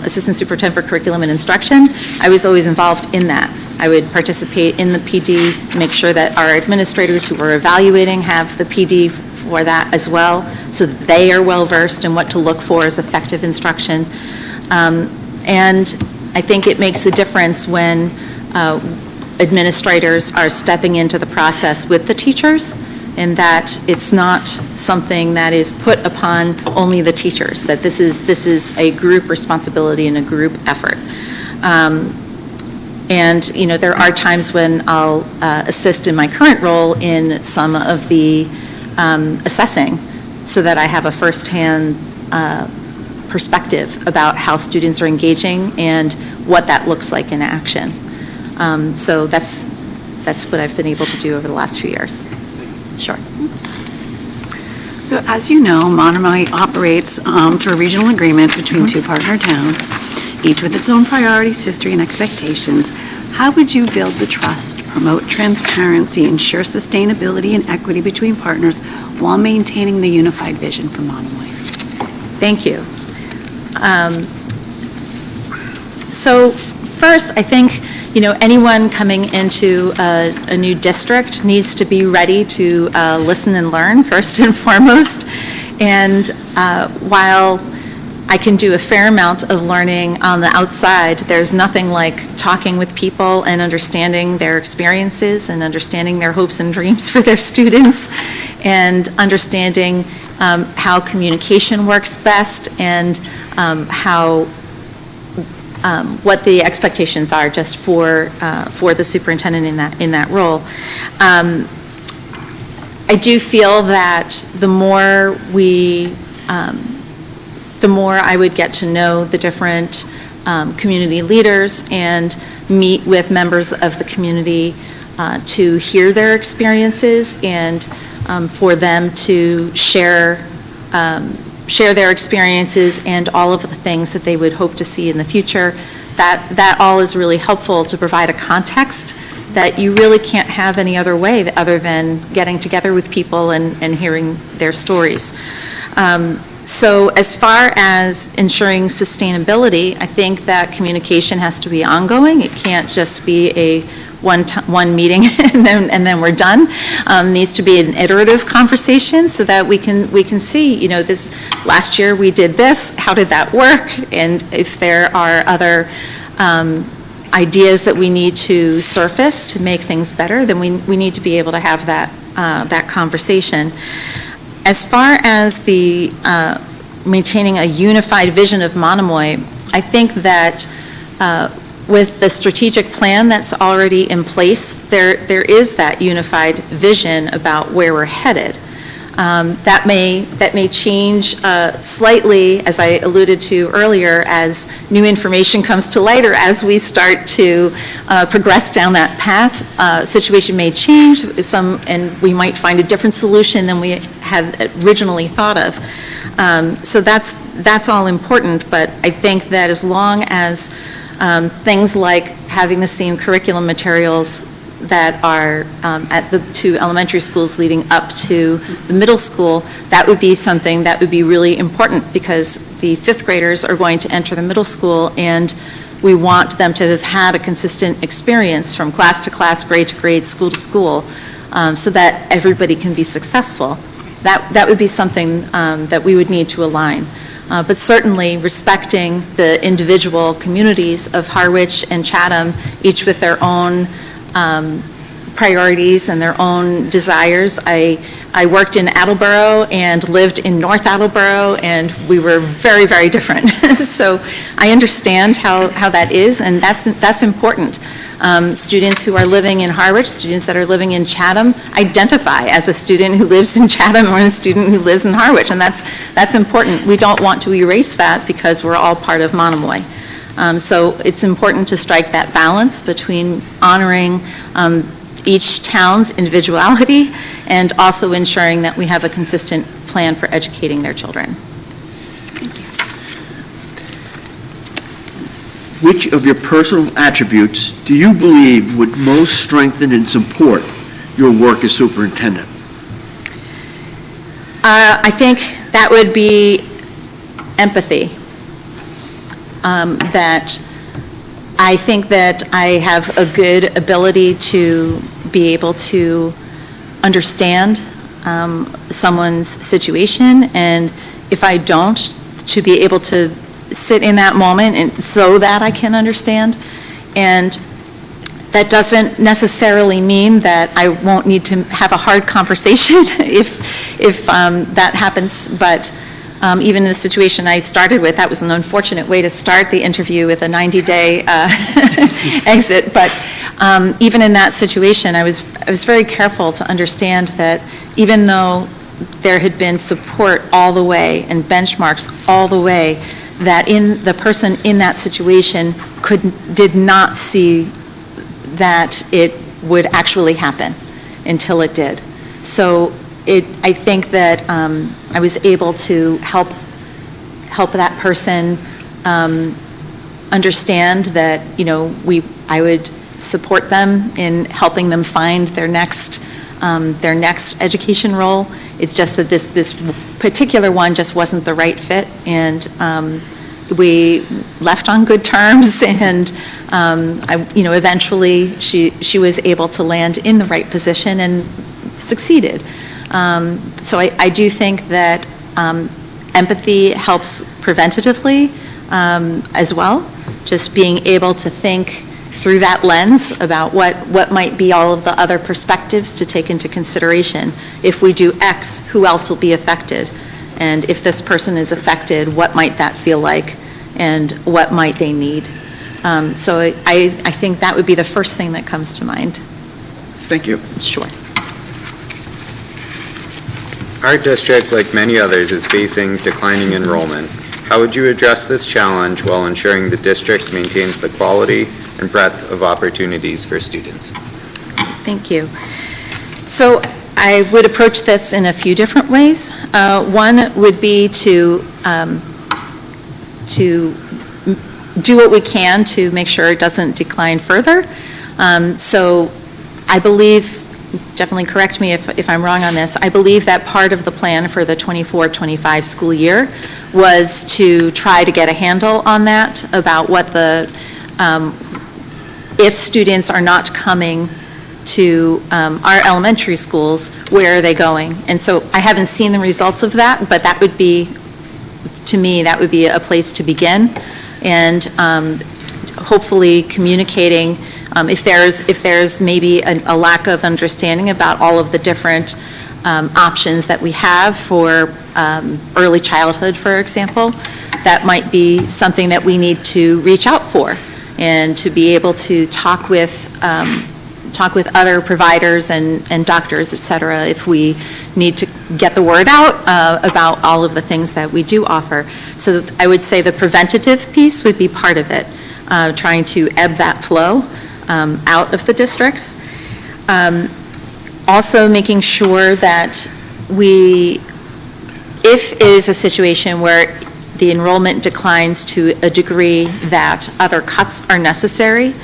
S10: Assistant Superintendent for Curriculum and Instruction, I was always involved in that. I would participate in the PD, make sure that our administrators who are evaluating have the PD for that as well, so that they are well-versed in what to look for as effective instruction. And I think it makes a difference when administrators are stepping into the process with the teachers, and that it's not something that is put upon only the teachers, that this is a group responsibility and a group effort. And, there are times when I'll assist in my current role in some of the assessing so that I have a firsthand perspective about how students are engaging and what that looks like in action. So that's what I've been able to do over the last few years. Sure.
S7: So as you know, Monomoy operates through a regional agreement between two partner towns, each with its own priorities, history, and expectations. How would you build the trust, promote transparency, ensure sustainability and equity between partners while maintaining the unified vision for Monomoy?
S10: Thank you. So first, I think, anyone coming into a new district needs to be ready to listen and learn first and foremost. And while I can do a fair amount of learning on the outside, there's nothing like talking with people and understanding their experiences and understanding their hopes and dreams for their students and understanding how communication works best and what the expectations are just for the superintendent in that role. I do feel that the more I would get to know the different community leaders and meet with members of the community to hear their experiences and for them to share their experiences and all of the things that they would hope to see in the future. That all is really helpful to provide a context that you really can't have any other way other than getting together with people and hearing their stories. So as far as ensuring sustainability, I think that communication has to be ongoing. It can't just be a one meeting and then we're done. Needs to be an iterative conversation so that we can see, this last year we did this, how did that work? And if there are other ideas that we need to surface to make things better, then we need to be able to have that conversation. As far as the maintaining a unified vision of Monomoy, I think that with the strategic plan that's already in place, there is that unified vision about where we're headed. That may change slightly, as I alluded to earlier, as new information comes to light or as we start to progress down that path. Situation may change, and we might find a different solution than we had originally thought of. So that's all important, but I think that as long as things like having the same curriculum materials that are at the two elementary schools leading up to the middle school, that would be something that would be really important because the fifth graders are going to enter the middle school and we want them to have had a consistent experience from class to class, grade to grade, school to school so that everybody can be successful. That would be something that we would need to align. But certainly respecting the individual communities of Harwich and Chatham, each with their own priorities and their own desires. I worked in Attleboro and lived in North Attleboro, and we were very, very different. So I understand how that is, and that's important. Students who are living in Harwich, students that are living in Chatham, identify as a student who lives in Chatham or a student who lives in Harwich, and that's important. We don't want to erase that because we're all part of Monomoy. So it's important to strike that balance between honoring each town's individuality and also ensuring that we have a consistent plan for educating their children.
S8: Which of your personal attributes do you believe would most strengthen and support your work as superintendent?
S10: I think that would be empathy. That I think that I have a good ability to be able to understand someone's situation, and if I don't, to be able to sit in that moment and so that I can understand. And that doesn't necessarily mean that I won't need to have a hard conversation if that happens, but even in the situation I started with, that was an unfortunate way to start the interview with a 90-day exit. But even in that situation, I was very careful to understand that even though there had been support all the way and benchmarks all the way, that the person in that situation did not see that it would actually happen until it did. So I think that I was able to help that person understand that, I would support them in helping them find their next education role. It's just that this particular one just wasn't the right fit, and we left on good terms, and eventually she was able to land in the right position and succeeded. So I do think that empathy helps preventatively as well, just being able to think through that lens about what might be all of the other perspectives to take into consideration. If we do X, who else will be affected? And if this person is affected, what might that feel like? And what might they need? So I think that would be the first thing that comes to mind.
S8: Thank you.
S10: Sure.
S4: Our district, like many others, is facing declining enrollment. How would you address this challenge while ensuring the district maintains the quality and breadth of opportunities for students?
S10: Thank you. So I would approach this in a few different ways. One would be to do what we can to make sure it doesn't decline further. So I believe, definitely correct me if I'm wrong on this, I believe that part of the plan for the 24-25 school year was to try to get a handle on that, about what if students are not coming to our elementary schools, where are they going? And so I haven't seen the results of that, but that would be, to me, that would be a place to begin. And hopefully communicating if there's maybe a lack of understanding about all of the different options that we have for early childhood, for example, that might be something that we need to reach out for, and to be able to talk with other providers and doctors, et cetera, if we need to get the word out about all of the things that we do offer. So I would say the preventative piece would be part of it, trying to ebb that flow out of the districts. Also making sure that if it is a situation where the enrollment declines to a degree that other cuts are necessary,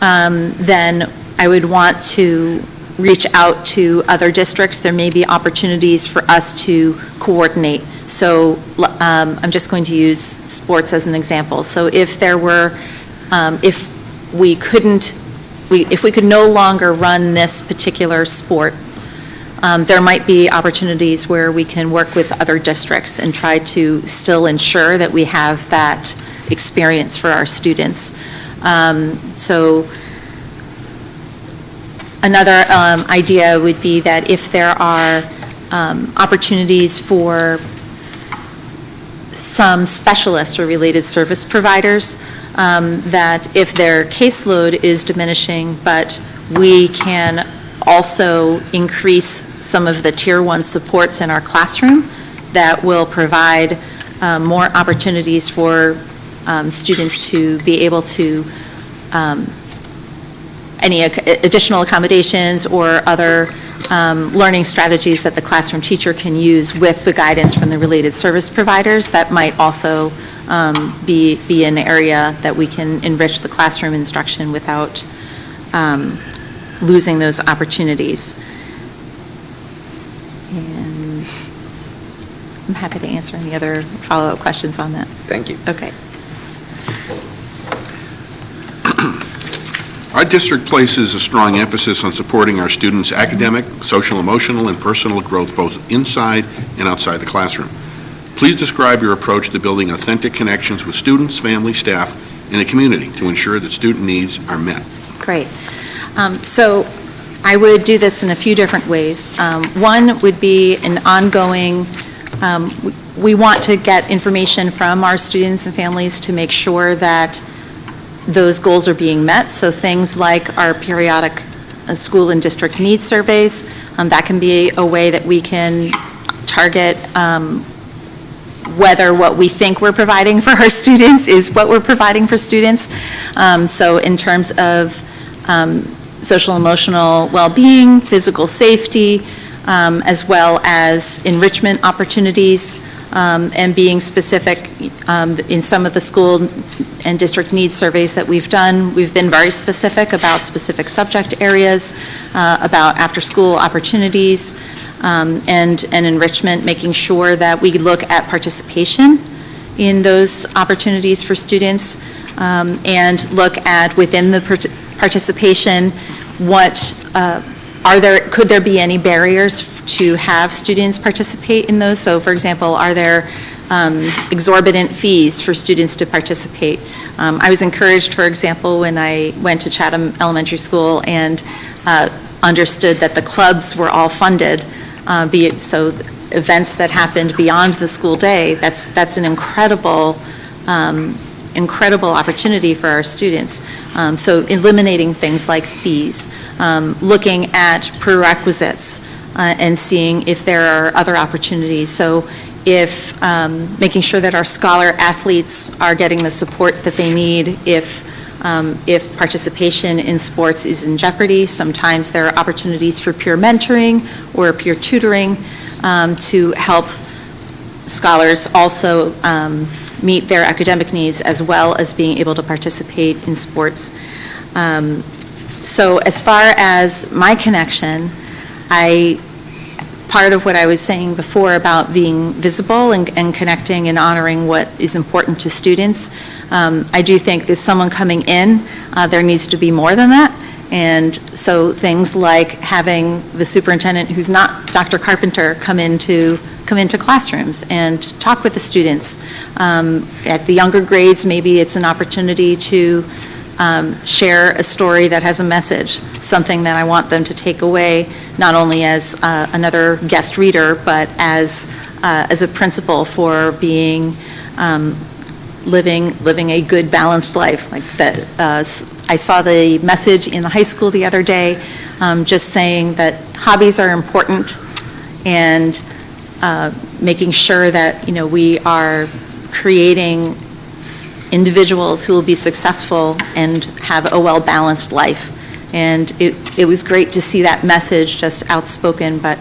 S10: then I would want to reach out to other districts. There may be opportunities for us to coordinate. So I'm just going to use sports as an example. So if there were, if we could no longer run this particular sport there might be opportunities where we can work with other districts and try to still ensure that we have that experience for our students. So another idea would be that if there are opportunities for some specialists or related service providers, that if their caseload is diminishing, but we can also increase some of the Tier 1 supports in our classroom that will provide more opportunities for students to be able to any additional accommodations or other learning strategies that the classroom teacher can use with the guidance from the related service providers. That might also be an area that we can enrich the classroom instruction without losing those opportunities. And I'm happy to answer any other follow-up questions on that.
S4: Thank you.
S10: Okay.
S6: Our district places a strong emphasis on supporting our students' academic, social, emotional, and personal growth both inside and outside the classroom. Please describe your approach to building authentic connections with students, family, staff, and the community to ensure that student needs are met.
S10: Great. So I would do this in a few different ways. One would be an ongoing, we want to get information from our students and families to make sure that those goals are being met. So things like our periodic school and district needs surveys, that can be a way that we can target whether what we think we're providing for our students is what we're providing for students. So in terms of social emotional well-being, physical safety, as well as enrichment opportunities, and being specific in some of the school and district needs surveys that we've done. We've been very specific about specific subject areas, about after-school opportunities, and enrichment, making sure that we look at participation in those opportunities for students, and look at within the participation, could there be any barriers to have students participate in those? So for example, are there exorbitant fees for students to participate? I was encouraged, for example, when I went to Chatham Elementary School and understood that the clubs were all funded, be it so events that happened beyond the school day. That's an incredible opportunity for our students. So eliminating things like fees, looking at prerequisites, and seeing if there are other opportunities. So if making sure that our scholar athletes are getting the support that they need, if participation in sports is in jeopardy, sometimes there are opportunities for peer mentoring or peer tutoring to help scholars also meet their academic needs as well as being able to participate in sports. So as far as my connection, part of what I was saying before about being visible and connecting and honoring what is important to students, I do think as someone coming in, there needs to be more than that. And so things like having the superintendent who's not Dr. Carpenter come into classrooms and talk with the students. At the younger grades, maybe it's an opportunity to share a story that has a message, something that I want them to take away, not only as another guest reader, but as a principle for being living a good, balanced life. Like that, I saw the message in the high school the other day, just saying that hobbies are important, and making sure that we are creating individuals who will be successful and have a well-balanced life. And it was great to see that message just outspoken, but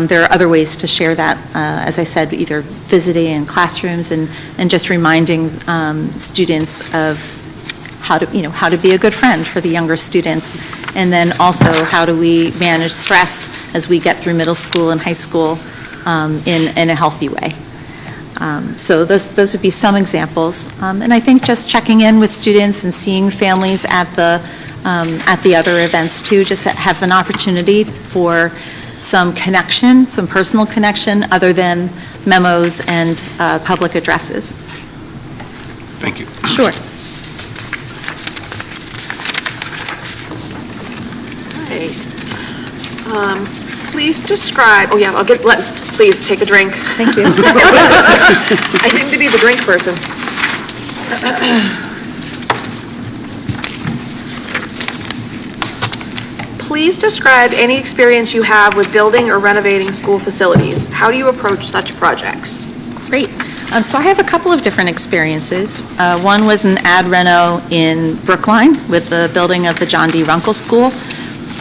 S10: there are other ways to share that, as I said, either visiting in classrooms and just reminding students of how to be a good friend for the younger students, and then also how do we manage stress as we get through middle school and high school in a healthy way. So those would be some examples. And I think just checking in with students and seeing families at the other events too, just have an opportunity for some connection, some personal connection, other than memos and public addresses.
S6: Thank you.
S10: Sure.
S2: Please describe, please take a drink.
S10: Thank you.
S2: I seem to be the drink person. Please describe any experience you have with building or renovating school facilities. How do you approach such projects?
S10: Great. So I have a couple of different experiences. One was an ad reno in Brookline with the building of the John D. Runkle School.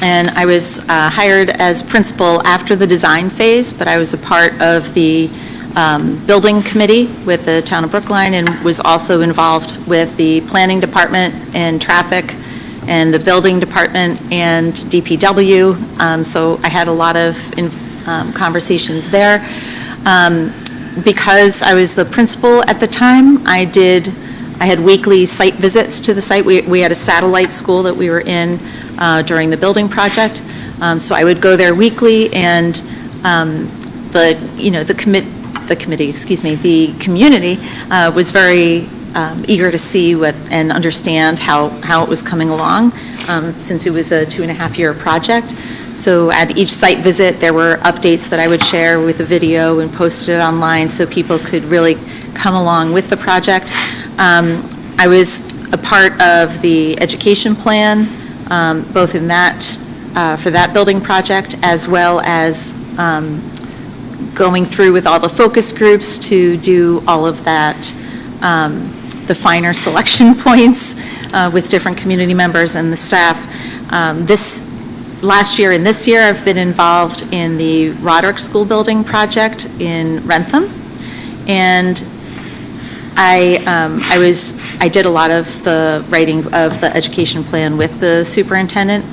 S10: And I was hired as principal after the design phase, but I was a part of the building committee with the town of Brookline and was also involved with the planning department and traffic and the building department and DPW. So I had a lot of conversations there. Because I was the principal at the time, I had weekly site visits to the site. We had a satellite school that we were in during the building project. So I would go there weekly, and the community was very eager to see and understand how it was coming along, since it was a 2.5-year project. So at each site visit, there were updates that I would share with a video and post it online so people could really come along with the project. I was a part of the education plan, both in that, for that building project, as well as going through with all the focus groups to do all of that, the finer selection points with different community members and the staff. Last year and this year, I've been involved in the Roderick School Building project in Rentham, and I did a lot of the writing of the education plan with the superintendent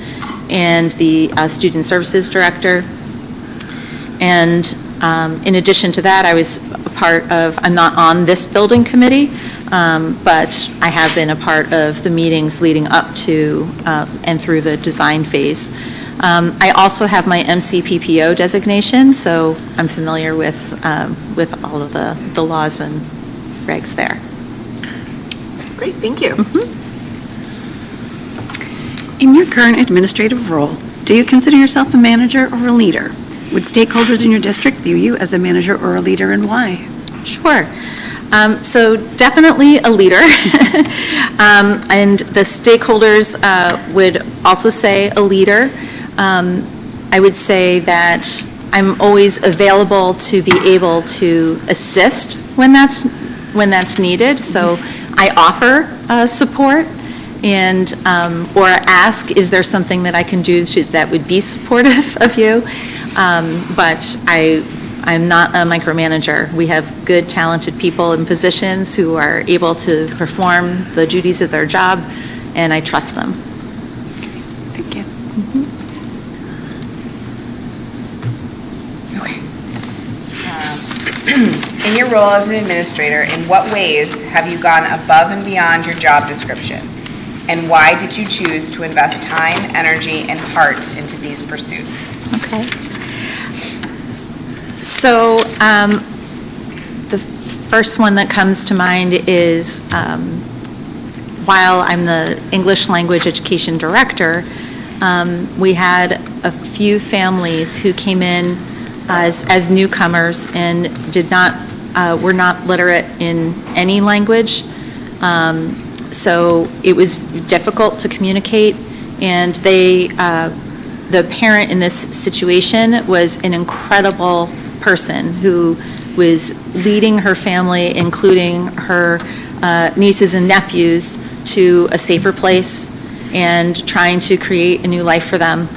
S10: and the student services director. And in addition to that, I was a part of, I'm not on this building committee, but I have been a part of the meetings leading up to and through the design phase. I also have my MCPPO designation, so I'm familiar with all of the laws and regs there.
S2: Great, thank you.
S7: In your current administrative role, do you consider yourself a manager or a leader? Would stakeholders in your district view you as a manager or a leader, and why?
S10: Sure. So definitely a leader. And the stakeholders would also say a leader. I would say that I'm always available to be able to assist when that's needed. So I offer support and or ask, is there something that I can do that would be supportive of you? But I'm not a micromanager. We have good, talented people in positions who are able to perform the duties of their job, and I trust them.
S7: Thank you.
S1: In your role as an administrator, in what ways have you gone above and beyond your job description? And why did you choose to invest time, energy, and heart into these pursuits?
S10: Okay. So the first one that comes to mind is while I'm the English Language Education Director, we had a few families who came in as newcomers and were not literate in any language. So it was difficult to communicate, and the parent in this situation was an incredible person who was leading her family, including her nieces and nephews, to a safer place and trying to create a new life for them.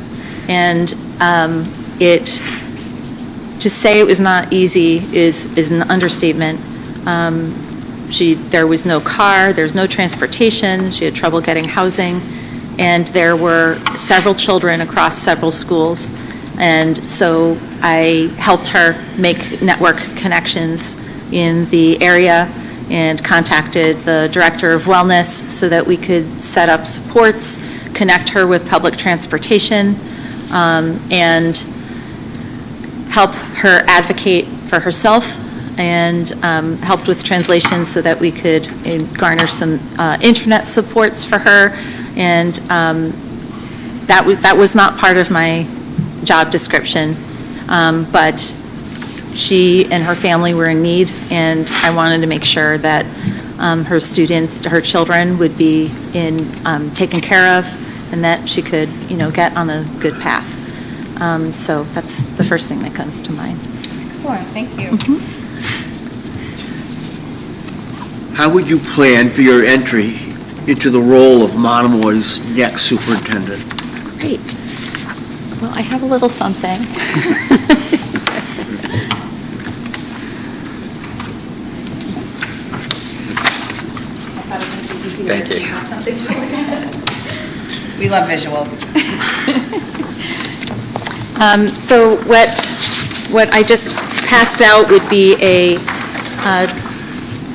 S10: And to say it was not easy is an understatement. There was no car, there was no transportation, she had trouble getting housing, and there were several children across several schools. And so I helped her make network connections in the area and contacted the director of wellness so that we could set up supports, connect her with public transportation, and help her advocate for herself and helped with translations so that we could garner some internet supports for her. And that was not part of my job description, but she and her family were in need, and I wanted to make sure that her students, her children would be taken care of, and that she could, get on a good path. So that's the first thing that comes to mind.
S1: Excellent, thank you.
S8: How would you plan for your entry into the role of Monomoy's next superintendent?
S10: Great. Well, I have a little something.
S4: Thank you.
S1: We love visuals.
S10: So what I just passed out would be a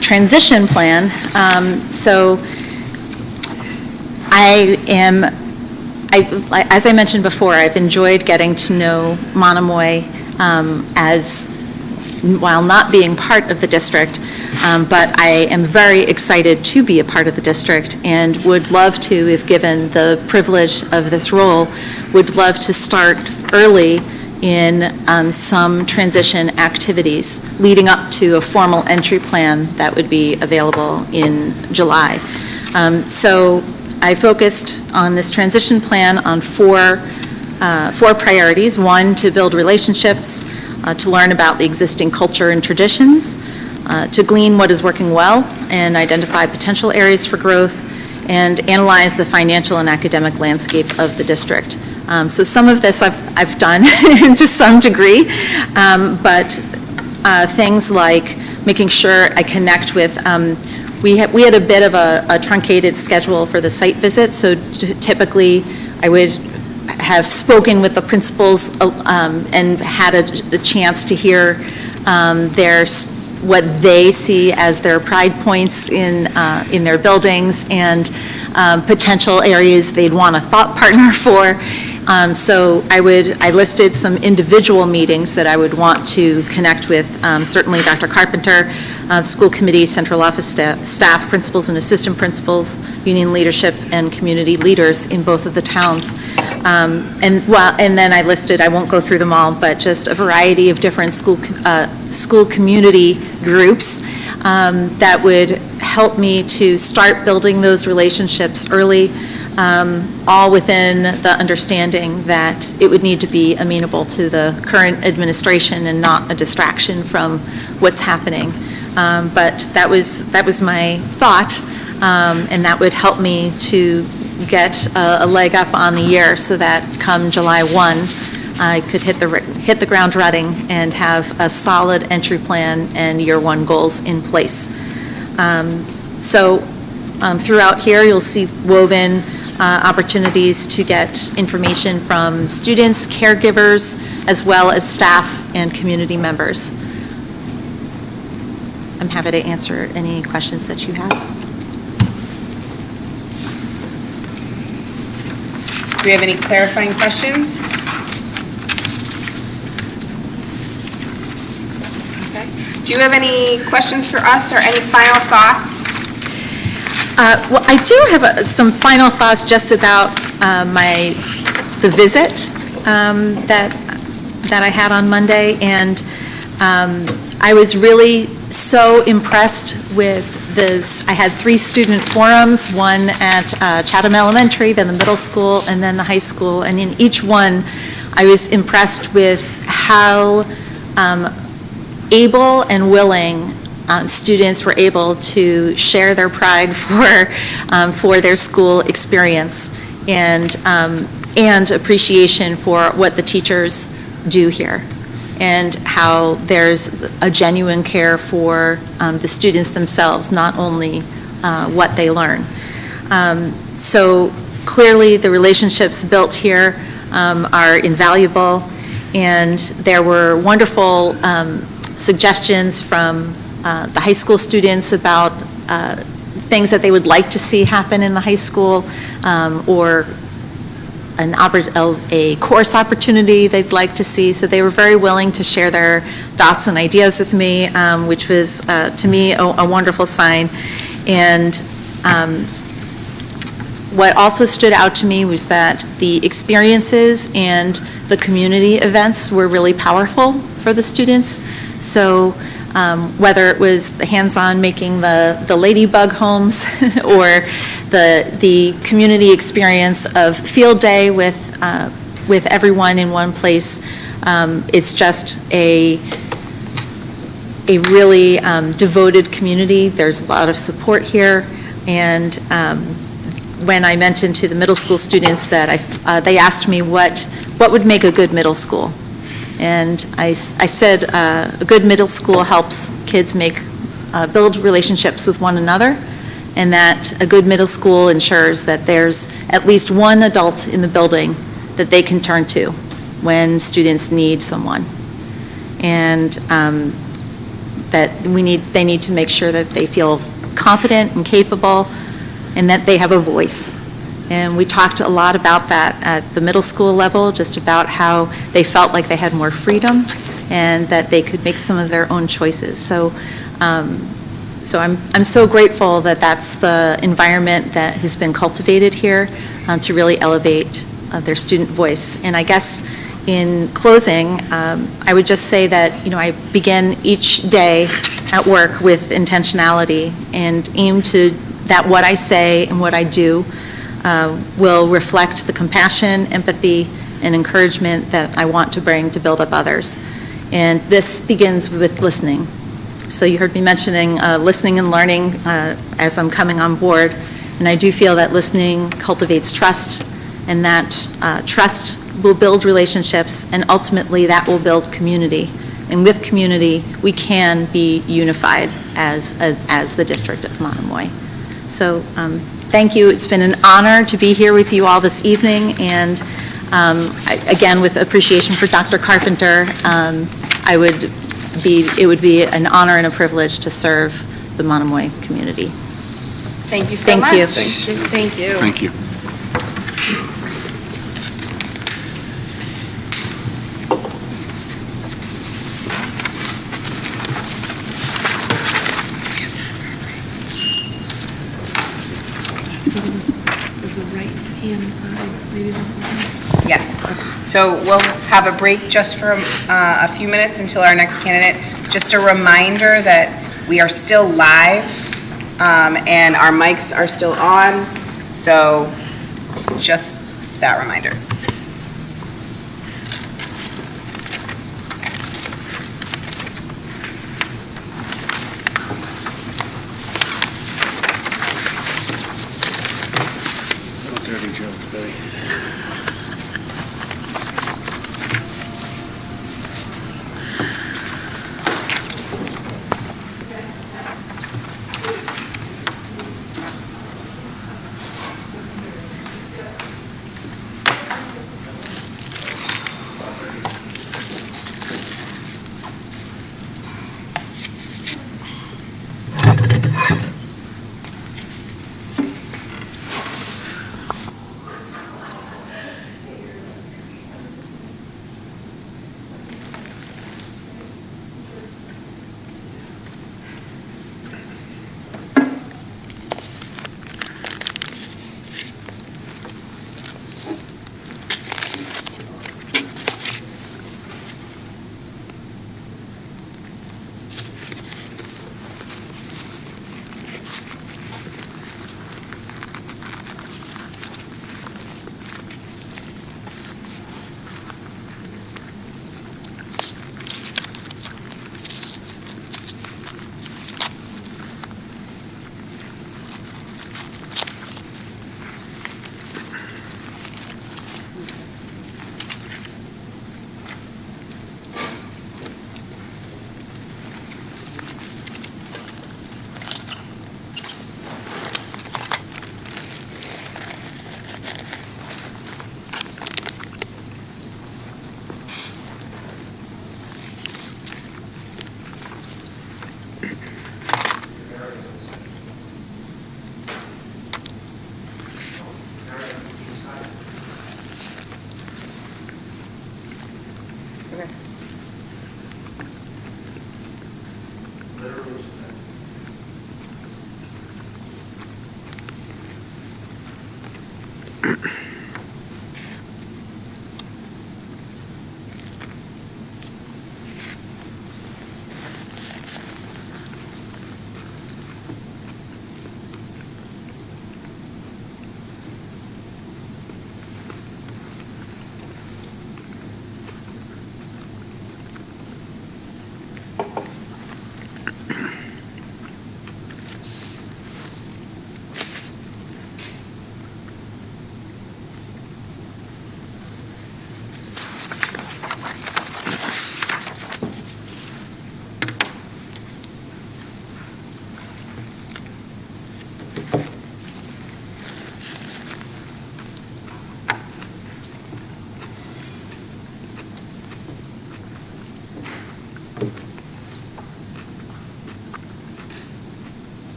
S10: transition plan. So as I mentioned before, I've enjoyed getting to know Monomoy while not being part of the district, but I am very excited to be a part of the district and would love to, if given the privilege of this role, would love to start early in some transition activities leading up to a formal entry plan that would be available in July. So I focused on this transition plan on four priorities. One, to build relationships, to learn about the existing culture and traditions, to glean what is working well and identify potential areas for growth, and analyze the financial and academic landscape of the district. So some of this I've done to some degree, but things like making sure I connect with, we had a bit of a truncated schedule for the site visits, so typically I would have spoken with the principals and had a chance to hear what they see as their pride points in their buildings and potential areas they'd want a thought partner for. So I listed some individual meetings that I would want to connect with, certainly Dr. Carpenter, school committee, central office staff, principals and assistant principals, union leadership, and community leaders in both of the towns. And then I listed, I won't go through them all, but just a variety of different school community groups that would help me to start building those relationships early, all within the understanding that it would need to be amenable to the current administration and not a distraction from what's happening. But that was my thought, and that would help me to get a leg up on the year so that come July 1, I could hit the ground running and have a solid entry plan and year one goals in place. So throughout here, you'll see woven opportunities to get information from students, caregivers, as well as staff and community members. I'm happy to answer any questions that you have.
S1: Do we have any clarifying questions? Okay. Do you have any questions for us or any final thoughts?
S10: Well, I do have some final thoughts just about the visit that I had on Monday, and I was really so impressed with this. I had 3 student forums, one at Chatham Elementary, then the middle school, and then the high school, and in each one, I was impressed with how able and willing students were able to share their pride for their school experience and appreciation for what the teachers do here, and how there's a genuine care for the students themselves, not only what they learn. So clearly, the relationships built here are invaluable, and there were wonderful suggestions from the high school students about things that they would like to see happen in the high school, or a course opportunity they'd like to see. So they were very willing to share their thoughts and ideas with me, which was, to me, a wonderful sign. And what also stood out to me was that the experiences and the community events were really powerful for the students. So whether it was the hands-on making the ladybug homes or the community experience of field day with everyone in one place, it's just a really devoted community. There's a lot of support here, and when I mentioned to the middle school students that they asked me what would make a good middle school. And I said a good middle school helps kids build relationships with one another, and that a good middle school ensures that there's at least one adult in the building that they can turn to when students need someone. And that they need to make sure that they feel competent and capable, and that they have a voice. And we talked a lot about that at the middle school level, just about how they felt like they had more freedom and that they could make some of their own choices. So I'm so grateful that that's the environment that has been cultivated here to really elevate their student voice. And I guess in closing, I would just say that, I begin each day at work with intentionality and aim to that what I say and what I do will reflect the compassion, empathy, and encouragement that I want to bring to build up others. And this begins with listening. So you heard me mentioning listening and learning as I'm coming on board, and I do feel that listening cultivates trust, and that trust will build relationships, and ultimately that will build community. And with community, we can be unified as the District of Monomoy. So thank you. It's been an honor to be here with you all this evening, and again, with appreciation for Dr. Carpenter, it would be an honor and a privilege to serve the Monomoy community.
S1: Thank you so much.
S10: Thank you.
S1: Thank you.
S6: Thank you.
S1: Yes. So we'll have a break just for a few minutes until our next candidate. Just a reminder that we are still live and our mics are still on. So just that reminder.
S8: Dirty joke, Billy.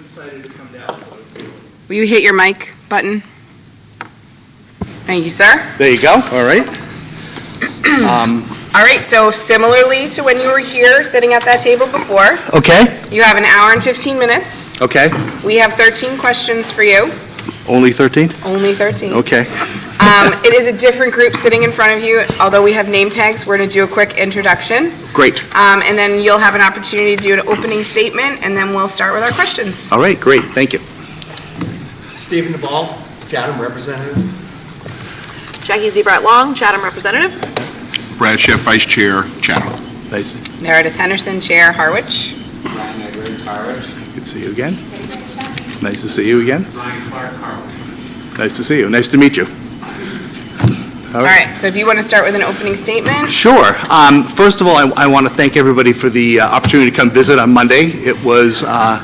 S9: decided to come down.
S1: Will you hit your mic button? Thank you, sir.
S11: There you go, all right.
S1: All right, so similarly to when you were here sitting at that table before,
S11: Okay,
S1: you have an hour and 15 minutes.
S11: okay.
S1: We have 13 questions for you,
S11: Only 13?
S1: only 13.
S11: Okay.
S1: It is a different group sitting in front of you. Although we have name tags, we're going to do a quick introduction.
S11: Great.
S1: And then you'll have an opportunity to do an opening statement, and then we'll start with our questions.
S11: All right, great, thank you.
S9: Stephen DeBall, Chatham representative.
S2: Jackie Zebrat Long, Chatham representative.
S6: Brad Sheff, Vice Chair, Chatham.
S11: Nice,
S1: Meredith Henderson, Chair, Harwich.
S4: Ryan Edwards, Harwich.
S11: good to see you again. Nice to see you again.
S4: Ryan Clark, Harwich.
S11: Nice to see you, nice to meet you.
S1: All right, so if you want to start with an opening statement.
S11: Sure. First of all, I want to thank everybody for the opportunity to come visit on Monday. It was a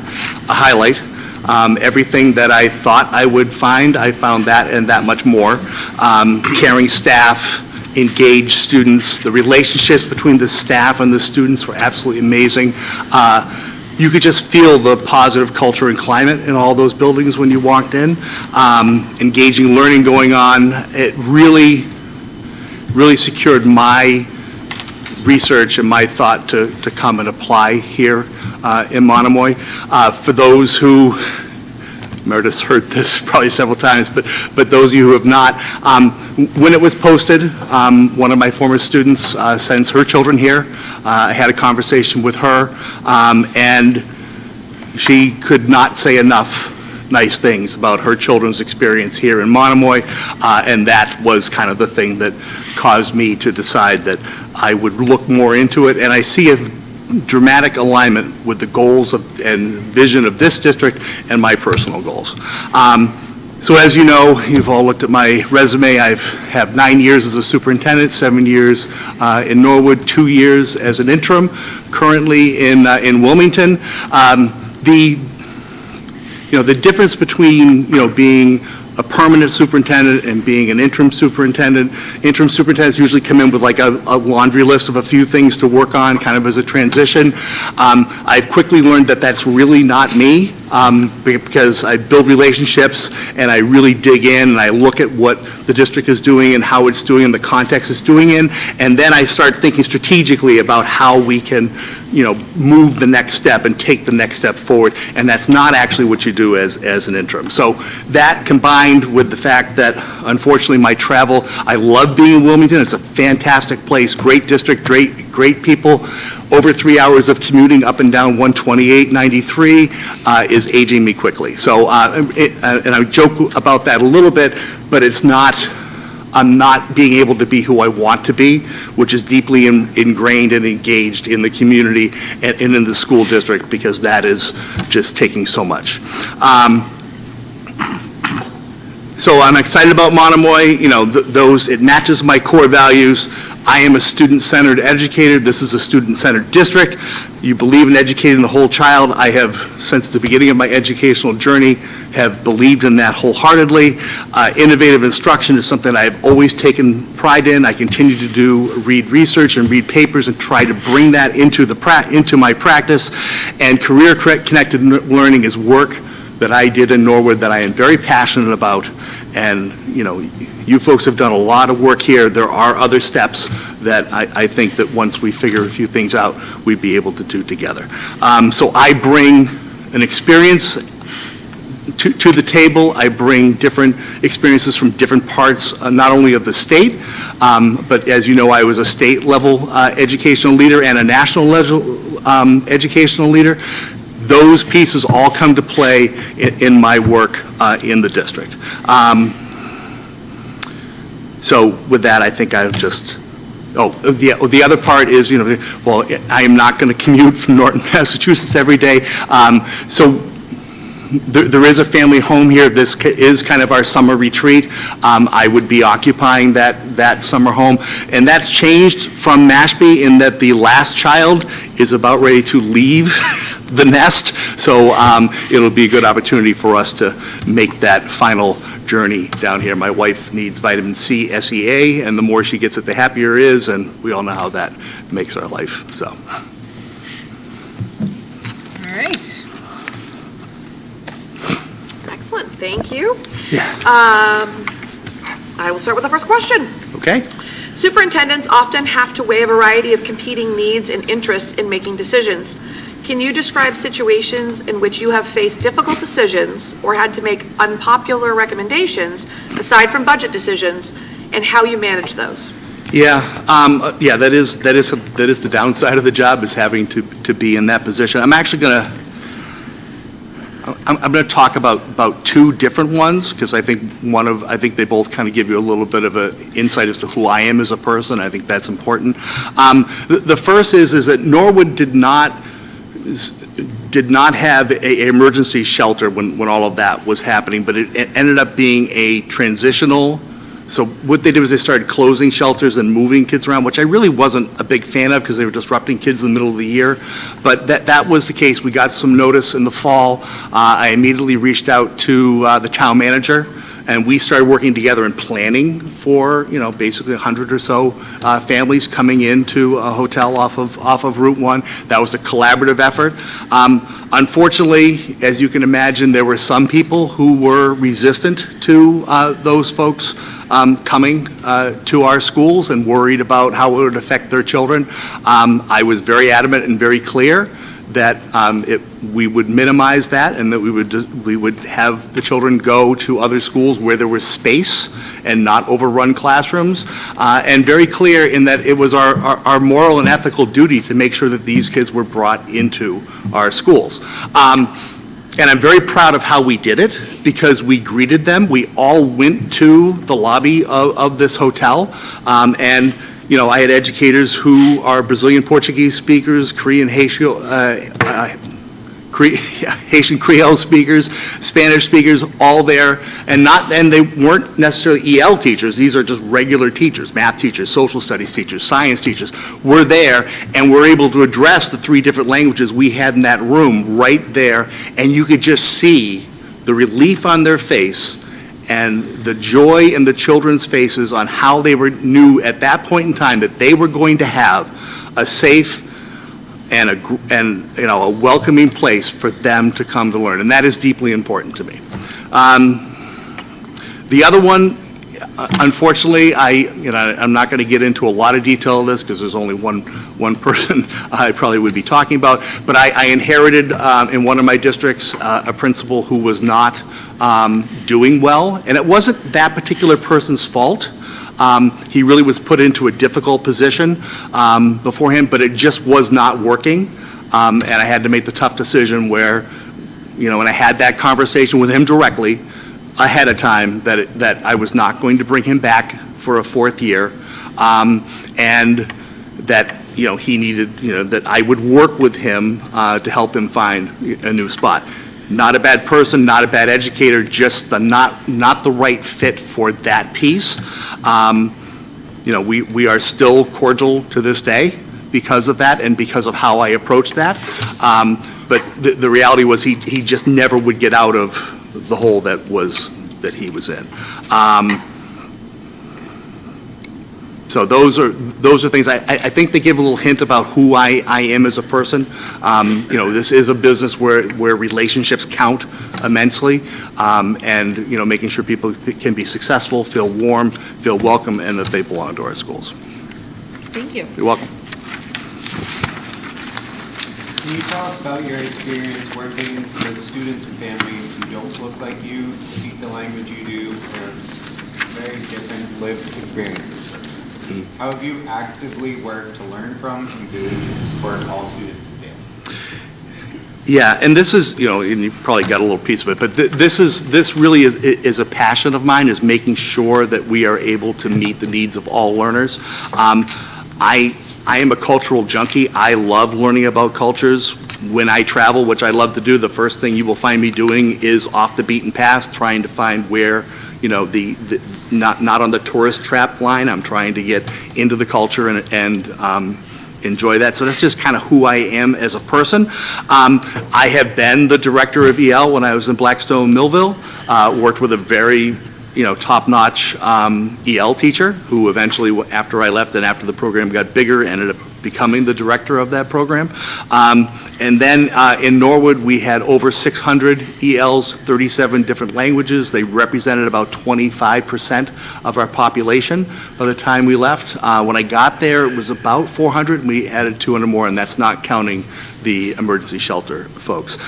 S11: highlight. Everything that I thought I would find, I found that and that much more. Caring staff, engaged students, the relationships between the staff and the students were absolutely amazing. You could just feel the positive culture and climate in all those buildings when you walked in. Engaging learning going on. It really secured my research and my thought to come and apply here in Monomoy. For those who, Meredith's heard this probably several times, but those of you who have not, when it was posted, one of my former students sends her children here. I had a conversation with her, and she could not say enough nice things about her children's experience here in Monomoy, and that was kind of the thing that caused me to decide that I would look more into it, and I see a dramatic alignment with the goals and vision of this district and my personal goals. So as you know, you've all looked at my resume. I have 9 years as a superintendent, 7 years in Norwood, 2 years as an interim, currently in Wilmington. The difference between, being a permanent superintendent and being an interim superintendents usually come in with like a laundry list of a few things to work on, kind of as a transition. I've quickly learned that that's really not me, because I build relationships and I really dig in and I look at what the district is doing and how it's doing and the context it's doing in, and then I start thinking strategically about how we can, move the next step and take the next step forward, and that's not actually what you do as an interim. So that combined with the fact that, unfortunately, my travel, I love being in Wilmington. It's a fantastic place, great district, great people. Over 3 hours of commuting up and down 128-93 is aging me quickly. So, and I joke about that a little bit, but I'm not being able to be who I want to be, which is deeply ingrained and engaged in the community and in the school district, because that is just taking so much. So I'm excited about Monomoy. It matches my core values. I am a student-centered educator. This is a student-centered district. You believe in educating the whole child. I have, since the beginning of my educational journey, have believed in that wholeheartedly. Innovative instruction is something I've always taken pride in. I continue to read research and read papers and try to bring that into my practice. And career-connected learning is work that I did in Norwood that I am very passionate about. And, you folks have done a lot of work here. There are other steps that I think that once we figure a few things out, we'd be able to do together. So I bring an experience to the table. I bring different experiences from different parts, not only of the state, but as you know, I was a state-level educational leader and a national level educational leader. Those pieces all come to play in my work in the district. So with that, I think I've just, the other part is, I am not going to commute from Norton, Massachusetts every day. So there is a family home here. This is kind of our summer retreat. I would be occupying that summer home. And that's changed from Mashpee in that the last child is about ready to leave the nest. So it'll be a good opportunity for us to make that final journey down here. My wife needs vitamin C, SEA, and the more she gets it, the happier it is, and we all know how that makes our life, so.
S1: All right.
S2: Excellent, thank you.
S11: Yeah.
S2: I will start with the first question.
S11: Okay?
S2: Superintendents often have to weigh a variety of competing needs and interests in making decisions. Can you describe situations in which you have faced difficult decisions or had to make unpopular recommendations, aside from budget decisions, and how you manage those?
S11: Yeah, that is the downside of the job, is having to be in that position. I'm actually going to talk about two different ones, because I think they both kind of give you a little bit of an insight as to who I am as a person. I think that's important. The first is that Norwood did not have a emergency shelter when all of that was happening, but it ended up being a transitional. So what they did was they started closing shelters and moving kids around, which I really wasn't a big fan of because they were disrupting kids in the middle of the year. But that was the case. We got some notice in the fall. I immediately reached out to the town manager, and we started working together and planning for, basically 100 or so families coming into a hotel off of Route 1. That was a collaborative effort. Unfortunately, as you can imagine, there were some people who were resistant to those folks coming to our schools and worried about how it would affect their children. I was very adamant and very clear that we would minimize that, and that we would have the children go to other schools where there was space and not overrun classrooms, and very clear in that it was our moral and ethical duty to make sure that these kids were brought into our schools. And I'm very proud of how we did it, because we greeted them. We all went to the lobby of this hotel, and I had educators who are Brazilian Portuguese speakers, Korean, Haitian Creole speakers, Spanish speakers, all there, and they weren't necessarily EL teachers. These are just regular teachers, math teachers, social studies teachers, science teachers, were there, and were able to address the 3 different languages we had in that room right there, and you could just see the relief on their face and the joy in the children's faces on how they knew at that point in time that they were going to have a safe and a welcoming place for them to come to learn, and that is deeply important to me. The other one, unfortunately, I'm not going to get into a lot of detail of this because there's only one person I probably would be talking about, but I inherited in one of my districts a principal who was not doing well, and it wasn't that particular person's fault. He really was put into a difficult position beforehand, but it just was not working, and I had to make the tough decision where, when I had that conversation with him directly ahead of time, that I was not going to bring him back for a 4th year, and that he needed, that I would work with him to help him find a new spot. Not a bad person, not a bad educator, just not the right fit for that piece. We are still cordial to this day because of that and because of how I approached that. But the reality was he just never would get out of the hole that he was in. So those are things, I think they give a little hint about who I am as a person. This is a business where relationships count immensely, and, making sure people can be successful, feel warm, feel welcome, and that they belong to our schools.
S2: Thank you.
S11: You're welcome.
S4: Can you tell us about your experience working with students and families who don't look like you, speak the language you do, or very different lived experiences? How have you actively worked to learn from and to support all students and families?
S11: Yeah, and this is, and you probably got a little piece of it, but this really is a passion of mine, is making sure that we are able to meet the needs of all learners. I am a cultural junkie. I love learning about cultures. When I travel, which I love to do, the first thing you will find me doing is off the beaten path, trying to find where, not on the tourist trap line. I'm trying to get into the culture and enjoy that. So that's just kind of who I am as a person. I have been the director of EL when I was in Blackstone Millville, worked with a very top-notch EL teacher who eventually, after I left and after the program got bigger, ended up becoming the director of that program. And then in Norwood, we had over 600 ELs, 37 different languages. They represented about 25% of our population by the time we left. When I got there, it was about 400, and we added 200 more, and that's not counting the emergency shelter folks.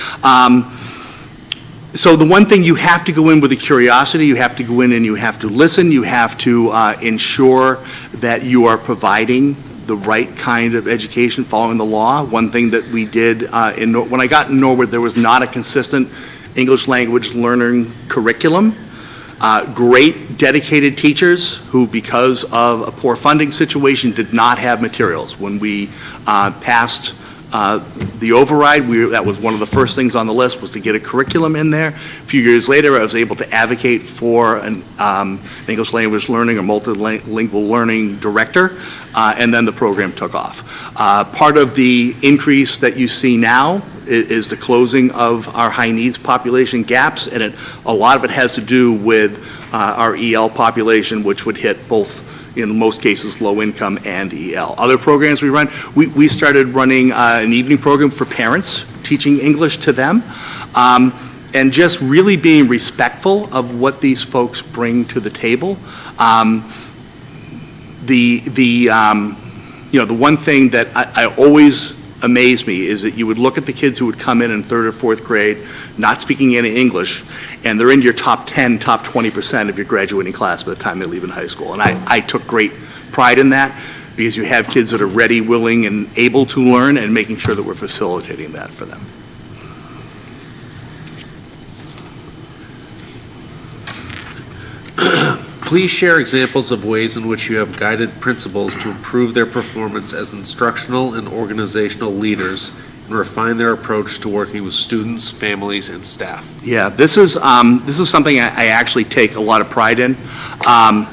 S11: So the one thing, you have to go in with a curiosity, you have to go in and you have to listen, you have to ensure that you are providing the right kind of education following the law. One thing that we did, when I got in Norwood, there was not a consistent English language learning curriculum. Great dedicated teachers who, because of a poor funding situation, did not have materials. When we passed the override, that was one of the first things on the list, was to get a curriculum in there. A few years later, I was able to advocate for an English language learning or multilingual learning director, and then the program took off. Part of the increase that you see now is the closing of our high needs population gaps, and a lot of it has to do with our EL population, which would hit both, in most cases, low income and EL. Other programs we run, we started running an evening program for parents, teaching English to them, and just really being respectful of what these folks bring to the table. The one thing that I always amazed me is that you would look at the kids who would come in third or fourth grade, not speaking any English, and they're in your top 10, top 20% of your graduating class by the time they leave in high school. And I took great pride in that, because you have kids that are ready, willing, and able to learn, and making sure that we're facilitating that for them.
S5: Please share examples of ways in which you have guided principals to improve their performance as instructional and organizational leaders and refine their approach to working with students, families, and staff.
S11: Yeah, this is something I actually take a lot of pride in. I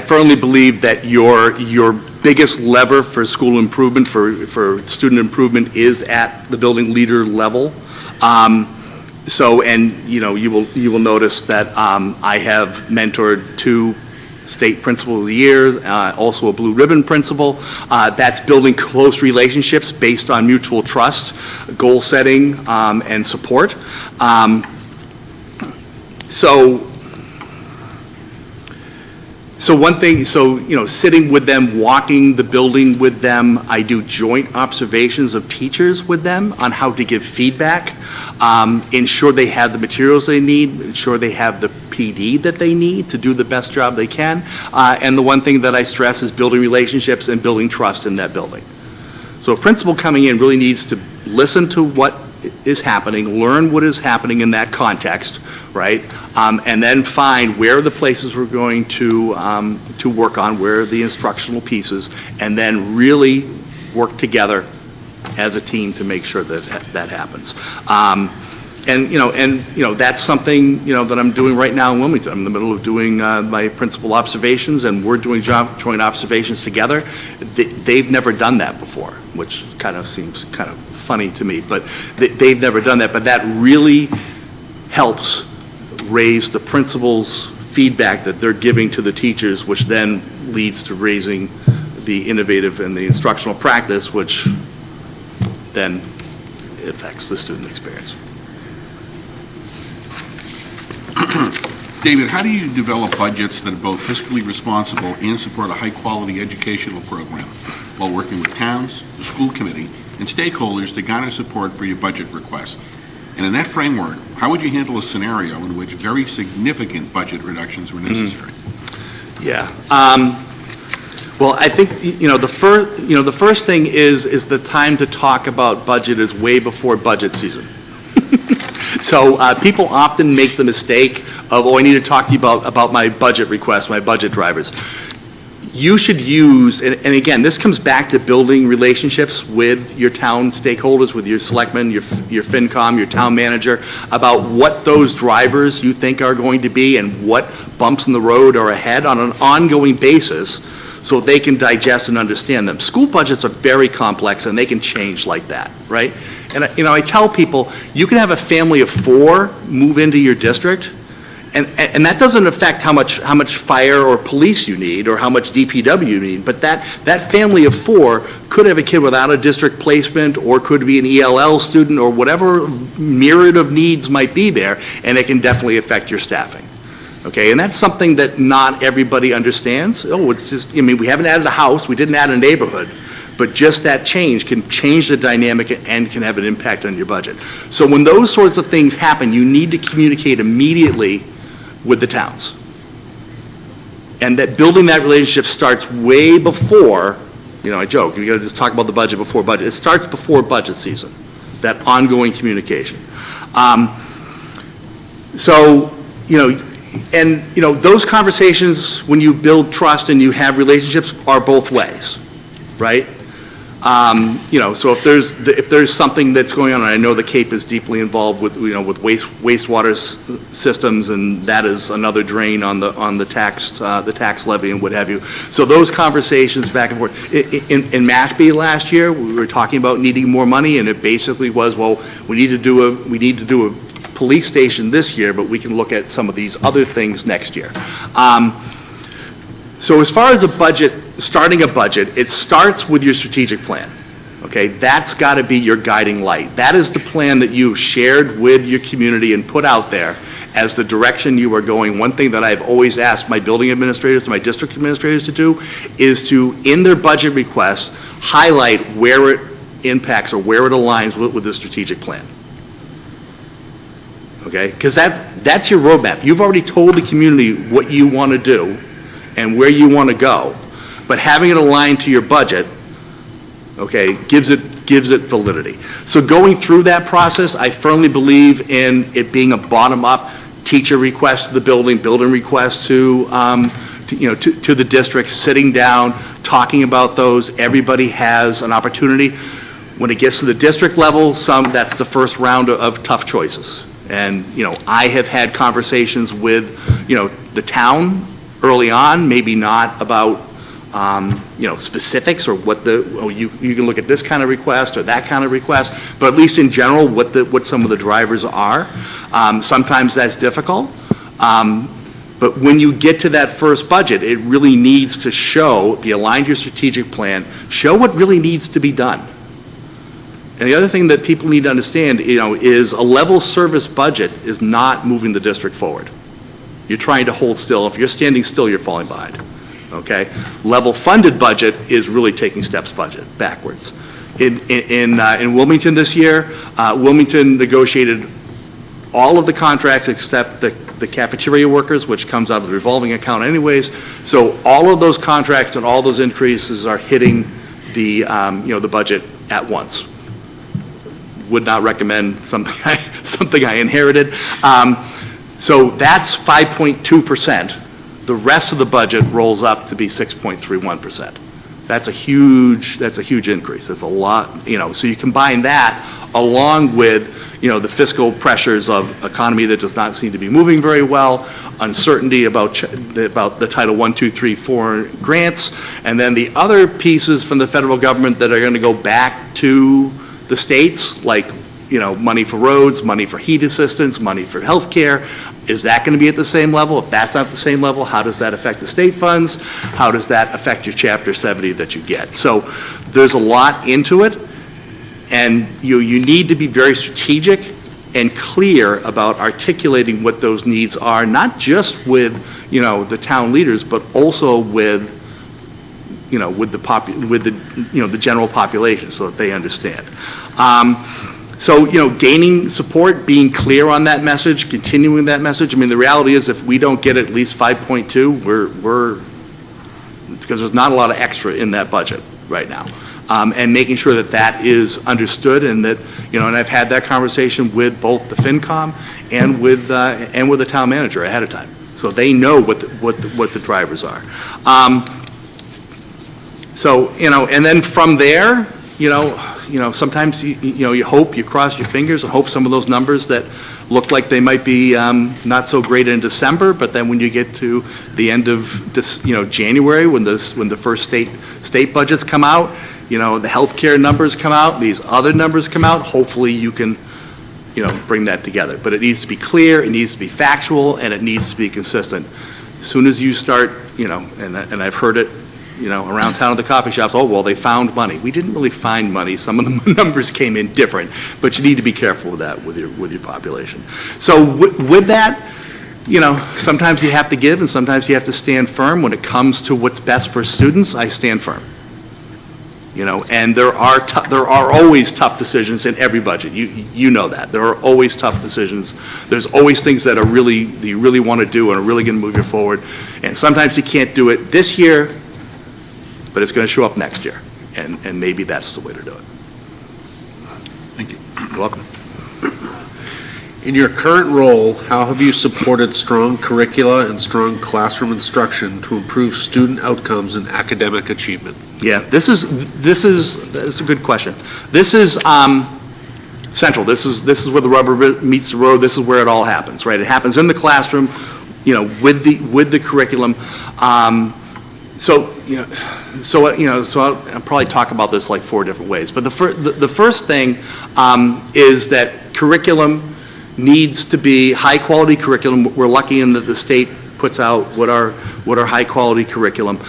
S11: firmly believe that your biggest lever for school improvement, for student improvement, is at the building leader level. You will notice that I have mentored 2 state principal of the year, also a blue ribbon principal. That's building close relationships based on mutual trust, goal setting, and support. So one thing, sitting with them, walking the building with them, I do joint observations of teachers with them on how to give feedback, ensure they have the materials they need, ensure they have the PD that they need to do the best job they can. And the one thing that I stress is building relationships and building trust in that building. So a principal coming in really needs to listen to what is happening, learn what is happening in that context, right? And then find where are the places we're going to work on, where are the instructional pieces, and then really work together as a team to make sure that happens. That's something, that I'm doing right now in Wilmington. I'm in the middle of doing my principal observations, and we're doing joint observations together. They've never done that before, which kind of seems kind of funny to me, but they've never done that. But that really helps raise the principal's feedback that they're giving to the teachers, which then leads to raising the innovative and the instructional practice, which then affects the student experience.
S6: David, how do you develop budgets that are both fiscally responsible and support a high-quality educational program while working with towns, the school committee, and stakeholders to garner support for your budget requests? And in that framework, how would you handle a scenario in which very significant budget reductions were necessary?
S11: Yeah. Well, I think, the first thing is the time to talk about budget is way before budget season. So people often make the mistake of, I need to talk to you about my budget requests, my budget drivers. You should use, and again, this comes back to building relationships with your town stakeholders, with your selectmen, your FinCom, your town manager, about what those drivers you think are going to be and what bumps in the road are ahead on an ongoing basis, so they can digest and understand them. School budgets are very complex, and they can change like that, right? And I tell people, you can have a family of 4 move into your district, And that doesn't affect how much fire or police you need, or how much DPW you need, but that family of four could have a kid without a district placement, or could be an ELL student, or whatever myriad of needs might be there, and it can definitely affect your staffing. Okay, and that's something that not everybody understands. Oh, it's just, I mean, we haven't added a house, we didn't add a neighborhood, but just that change can change the dynamic and can have an impact on your budget. So when those sorts of things happen, you need to communicate immediately with the towns. And that building that relationship starts way before, I joke, you gotta just talk about the budget before budget. It starts before budget season, that ongoing communication. Those conversations, when you build trust and you have relationships, are both ways, right? So if there's something that's going on, and I know the Cape is deeply involved with wastewater systems, and that is another drain on the tax levy and what have you. So those conversations back and forth. In Mashpee last year, we were talking about needing more money, and it basically was, well, we need to do a police station this year, but we can look at some of these other things next year. So as far as starting a budget, it starts with your strategic plan, okay? That's got to be your guiding light. That is the plan that you've shared with your community and put out there as the direction you are going. One thing that I've always asked my building administrators and my district administrators to do is to, in their budget requests, highlight where it impacts or where it aligns with the strategic plan. Okay? Because that's your roadmap. You've already told the community what you want to do and where you want to go, but having it aligned to your budget, okay, gives it validity. So going through that process, I firmly believe in it being a bottom-up teacher request to the building request to the district, sitting down, talking about those. Everybody has an opportunity. When it gets to the district level, that's the first round of tough choices. And, I have had conversations with, the town early on, maybe not about, specifics or you can look at this kind of request or that kind of request, but at least in general, what some of the drivers are. Sometimes that's difficult. But when you get to that first budget, it really needs to be aligned to your strategic plan, show what really needs to be done. And the other thing that people need to understand, is a level service budget is not moving the district forward. You're trying to hold still. If you're standing still, you're falling behind, okay? Level funded budget is really taking steps backwards. In Wilmington this year, Wilmington negotiated all of the contracts except the cafeteria workers, which comes out of the revolving account anyways. So all of those contracts and all those increases are hitting the budget at once. Would not recommend something I inherited. So that's 5.2%. The rest of the budget rolls up to be 6.31%. That's a huge increase. That's a lot, so you combine that along with, the fiscal pressures of economy that does not seem to be moving very well, uncertainty about the Title 1, 2, 3, 4 grants, and then the other pieces from the federal government that are going to go back to the states, like, money for roads, money for heat assistance, money for health care. Is that going to be at the same level? If that's not the same level, how does that affect the state funds? How does that affect your Chapter 70 that you get? So there's a lot into it, and you need to be very strategic and clear about articulating what those needs are, not just with, the town leaders, but also with the general population, so that they understand. So, gaining support, being clear on that message, continuing that message. I mean, the reality is, if we don't get at least 5.2, we're because there's not a lot of extra in that budget right now. And making sure that is understood, and that, and I've had that conversation with both the FinCom and with the town manager ahead of time, so they know what the drivers are. So, and then from there, sometimes you hope, you cross your fingers and hope some of those numbers that look like they might be not so great in December, but then when you get to the end of January, when the first state budgets come out, the healthcare numbers come out, these other numbers come out, hopefully you can bring that together. But it needs to be clear, it needs to be factual, and it needs to be consistent. As soon as you start, and I've heard it, around town at the coffee shops, oh, well, they found money. We didn't really find money. Some of the numbers came in different, but you need to be careful with that with your population. So with that, sometimes you have to give and sometimes you have to stand firm. When it comes to what's best for students, I stand firm. And there are always tough decisions in every budget. You know that. There are always tough decisions. There's always things that you really want to do and are really going to move you forward. And sometimes you can't do it this year, but it's going to show up next year. And maybe that's the way to do it.
S6: Thank you.
S11: You're welcome.
S5: In your current role, how have you supported strong curricula and strong classroom instruction to improve student outcomes and academic achievement?
S11: Yeah, this is a good question. This is central. This is where the rubber meets the road. This is where it all happens, right? It happens in the classroom, with the curriculum. So I'll probably talk about this like 4 different ways. But the first thing is that curriculum needs to be high-quality curriculum. We're lucky in that the state puts out what are high-quality curriculum.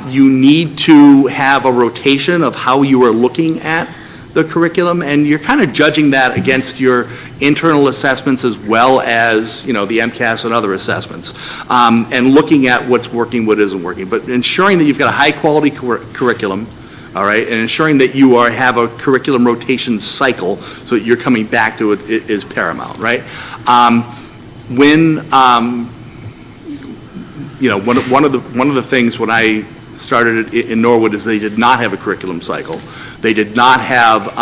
S11: You need to have a rotation of how you are looking at the curriculum, and you're kind of judging that against your internal assessments as well as, the MCAS and other assessments, and looking at what's working, what isn't working. But ensuring that you've got a high-quality curriculum, all right, and ensuring that you have a curriculum rotation cycle so that you're coming back to it is paramount, right? One of the things when I started in Norwood is they did not have a curriculum cycle. They did not have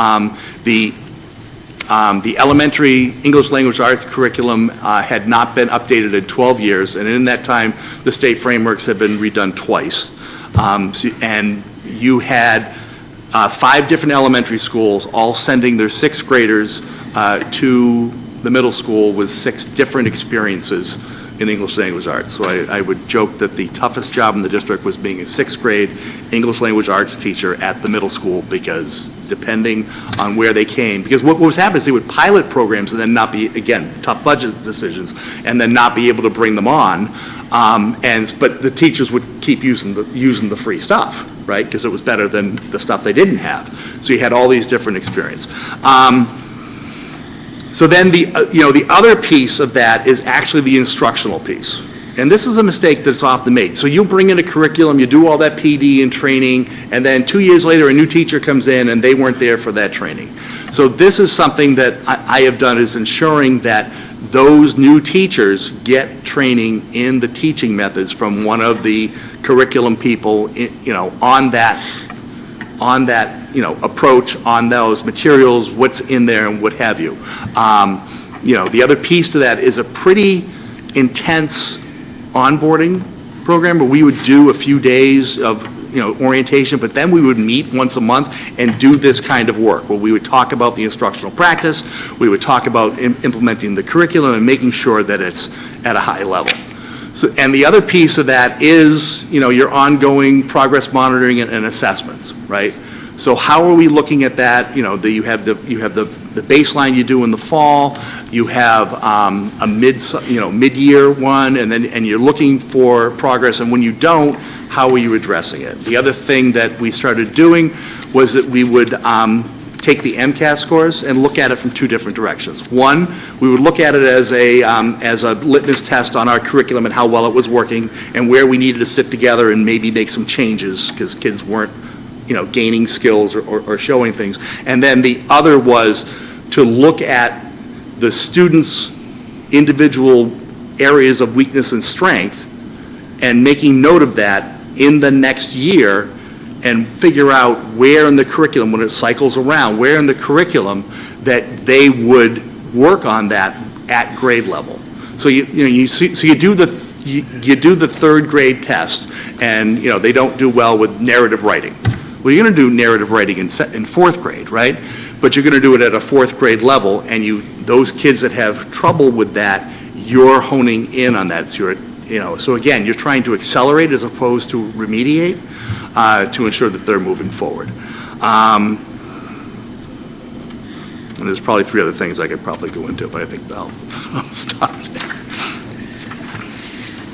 S11: the elementary English language arts curriculum had not been updated in 12 years, and in that time, the state frameworks had been redone twice. And you had 5 different elementary schools all sending their 6th graders to the middle school with 6 different experiences in English language arts. So I would joke that the toughest job in the district was being a 6th grade English language arts teacher at the middle school, because depending on where they came, because what was happening is they would pilot programs and then not be, again, tough budget decisions, and then not be able to bring them on. But the teachers would keep using the free stuff, right? Because it was better than the stuff they didn't have. So you had all these different experiences. So then the other piece of that is actually the instructional piece. And this is a mistake that's often made. So you bring in a curriculum, you do all that PD and training, and then 2 years later a new teacher comes in and they weren't there for that training. So this is something that I have done, is ensuring that those new teachers get training in the teaching methods from one of the curriculum people, on that approach, on those materials, what's in there and what have you. The other piece to that is a pretty intense onboarding program where we would do a few days of orientation, but then we would meet once a month and do this kind of work where we would talk about the instructional practice, we would talk about implementing the curriculum and making sure that it's at a high level. So, and the other piece of that is, your ongoing progress monitoring and assessments, right? So how are we looking at that? You have the baseline you do in the fall. You have a mid-year one, and you're looking for progress. And when you don't, how are you addressing it? The other thing that we started doing was that we would take the MCAS scores and look at it from 2 different directions. One, we would look at it as a litmus test on our curriculum and how well it was working, and where we needed to sit together and maybe make some changes because kids weren't gaining skills or showing things. And then the other was to look at the students' individual areas of weakness and strength and making note of that in the next year and figure out where in the curriculum, when it cycles around, where in the curriculum that they would work on that at grade level. So you do the 3rd grade test, and they don't do well with narrative writing. Well, you're going to do narrative writing in 4th grade, right? But you're going to do it at a 4th grade level, and those kids that have trouble with that, you're honing in on that. So so again, you're trying to accelerate as opposed to remediate to ensure that they're moving forward. And there's probably 3 other things I could probably go into, but I think I'll stop there.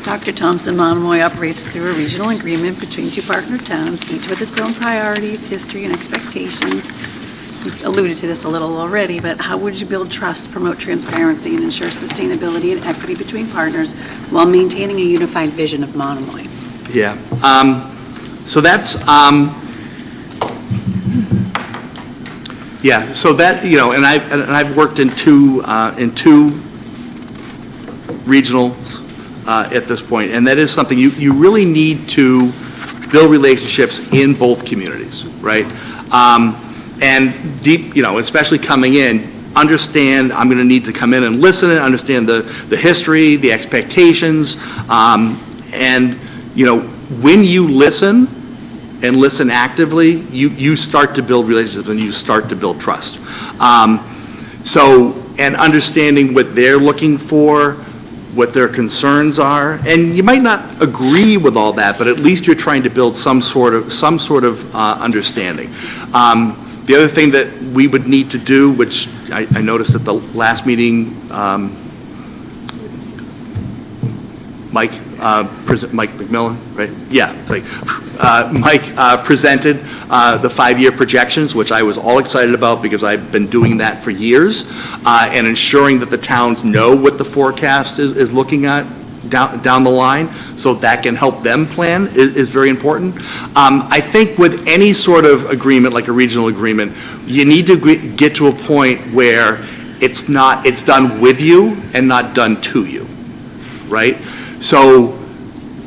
S7: Dr. Thompson, Monomoy operates through a regional agreement between 2 partner towns, each with its own priorities, history, and expectations. You've alluded to this a little already, but how would you build trust, promote transparency, and ensure sustainability and equity between partners while maintaining a unified vision of Monomoy?
S11: Yeah. So that's, yeah, so that, and I've worked in two regionals at this point, and that is something you really need to build relationships in both communities, right? And deep, especially coming in, understand, I'm going to need to come in and listen and understand the history, the expectations, and, when you listen and listen actively, you start to build relationships and you start to build trust. And understanding what they're looking for, what their concerns are, and you might not agree with all that, but at least you're trying to build some sort of understanding. The other thing that we would need to do, which I noticed at the last meeting, Mike McMillan, right? Yeah, it's like Mike presented the 5-year projections, which I was all excited about because I've been doing that for years, and ensuring that the towns know what the forecast is looking at down the line, so that can help them plan is very important. I think with any sort of agreement, like a regional agreement, you need to get to a point where it's done with you and not done to you, right? So,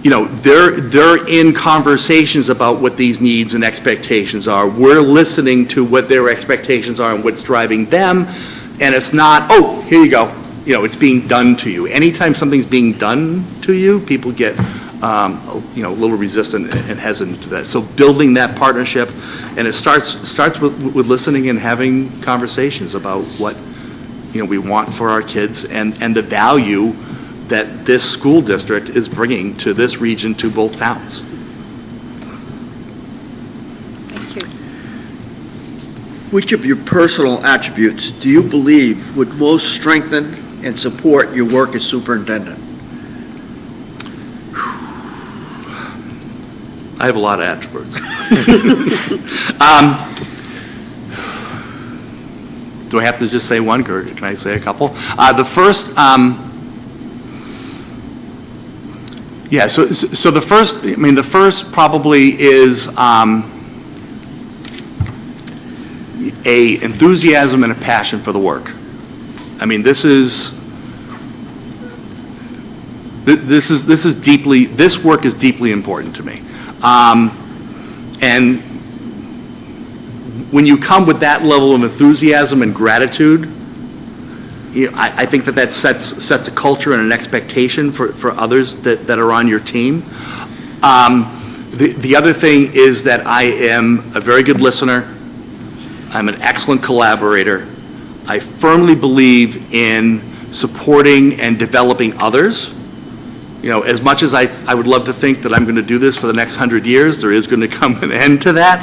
S11: they're in conversations about what these needs and expectations are. We're listening to what their expectations are and what's driving them, and it's not, oh, here you go. It's being done to you. Anytime something's being done to you, people get, a little resistant and hesitant to that. So building that partnership, and it starts with listening and having conversations about what, we want for our kids and the value that this school district is bringing to this region, to both towns.
S7: Thank you.
S8: Which of your personal attributes do you believe would most strengthen and support your work as superintendent?
S11: I have a lot of attributes. Do I have to just say one, or can I say a couple? The first, so the first probably is a enthusiasm and a passion for the work. This work is deeply important to me. And when you come with that level of enthusiasm and gratitude, I think that sets a culture and an expectation for others that are on your team. The other thing is that I am a very good listener. I'm an excellent collaborator. I firmly believe in supporting and developing others. As much as I would love to think that I'm going to do this for the next 100 years, there is going to come an end to that.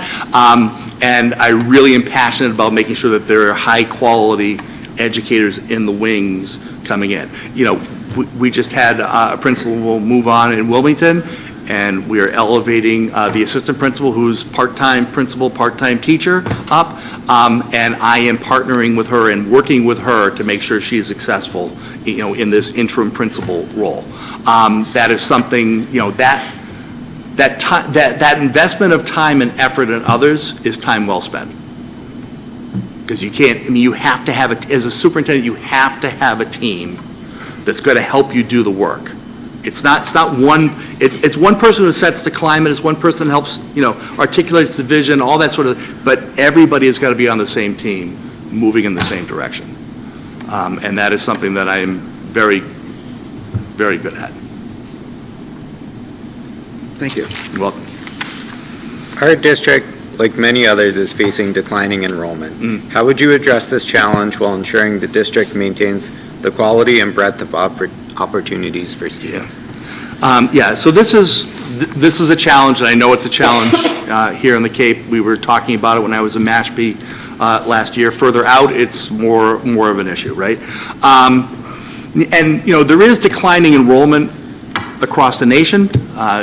S11: And I really am passionate about making sure that there are high-quality educators in the wings coming in. We just had a principal move on in Wilmington, and we are elevating the assistant principal, who's part-time principal, part-time teacher, up, and I am partnering with her and working with her to make sure she is successful, in this interim principal role. That is something, that investment of time and effort in others is time well spent. Because you can't, you have to have, as a superintendent, you have to have a team that's going to help you do the work. It's not one, it's one person who sets the climate, it's one person that helps, articulates the vision, all that sort of, but everybody has got to be on the same team, moving in the same direction. And that is something that I am very, very good at.
S8: Thank you.
S11: You're welcome.
S4: Our district, like many others, is facing declining enrollment. How would you address this challenge while ensuring the district maintains the quality and breadth of opportunities for students?
S11: Yeah, so this is a challenge, and I know it's a challenge here in the Cape. We were talking about it when I was in Mashpee last year. Further out, it's more of an issue, right? And, there is declining enrollment across the nation.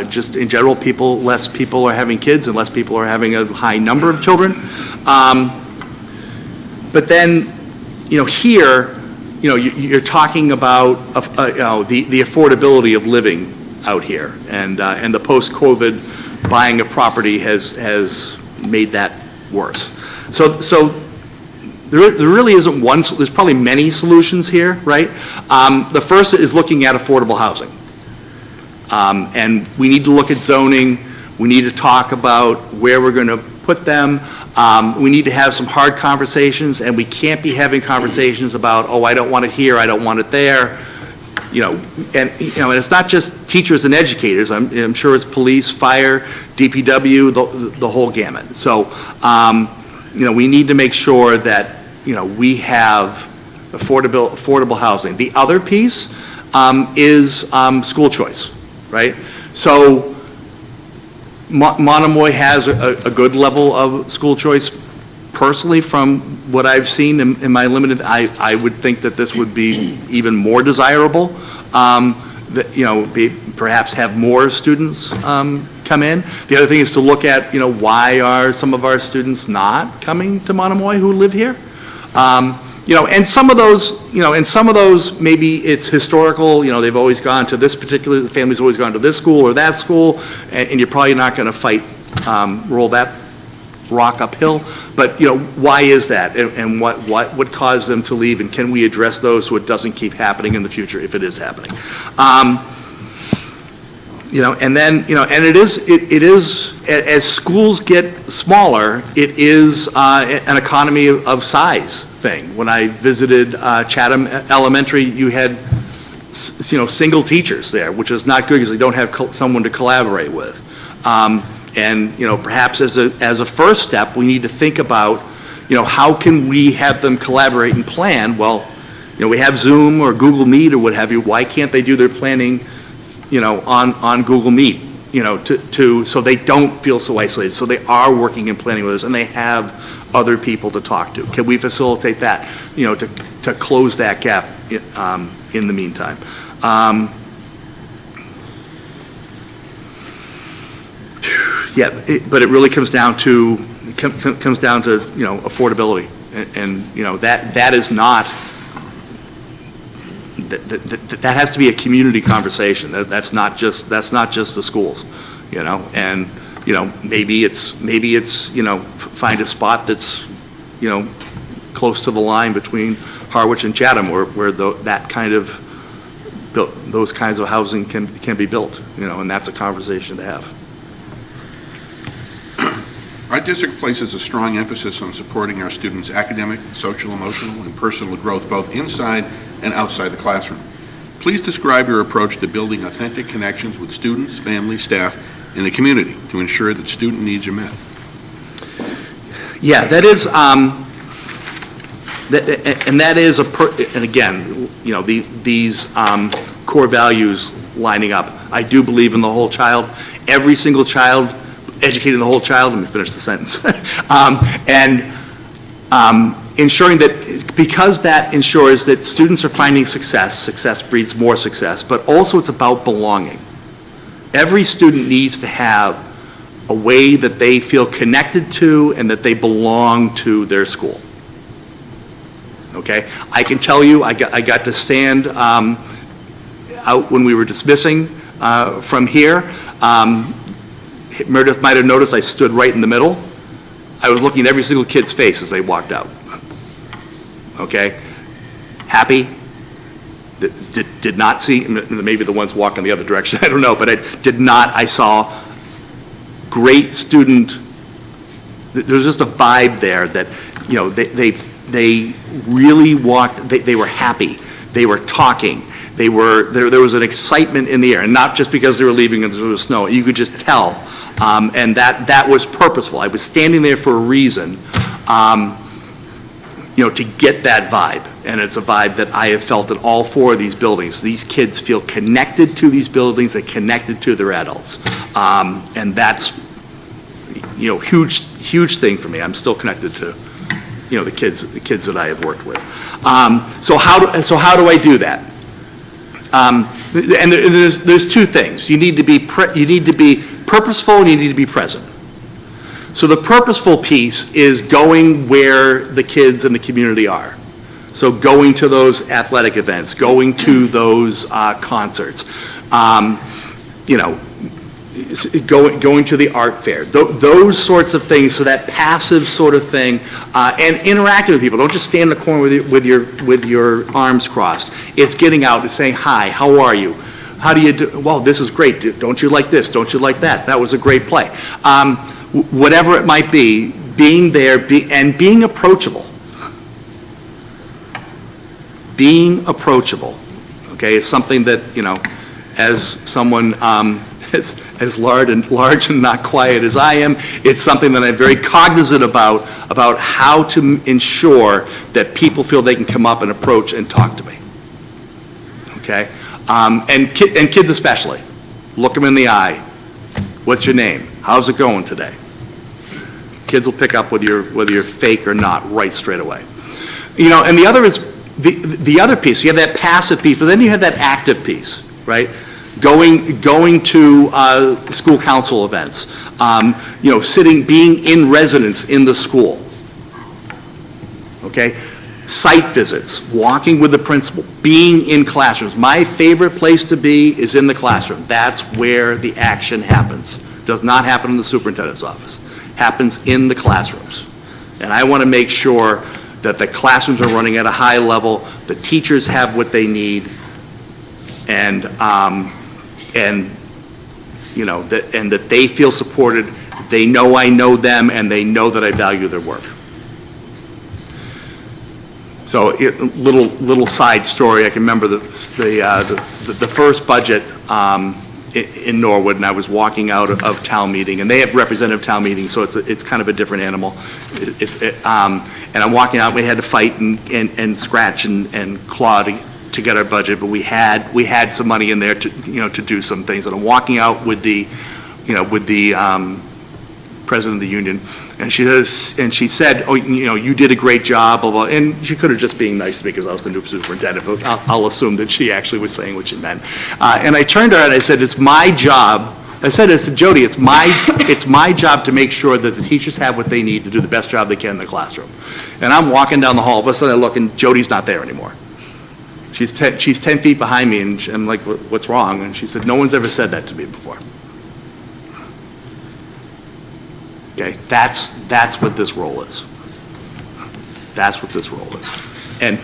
S11: Just in general, less people are having kids and less people are having a high number of children. But then, here, you're talking about, the affordability of living out here. And the post-COVID buying a property has made that worse. So there really isn't one, there's probably many solutions here, right? The first is looking at affordable housing. And we need to look at zoning. We need to talk about where we're going to put them. We need to have some hard conversations, and we can't be having conversations about, oh, I don't want it here, I don't want it there. And it's not just teachers and educators. I'm sure it's police, fire, DPW, the whole gamut. So, we need to make sure that, we have affordable housing. The other piece is school choice, right? So Monomoy has a good level of school choice. Personally, from what I've seen in my limited, I would think that this would be even more desirable, perhaps have more students come in. The other thing is to look at, why are some of our students not coming to Monomoy who live here? And some of those, maybe it's historical, they've always gone to this particular, the family's always gone to this school or that school, and you're probably not going to roll that rock uphill. But, why is that? And what would cause them to leave? And can we address those so it doesn't keep happening in the future if it is happening? And then, and it is, as schools get smaller, it is an economy of size thing. When I visited Chatham Elementary, you had, single teachers there, which is not good because they don't have someone to collaborate with. And, perhaps as a first step, we need to think about, how can we have them collaborate and plan? Well, we have Zoom or Google Meet or what have you. Why can't they do their planning on Google Meet, so they don't feel so isolated, so they are working and planning with us, and they have other people to talk to. Can we facilitate that, to close that gap in the meantime? But it really comes down to affordability, and that is not. That has to be a community conversation. That's not just the schools, and maybe it's find a spot that's close to the line between Harwich and Chatham where that kind of those kinds of housing can be built, and that's a conversation to have.
S6: Our district places a strong emphasis on supporting our students' academic, social, emotional, and personal growth both inside and outside the classroom. Please describe your approach to building authentic connections with students, families, staff, and the community to ensure that student needs are met.
S11: Yeah, that is, and again, these core values lining up. I do believe in the whole child. Every single child, educating the whole child. Let me finish the sentence. Ensuring that, because that ensures that students are finding success breeds more success, but also it's about belonging. Every student needs to have a way that they feel connected to and that they belong to their school. Okay? I can tell you, I got to stand out when we were dismissing from here. Meredith might have noticed I stood right in the middle. I was looking at every single kid's face as they walked out. Okay? Happy. Did not see, maybe the ones walking the other direction, I don't know, but I saw great student, there was just a vibe there that, they really walked, they were happy, they were talking, there was an excitement in the air, and not just because they were leaving and there was snow, you could just tell, and that was purposeful. I was standing there for a reason, to get that vibe. and it's a vibe that I have felt at all 4 of these buildings. These kids feel connected to these buildings and connected to their adults. And that's, huge thing for me. I'm still connected to, the kids that I have worked with. So how do I do that? And there's 2 things. You need to be purposeful and you need to be present. So the purposeful piece is going where the kids in the community are. So going to those athletic events, going to those concerts, going to the art fair, those sorts of things. So that passive sort of thing, and interacting with people. Don't just stand in the corner with your arms crossed. It's getting out and saying, "Hi, how are you? How do you do? Well, this is great. Don't you like this? Don't you like that? That was a great play." Whatever it might be, being there and being approachable. Being approachable, okay, is something that, as someone as large and not quiet as I am, it's something that I'm very cognizant about how to ensure that people feel they can come up and approach and talk to me, okay? And kids especially. Look them in the eye. What's your name? How's it going today? Kids will pick up whether you're fake or not right straight away. And the other is the other piece. You have that passive piece, but then you have that active piece, right? Going to school council events, being in residence in the school, okay? Site visits, walking with the principal, being in classrooms. My favorite place to be is in the classroom. That's where the action happens. Does not happen in the superintendent's office. Happens in the classrooms. And I want to make sure that the classrooms are running at a high level, the teachers have what they need, and that they feel supported. They know I know them, and they know that I value their work. So, little side story. I can remember the first budget in Norwood, and I was walking out of town meeting, and they have representative town meetings, so it's kind of a different animal. And I'm walking out. We had to fight and scratch and claw to get our budget, but we had some money in there to do some things. And I'm walking out with the president of the union, and she said, "Oh, you did a great job," blah, blah. And she could have just been nice to me because I was the new superintendent, but I'll assume that she actually was saying what she meant. And I turned to her and I said, "It's my job." I said this to Jody, it's my job to make sure that the teachers have what they need to do the best job they can in the classroom. And I'm walking down the hall, all of a sudden I look and Jody's not there anymore. She's 10 feet behind me, and I'm like, "What's wrong?" And she said, "No one's ever said that to me before." Okay, that's what this role is. That's what this role is. And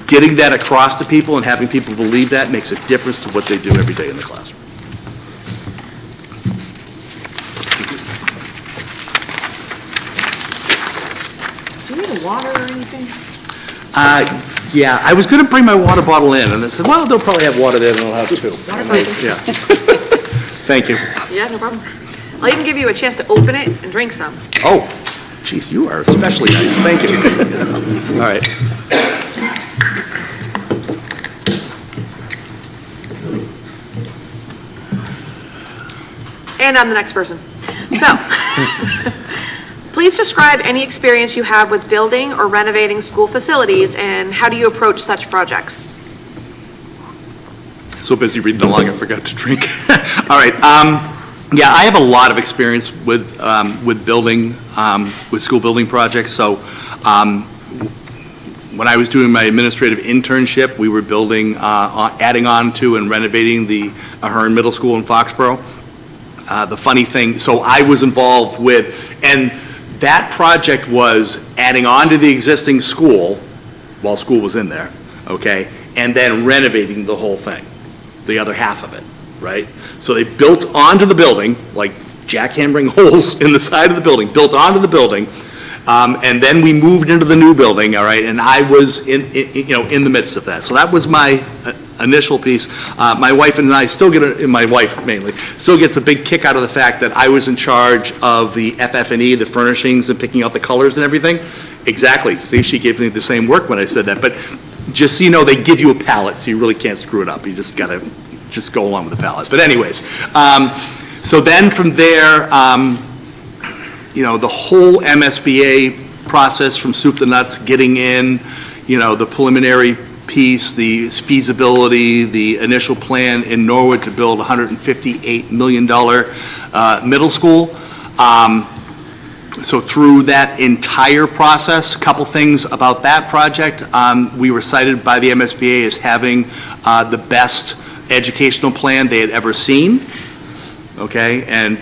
S11: getting that across to people and having people believe that makes a difference to what they do every day in the classroom.
S2: Do you need water or anything?
S11: Yeah, I was going to bring my water bottle in, and I said, well, they'll probably have water there, and I'll have two. Yeah. Thank you.
S2: Yeah, no problem. I'll even give you a chance to open it and drink some.
S11: Oh, geez, you are especially nice. Thank you. All right.
S2: And I'm the next person. So, please describe any experience you have with building or renovating school facilities, and how do you approach such projects?
S11: So busy reading along, I forgot to drink. All right. Yeah, I have a lot of experience with building, with school building projects. So when I was doing my administrative internship, we were building, adding on to and renovating the Ahern Middle School in Foxborough. The funny thing, so I was involved with, and that project was adding on to the existing school while school was in there, okay, and then renovating the whole thing, the other half of it, right? So they built onto the building, like jackhammering holes in the side of the building, built onto the building, and then we moved into the new building, all right, and I was in the midst of that. So that was my initial piece. My wife and I still get, my wife mainly, still gets a big kick out of the fact that I was in charge of the FF&E, the furnishings, and picking out the colors and everything. Exactly. See, she gave me the same work when I said that. But just so you know, they give you a palette, so you really can't screw it up. You just got to just go along with the palette. But anyways, so then from there, the whole MSBA process from soup to nuts, getting in, the preliminary piece, the feasibility, the initial plan in Norwood to build a $158 million middle school. So through that entire process, a couple things about that project. We were cited by the MSBA as having the best educational plan they had ever seen. Okay, and,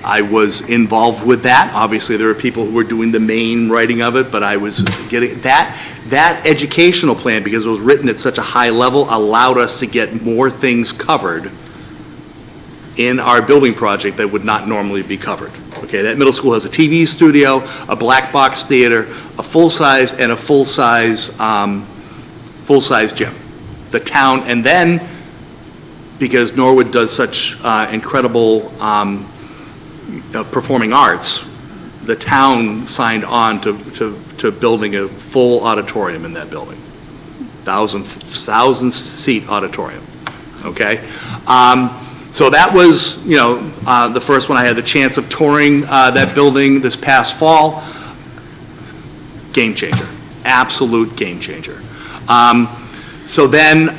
S11: I was involved with that. Obviously, there were people who were doing the main writing of it, but I was getting that educational plan, because it was written at such a high level, allowed us to get more things covered in our building project that would not normally be covered. Okay, that middle school has a TV studio, a black box theater, a full-size and a full-size gym. The town, and then, because Norwood does such incredible performing arts, the town signed on to building a full auditorium in that building, 1,000-seat auditorium, okay? So that was, the first one. I had the chance of touring that building this past fall. Game changer, absolute game changer. So then,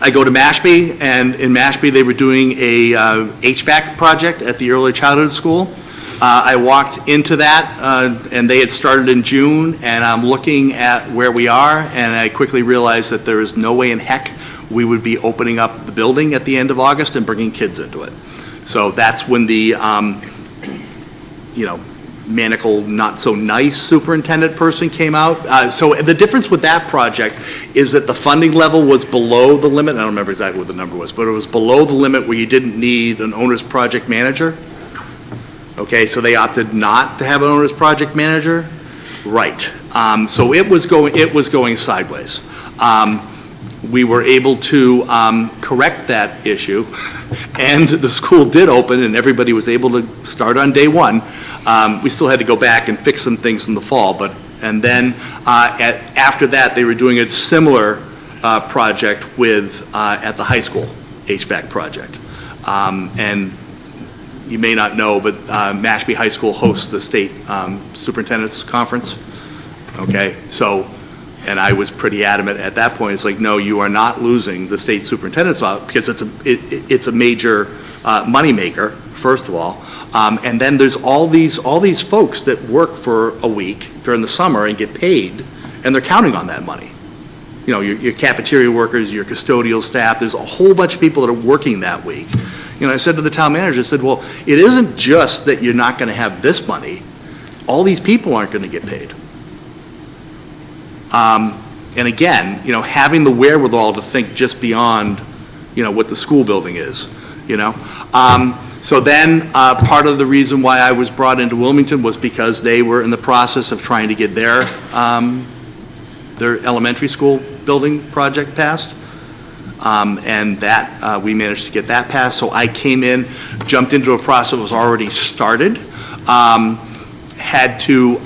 S11: I go to Mashpee, and in Mashpee, they were doing a HVAC project at the early childhood school. I walked into that, and they had started in June, and I'm looking at where we are, and I quickly realized that there is no way in heck we would be opening up the building at the end of August and bringing kids into it. So that's when the, manacled, not-so-nice superintendent person came out. So the difference with that project is that the funding level was below the limit. I don't remember exactly what the number was, but it was below the limit where you didn't need an owner's project manager. Okay, so they opted not to have an owner's project manager. Right. So it was going sideways. We were able to correct that issue, and the school did open, and everybody was able to start on day one. We still had to go back and fix some things in the fall, and then after that, they were doing a similar project at the high school, HVAC project. And you may not know, but Mashpee High School hosts the state superintendent's conference. Okay, so. And I was pretty adamant at that point. It's like, no, you are not losing the state superintendent's office, because it's a major moneymaker, first of all. And then there's all these folks that work for a week during the summer and get paid, and they're counting on that money. Your cafeteria workers, your custodial staff. There's a whole bunch of people that are working that week. I said to the town manager, I said, well, it isn't just that you're not going to have this money. All these people aren't going to get paid. And again, having the wherewithal to think just beyond, what the school building is, So then, part of the reason why I was brought into Wilmington was because they were in the process of trying to get their elementary school building project passed. And that, we managed to get that passed. So I came in, jumped into a process that was already started, had to,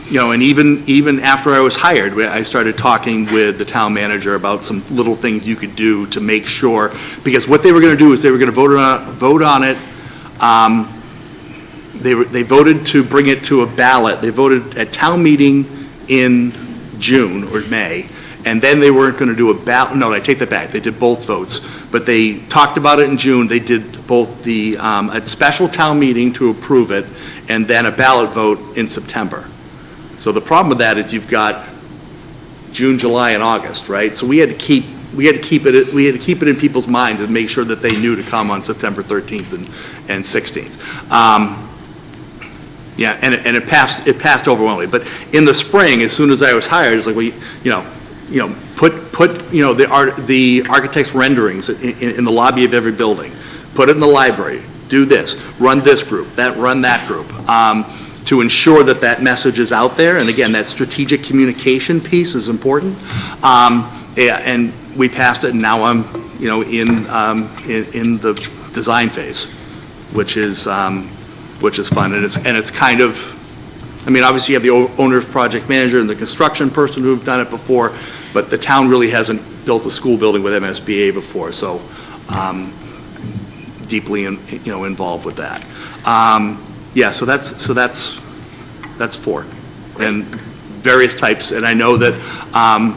S11: and even after I was hired, I started talking with the town manager about some little things you could do to make sure, because what they were going to do is they were going to vote on it. They voted to bring it to a ballot. They voted at town meeting in June or May, and then they weren't going to do a ballot. No, I take that back. They did both votes, but they talked about it in June. They did both a special town meeting to approve it, and then a ballot vote in September. So the problem with that is you've got June, July, and August, right? So we had to keep it in people's minds and make sure that they knew to come on September 13th and 16th. And it passed overwhelmingly. But in the spring, as soon as I was hired, it's like, well, put the architect's renderings in the lobby of every building. Put it in the library. Do this. Run this group. Run that group. To ensure that message is out there. And again, that strategic communication piece is important. And we passed it, and now I'm, in the design phase, which is fun, and it's kind of I mean, obviously you have the owner's project manager and the construction person who've done it before, but the town really hasn't built a school building with MSBA before, so deeply, involved with that. Yeah, so that's 4, and various types, and I know that,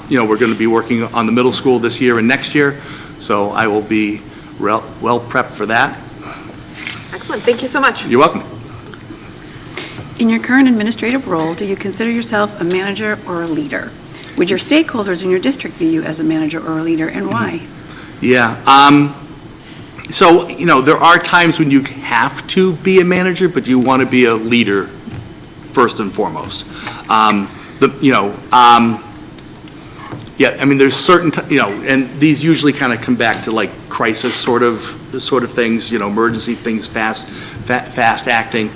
S11: we're going to be working on the middle school this year and next year, so I will be well prepped for that.
S2: Excellent, thank you so much.
S11: You're welcome.
S7: In your current administrative role, do you consider yourself a manager or a leader? Would your stakeholders in your district view you as a manager or a leader, and why?
S11: Yeah, so, there are times when you have to be a manager, but you want to be a leader first and foremost. Yeah, I mean, there's certain, and these usually kind of come back to like crisis sort of things, emergency things, fast acting.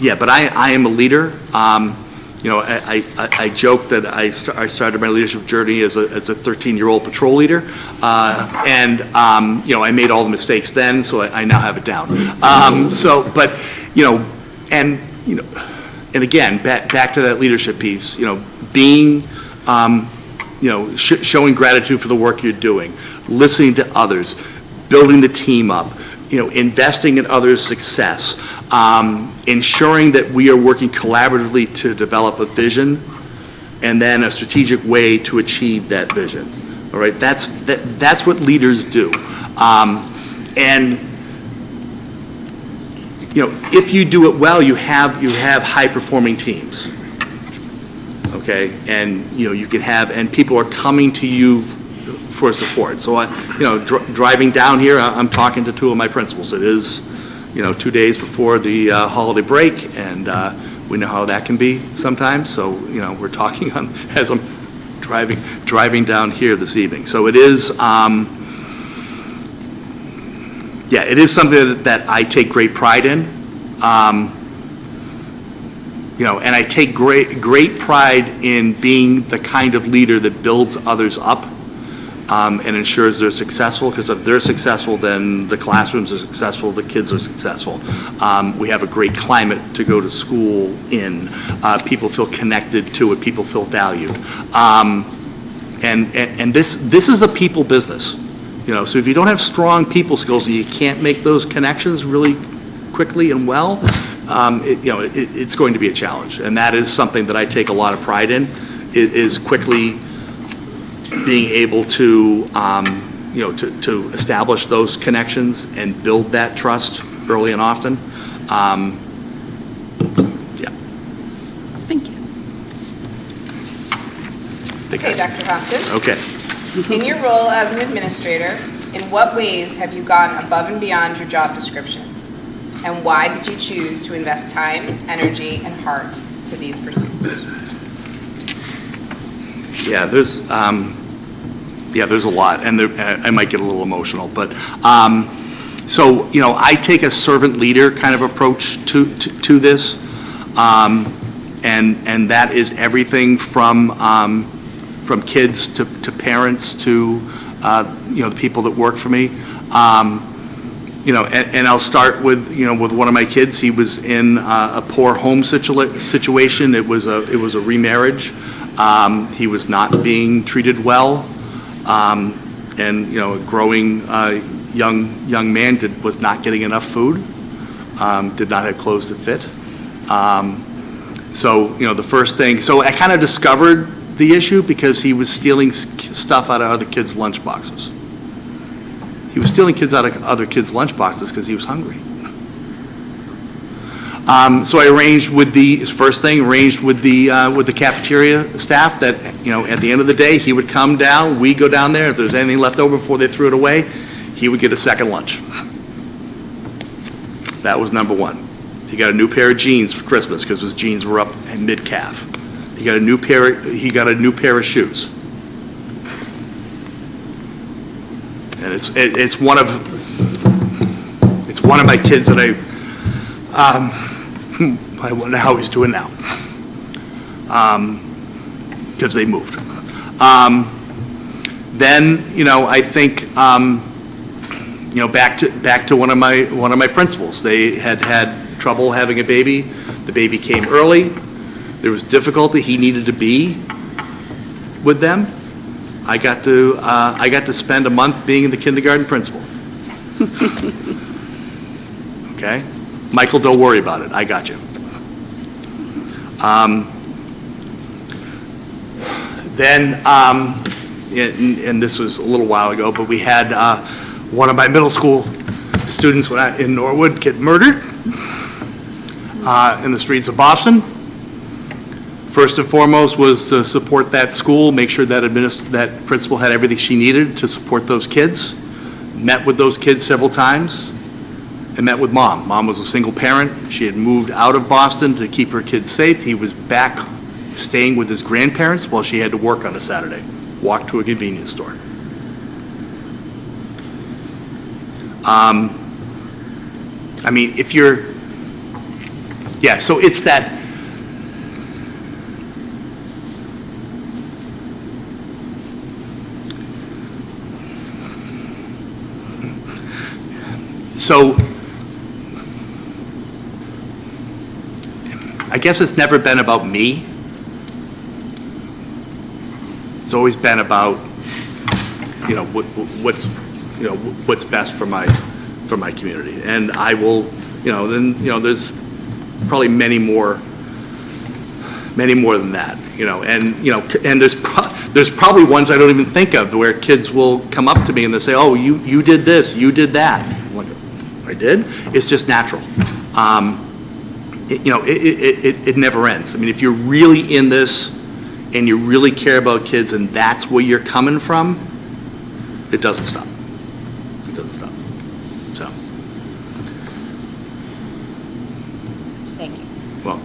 S11: Yeah, but I am a leader. I joke that I started my leadership journey as a 13-year-old patrol leader, and I made all the mistakes then, so I now have it down. And again, back to that leadership piece, being, showing gratitude for the work you're doing, listening to others, building the team up, investing in others' success, ensuring that we are working collaboratively to develop a vision and then a strategic way to achieve that vision. All right, that's what leaders do. And if you do it well, you have high-performing teams. Okay, and you can have, and people are coming to you for support. So driving down here, I'm talking to 2 of my principals. It is 2 days before the holiday break, and we know how that can be sometimes. So we're talking as I'm driving down here this evening. So it is it is something that I take great pride in. And I take great pride in being the kind of leader that builds others up and ensures they're successful, because if they're successful, then the classrooms are successful, the kids are successful. We have a great climate to go to school in. People feel connected to it, people feel valued. And this is a people business. So if you don't have strong people skills and you can't make those connections really quickly and well, it's going to be a challenge. And that is something that I take a lot of pride in, is quickly being able to, to establish those connections and build that trust early and often.
S7: Thank you.
S1: Okay, Dr. Hopkins.
S11: Okay.
S1: In your role as an administrator, in what ways have you gone above and beyond your job description? And why did you choose to invest time, energy, and heart to these pursuits?
S11: Yeah, there's a lot, and I might get a little emotional, but so I take a servant leader kind of approach to this, and that is everything from kids to parents to the people that work for me. And I'll start with with one of my kids. He was in a poor home situation. It was a remarriage. He was not being treated well, and a growing young man was not getting enough food. Did not have clothes that fit. So the first thing. So I kind of discovered the issue because he was stealing stuff out of other kids' lunch boxes. He was stealing kids out of other kids' lunch boxes because he was hungry. So I arranged with the cafeteria staff that at the end of the day he would come down. We go down there. If there's anything left over before they threw it away, he would get a second lunch. That was number one. He got a new pair of jeans for Christmas because his jeans were up in mid-calf. He got a new pair of shoes. And it's one of my kids that I wonder how he's doing now, because they moved. Then I think back to one of my principals. They had trouble having a baby. The baby came early. There was difficulty. He needed to be with them. I got to spend a month being the kindergarten principal. Okay? Michael, don't worry about it. I got you. And this was a little while ago, but we had one of my middle school students in Norwood get murdered in the streets of Boston. First and foremost was to support that school, make sure that that principal had everything she needed to support those kids. Met with those kids several times and met with Mom. Mom was a single parent. She had moved out of Boston to keep her kids safe. He was back staying with his grandparents while she had to work on a Saturday, walk to a convenience store. I mean, if you're, yeah, so it's that, so I guess it's never been about me. It's always been about, what's best for my community. And I will, there's probably many more than that, and there's probably ones I don't even think of where kids will come up to me and they say, oh, you did this, you did that. I'm like, I did? It's just natural. It never ends. I mean, if you're really in this and you really care about kids and that's where you're coming from, it doesn't stop. It doesn't stop. So.
S2: Thank you.
S11: Well.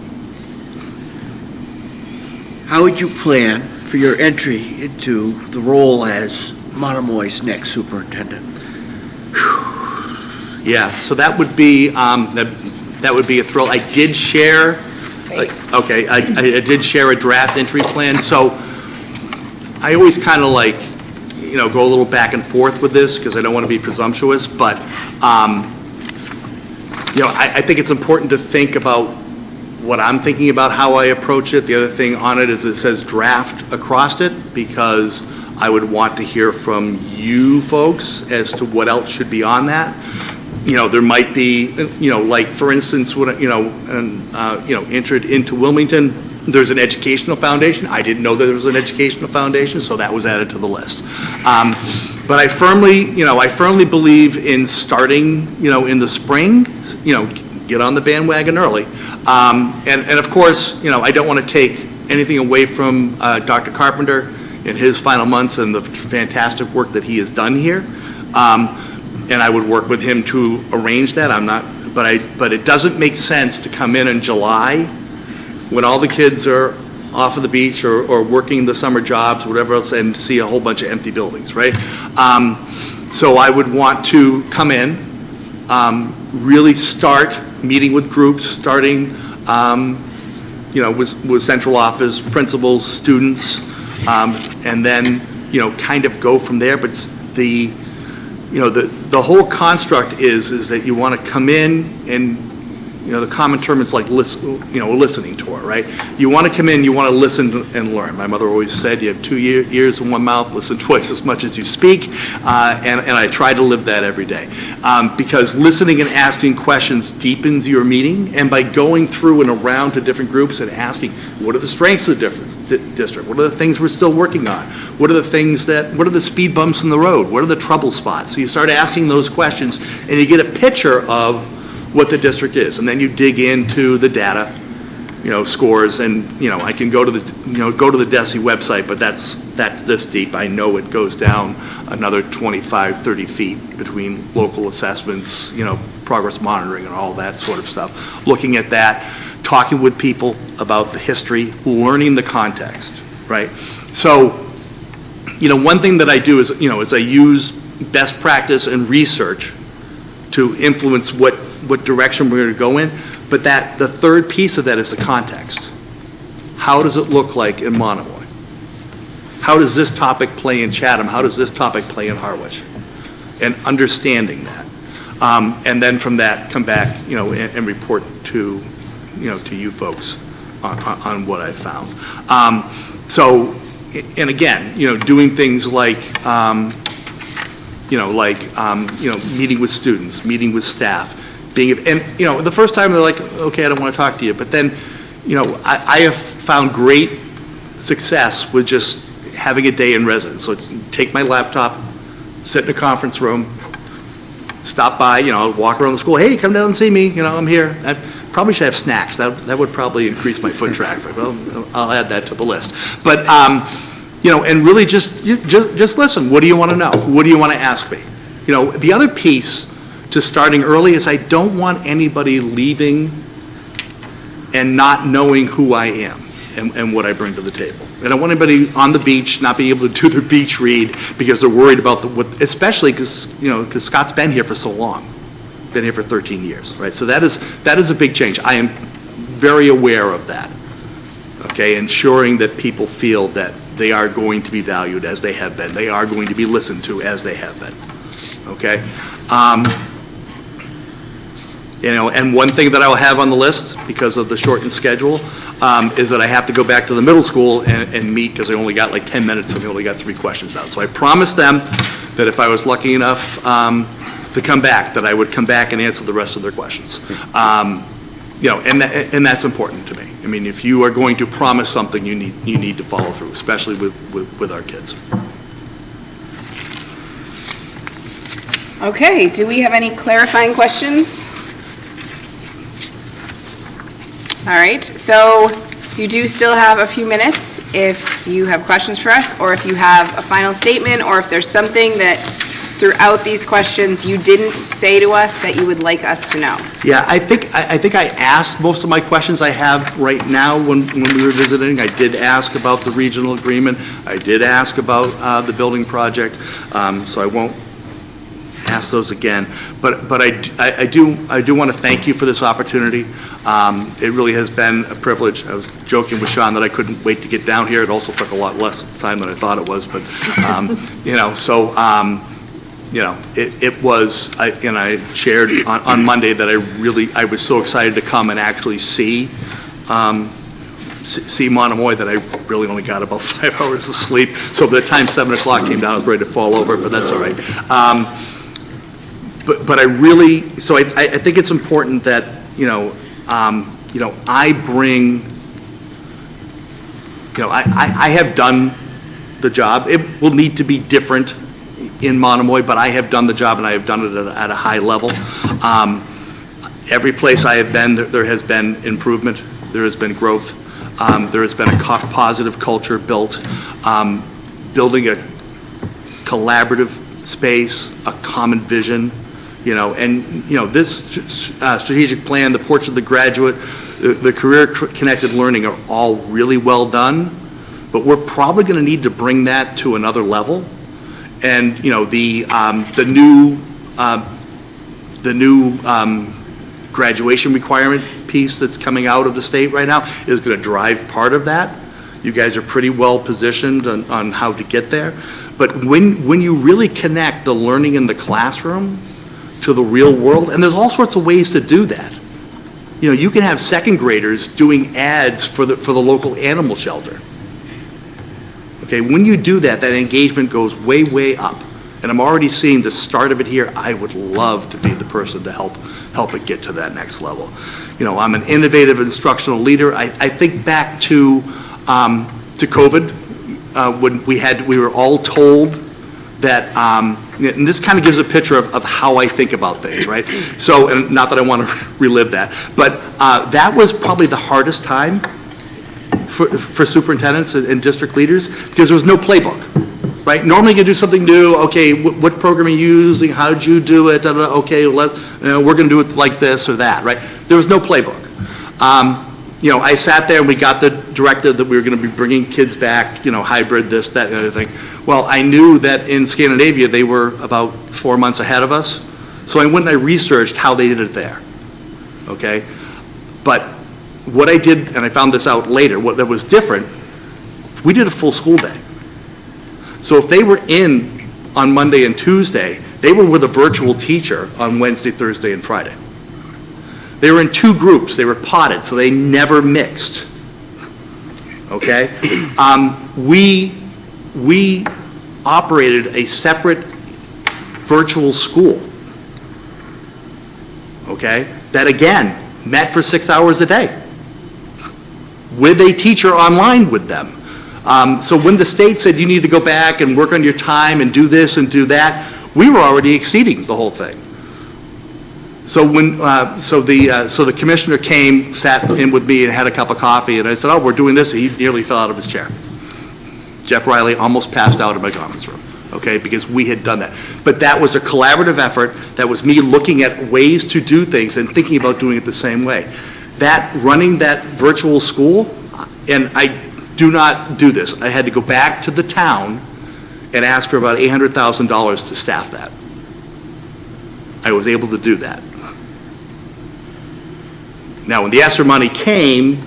S8: How would you plan for your entry into the role as Monomoy's next superintendent?
S11: Yeah, so that would be that would be a thrill. I did share. I did share a draft entry plan. So I always kind of go a little back and forth with this because I don't want to be presumptuous, but I think it's important to think about what I'm thinking about how I approach it. The other thing on it is it says draft across it because I would want to hear from you folks as to what else should be on that. There might be, like for instance, when entered into Wilmington, there's an educational foundation. I didn't know that there was an educational foundation, so that was added to the list. But I firmly believe in starting, in the spring, get on the bandwagon early. And of course, I don't want to take anything away from Dr. Carpenter in his final months and the fantastic work that he has done here. And I would work with him to arrange that. But it doesn't make sense to come in July when all the kids are off of the beach or working the summer jobs, whatever else, and see a whole bunch of empty buildings, right? So I would want to come in, really start meeting with groups, starting, with central office, principals, students, and then, kind of go from there. But the whole construct is that you want to come in and, the common term is like a listening tour, right? You want to come in, you want to listen and learn. My mother always said, you have two ears and one mouth, listen twice as much as you speak, and I try to live that every day. Because listening and asking questions deepens your meeting, and by going through and around to different groups and asking, what are the strengths of the district? What are the things we're still working on? What are the speed bumps in the road? What are the trouble spots? So you start asking those questions, and you get a picture of what the district is, and then you dig into the data, scores, and I can go to the DESE website, but that's this deep. I know it goes down another 25, 30 feet between local assessments, progress monitoring, and all that sort of stuff. Looking at that, talking with people about the history, learning the context, right? So, one thing that I do is I use best practice and research to influence what direction we're going to go in, but the third piece of that is the context. How does it look like in Monomoy? How does this topic play in Chatham? How does this topic play in Harwich? And understanding that. And then from that, come back, and report to to you folks on what I found. So, and again, doing things like, meeting with students, meeting with staff, the first time they're like, okay, I don't want to talk to you, but then, I have found great success with just having a day in residence. So take my laptop, sit in a conference room, stop by, walk around the school, hey, come down and see me, I'm here. I probably should have snacks. That would probably increase my foot traffic. Well, I'll add that to the list. But, and really just listen. What do you want to know? What do you want to ask me? The other piece to starting early is I don't want anybody leaving and not knowing who I am and what I bring to the table. I don't want anybody on the beach not being able to do their beach read because they're worried about especially because Scott's been here for so long, been here for 13 years, right? So that is a big change. I am very aware of that, okay? Ensuring that people feel that they are going to be valued as they have been. They are going to be listened to as they have been, okay? And one thing that I will have on the list because of the shortened schedule is that I have to go back to the middle school and meet because I only got like 10 minutes and I only got 3 questions out. So I promised them that if I was lucky enough to come back, that I would come back and answer the rest of their questions. And that's important to me. I mean, if you are going to promise something, you need to follow through, especially with our kids.
S1: Okay, do we have any clarifying questions? All right, so you do still have a few minutes if you have questions for us, or if you have a final statement, or if there's something that throughout these questions you didn't say to us that you would like us to know.
S11: Yeah, I think I asked most of my questions I have right now when we were visiting. I did ask about the regional agreement. I did ask about the building project, so I won't ask those again. But I do want to thank you for this opportunity. It really has been a privilege. I was joking with Sean that I couldn't wait to get down here. It also took a lot less time than I thought it was, but it was. I shared on Monday that I was so excited to come and actually see Monomoy that I really only got about 5 hours of sleep. So by the time 7 o'clock came down, I was ready to fall over, but that's all right. But I really, so I think it's important that, I bring, I have done the job. It will need to be different in Monomoy, but I have done the job and I have done it at a high level. Every place I have been, there has been improvement, there has been growth, there has been a positive culture built, building a collaborative space, a common vision, this strategic plan, the portrait of the graduate, the career-connected learning are all really well done, but we're probably going to need to bring that to another level. And, the new graduation requirement piece that's coming out of the state right now is going to drive part of that. You guys are pretty well positioned on how to get there. But when you really connect the learning in the classroom to the real world, and there's all sorts of ways to do that. You can have second graders doing ads for the local animal shelter. Okay, when you do that, that engagement goes way, way up. And I'm already seeing the start of it here. I would love to be the person to help it get to that next level. I'm an innovative instructional leader. I think back to COVID, when we were all told that, and this kind of gives a picture of how I think about things, right? So, and not that I want to relive that, but that was probably the hardest time for superintendents and district leaders, because there was no playbook, right? Normally you can do something new. Okay, what program are you using? How'd you do it? Okay, we're going to do it like this or that, right? There was no playbook. I sat there and we got the directive that we were going to be bringing kids back, hybrid, this, that, and the other thing. Well, I knew that in Scandinavia they were about 4 months ahead of us, so I went and I researched how they did it there, okay? But what I did, and I found this out later, what that was different, we did a full school day. So if they were in on Monday and Tuesday, they were with a virtual teacher on Wednesday, Thursday, and Friday. They were in two groups. They were potted, so they never mixed. Okay? We operated a separate virtual school. Okay? That, again, met for 6 hours a day with a teacher online with them. So when the state said you need to go back and work on your time and do this and do that, we were already exceeding the whole thing. So when, so the commissioner came, sat in with me and had a cup of coffee, and I said, oh, we're doing this, and he nearly fell out of his chair. Jeff Riley almost passed out in my conference room, okay, because we had done that. But that was a collaborative effort. That was me looking at ways to do things and thinking about doing it the same way. That, running that virtual school, and I do not do this. I had to go back to the town and ask for about $800,000 to staff that. I was able to do that. Now, when the ESSER money came,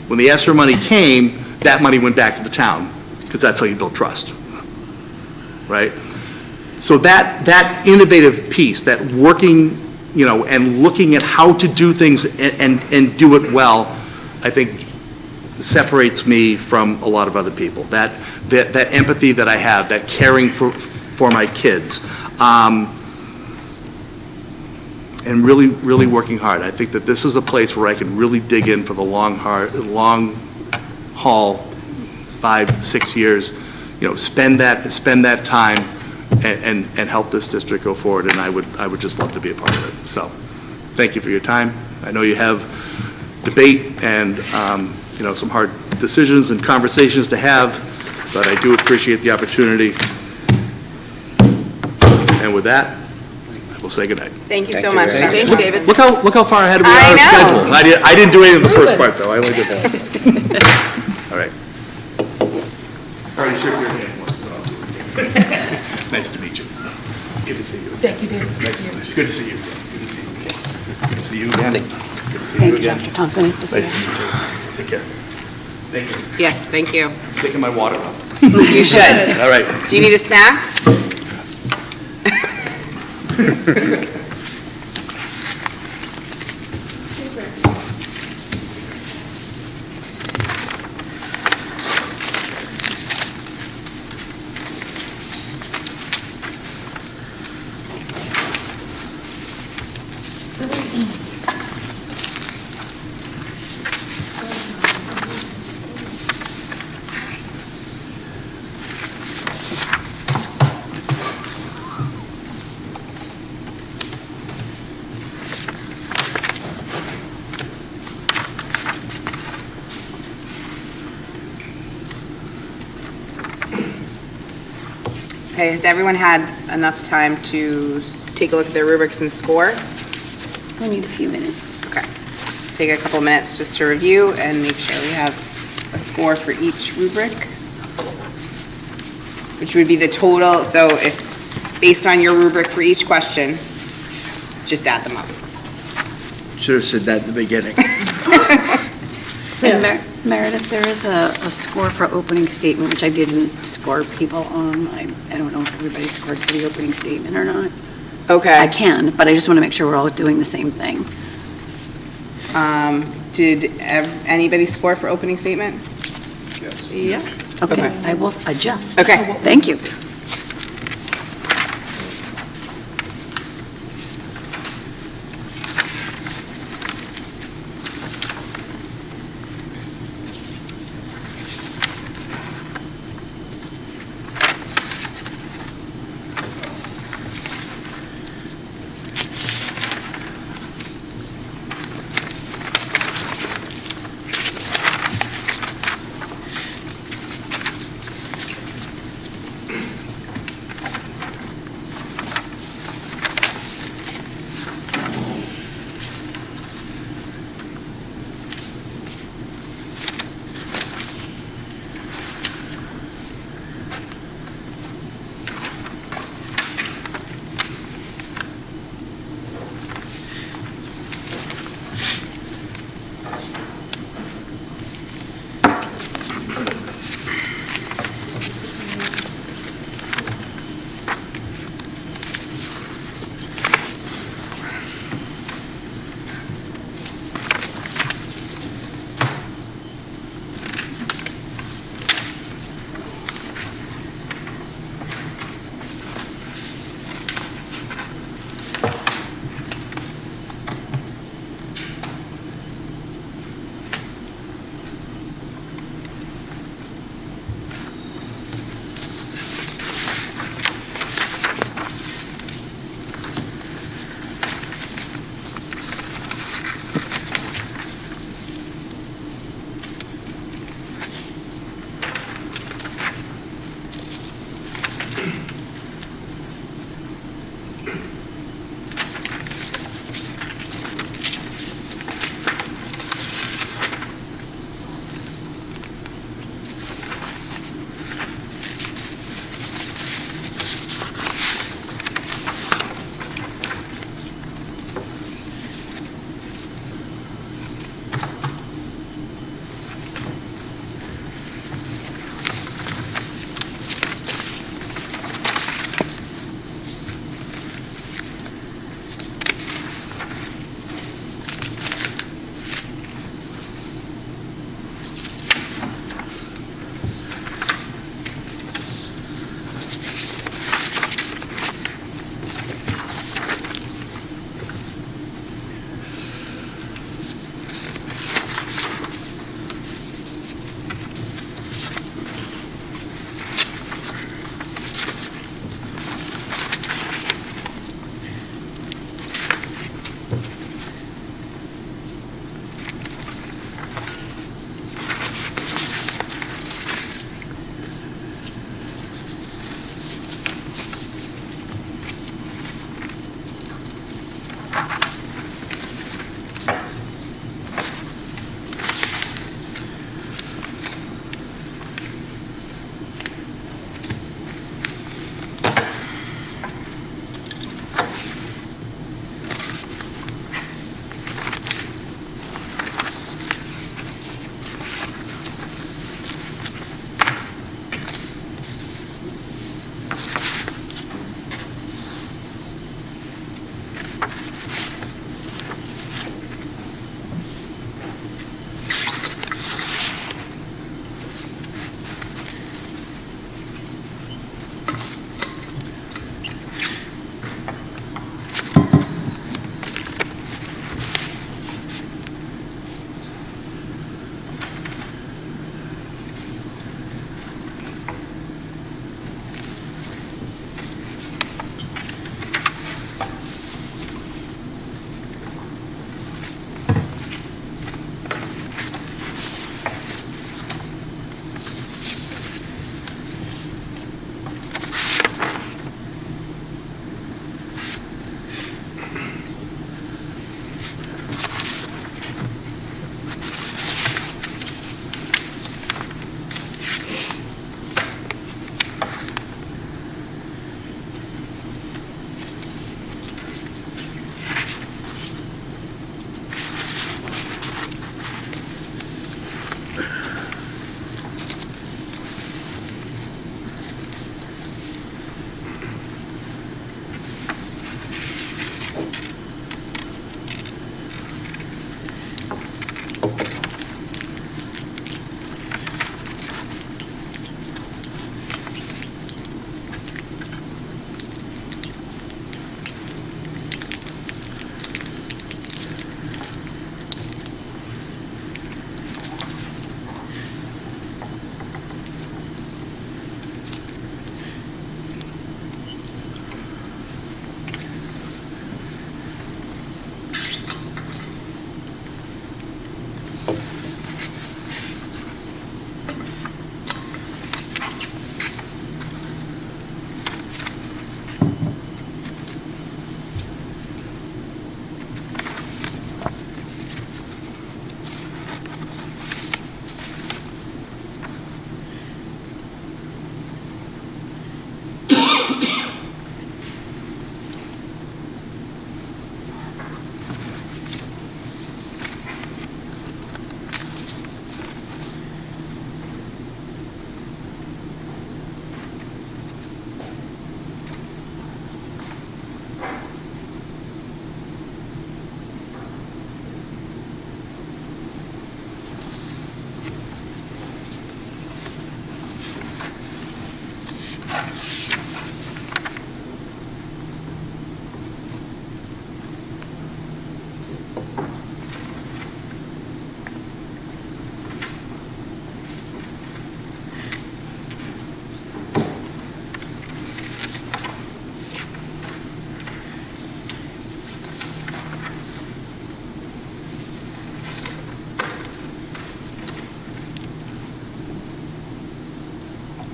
S11: that money went back to the town, because that's how you build trust, right? So that innovative piece, that working, and looking at how to do things and do it well, I think separates me from a lot of other people. That empathy that I have, that caring for my kids, and really, really working hard. I think that this is a place where I can really dig in for the long haul, 5-6 years, spend that time and help this district go forward, and I would just love to be a part of it. So, thank you for your time. I know you have debate and, some hard decisions and conversations to have, but I do appreciate the opportunity. And with that, I will say goodnight.
S1: Thank you so much, Dr.
S2: Thank you, David.
S11: Look how far ahead we are
S1: I
S11: on
S1: know.
S11: schedule. I didn't do anything in the first part, though. I only did that. All right. Already shook your hand once, so. Nice to meet you. Good to see you.
S2: Thank you, David.
S11: It's good to see you. Good to see you. Good to see you again. Good to see
S7: Thank
S11: you
S7: you,
S11: again.
S7: Dr. Thompson. Nice to see
S11: Nice
S7: you.
S11: to meet you. Take care. Thank you.
S1: Yes, thank you.
S11: Taking my water.
S1: You should.
S11: All right.
S1: Do you need a snack? Okay, has everyone had enough time to take a look at their rubrics and score?
S7: We need a few minutes.
S1: Okay. Take a couple minutes just to review and make sure we have a score for each rubric, which would be the total. So if, based on your rubric for each question, just add them up.
S8: Should have said that at the beginning.
S7: And Meredith, there is a score for opening statement, which I didn't score people on. I don't know if everybody scored for the opening statement or not.
S1: Okay.
S7: I can, but I just want to make sure we're all doing the same thing.
S1: Did anybody score for opening statement?
S6: Yes.
S1: Yeah.
S7: Okay,
S1: Okay.
S7: I will adjust.
S1: Okay.
S7: Thank you.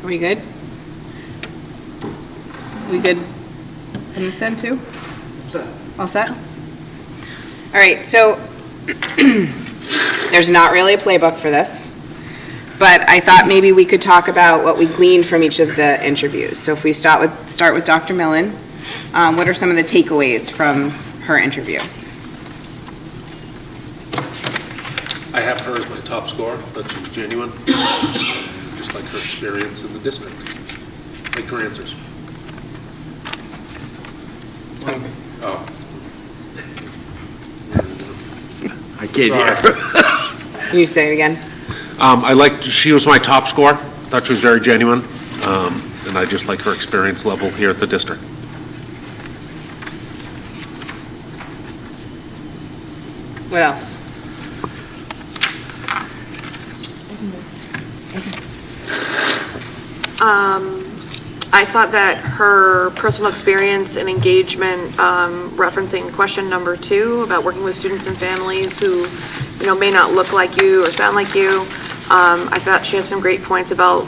S1: Are we good? We good on this end too? All set? All right, so there's not really a playbook for this, but I thought maybe we could talk about what we gleaned from each of the interviews. So if we start with Dr. Millen, what are some of the takeaways from her interview?
S5: I have her as my top scorer, that she was genuine, just like her experience in the district. Like her answers. Oh.
S8: I can't hear.
S1: Can you say it again?
S5: She was my top scorer, thought she was very genuine, and I just like her experience level here at the district.
S1: What else?
S2: I thought that her personal experience and engagement, referencing question number 2 about working with students and families who, may not look like you or sound like you. I thought she had some great points about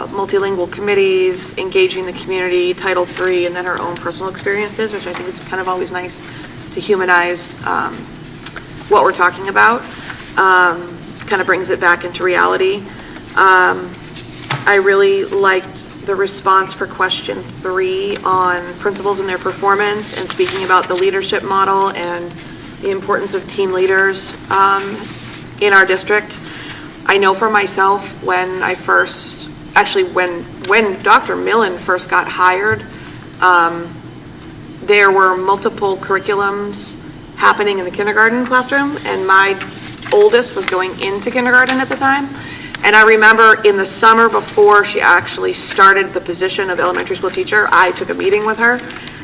S2: multilingual committees, engaging the community, Title III, and then her own personal experiences, which I think is kind of always nice to humanize what we're talking about. Kind of brings it back into reality. I really liked the response for question 3 on principals and their performance and speaking about the leadership model and the importance of team leaders in our district. I know for myself when Dr. Millen first got hired, there were multiple curriculums happening in the kindergarten classroom, and my oldest was going into kindergarten at the time. And I remember in the summer before she actually started the position of elementary school teacher, I took a meeting with her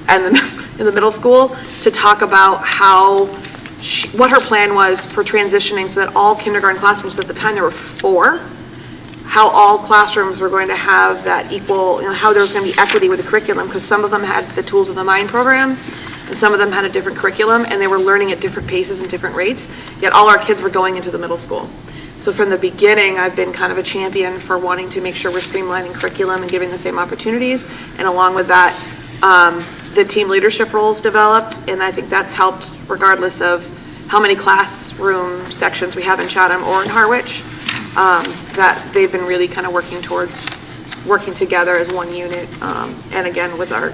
S2: in the middle school to talk about what her plan was for transitioning so that all kindergarten classrooms, at the time there were 4, how all classrooms were going to have that equal, how there was going to be equity with the curriculum, because some of them had the Tools of the Mind program, and some of them had a different curriculum, and they were learning at different paces and different rates, yet all our kids were going into the middle school. So from the beginning, I've been kind of a champion for wanting to make sure we're streamlining curriculum and giving the same opportunities. And along with that, the team leadership roles developed, and I think that's helped regardless of how many classroom sections we have in Chatham or in Harwich, that they've been really kind of working towards working together as one unit, and again, with our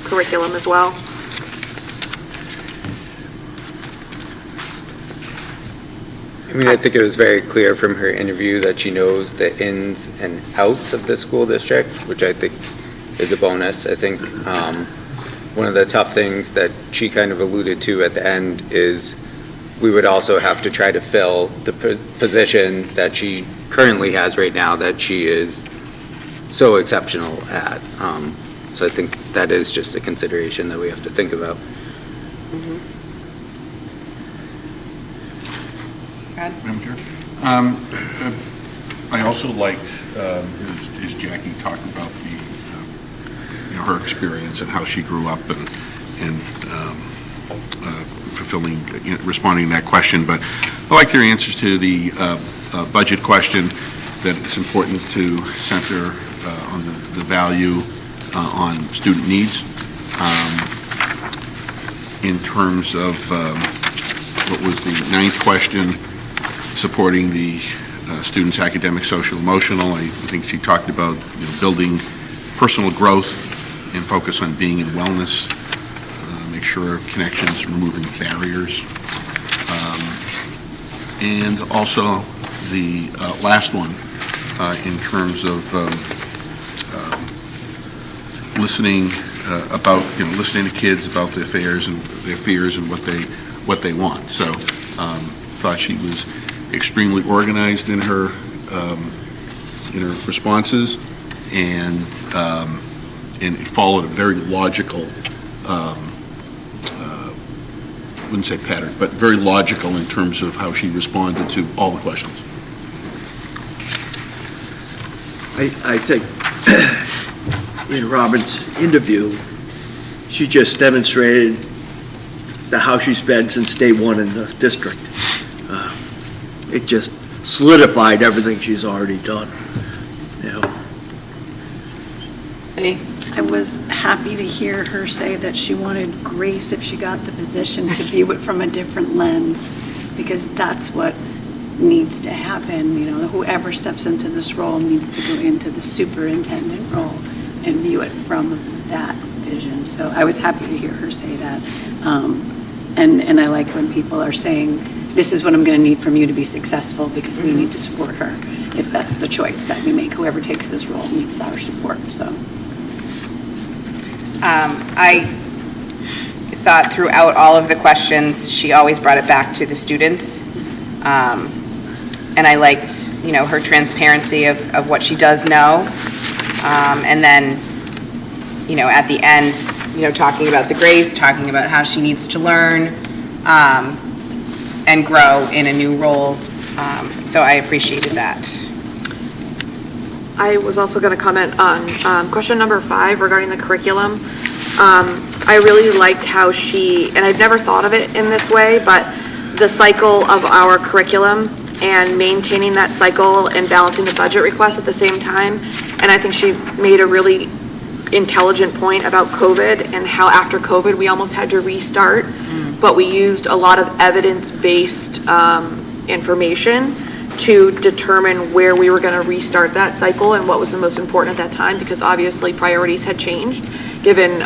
S2: curriculum as well.
S4: I think it was very clear from her interview that she knows the ins and outs of the school district, which I think is a bonus. I think one of the tough things that she kind of alluded to at the end is we would also have to try to fill the position that she currently has right now that she is so exceptional at. So I think that is just a consideration that we have to think about.
S6: Madam Chair? I also liked, as Jackie talked about her experience and how she grew up and fulfilling, responding to that question. But I liked your answers to the budget question, that it's important to center on the value on student needs. In terms of what was the 9th question, supporting the students' academic, social, emotional. I think she talked about building personal growth and focus on being in wellness, make sure connections, removing barriers. And also the last one, in terms of listening listening to kids about their fears and what they want. So thought she was extremely organized in her responses, and it followed a very logical, wouldn't say pattern, but very logical in terms of how she responded to all the questions.
S8: I think in Robin's interview, she just demonstrated how she's been since day one in the district. It just solidified everything she's already done.
S7: I was happy to hear her say that she wanted Grace, if she got the position, to view it from a different lens, because that's what needs to happen. You know, whoever steps into this role needs to go into the superintendent role and view it from that vision. So I was happy to hear her say that. And I like when people are saying, this is what I'm going to need from you to be successful, because we need to support her. If that's the choice that we make, whoever takes this role needs our support, so.
S1: I thought throughout all of the questions, she always brought it back to the students. And I liked, you know, her transparency of what she does know. And then, you know, at the end, you know, talking about the grace, talking about how she needs to learn and grow in a new role. So I appreciated that.
S2: I was also going to comment on question number 5 regarding the curriculum. I really liked how she, and I'd never thought of it in this way, but the cycle of our curriculum and maintaining that cycle and balancing the budget requests at the same time. And I think she made a really intelligent point about COVID and how after COVID we almost had to restart, but we used a lot of evidence-based information to determine where we were going to restart that cycle and what was the most important at that time, because obviously priorities had changed given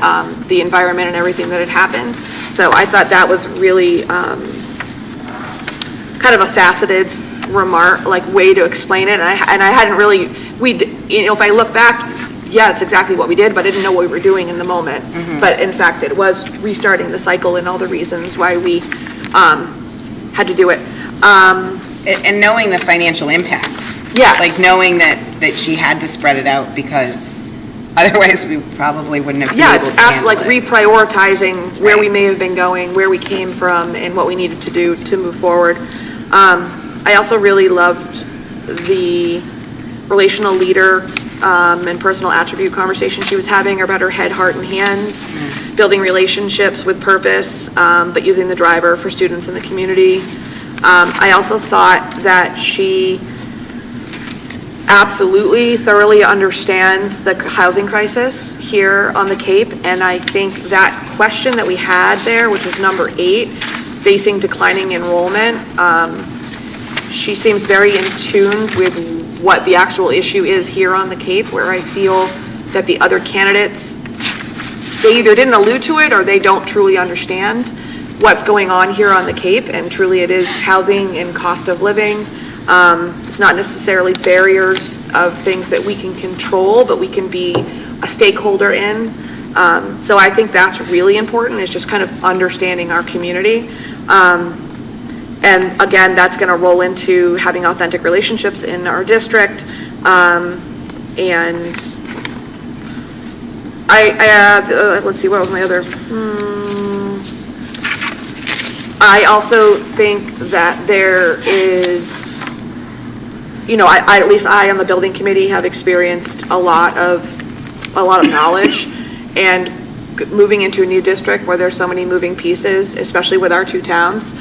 S2: the environment and everything that had happened. So I thought that was really kind of a faceted remark, like way to explain it. And I hadn't really, you know, if I look back, yeah, it's exactly what we did, but I didn't know what we were doing in the moment. But in fact, it was restarting the cycle and all the reasons why we had to do it.
S1: And knowing the financial impact.
S2: Yes.
S1: Like knowing that she had to spread it out, because otherwise we probably wouldn't have been able to handle
S2: like
S1: it.
S2: reprioritizing where we
S1: Right.
S2: may have been going, where we came from, and what we needed to do to move forward. I also really loved the relational leader and personal attribute conversation she was having about her head, heart, and hands, building relationships with purpose, but using the driver for students in the community. I also thought that she absolutely thoroughly understands the housing crisis here on the Cape, and I think that question that we had there, which was number 8, facing declining enrollment, she seems very in tune with what the actual issue is here on the Cape, where I feel that the other candidates, they either didn't allude to it or they don't truly understand what's going on here on the Cape, and truly it is housing and cost of living. It's not necessarily barriers of things that we can control, but we can be a stakeholder in. So I think that's really important, is just kind of understanding our community. And again, that's going to roll into having authentic relationships in our district. And let's see, what was my other? I also think that there is, you know, at least I on the building committee have experienced a lot of knowledge, and moving into a new district where there's so many moving pieces, especially with our 2 towns,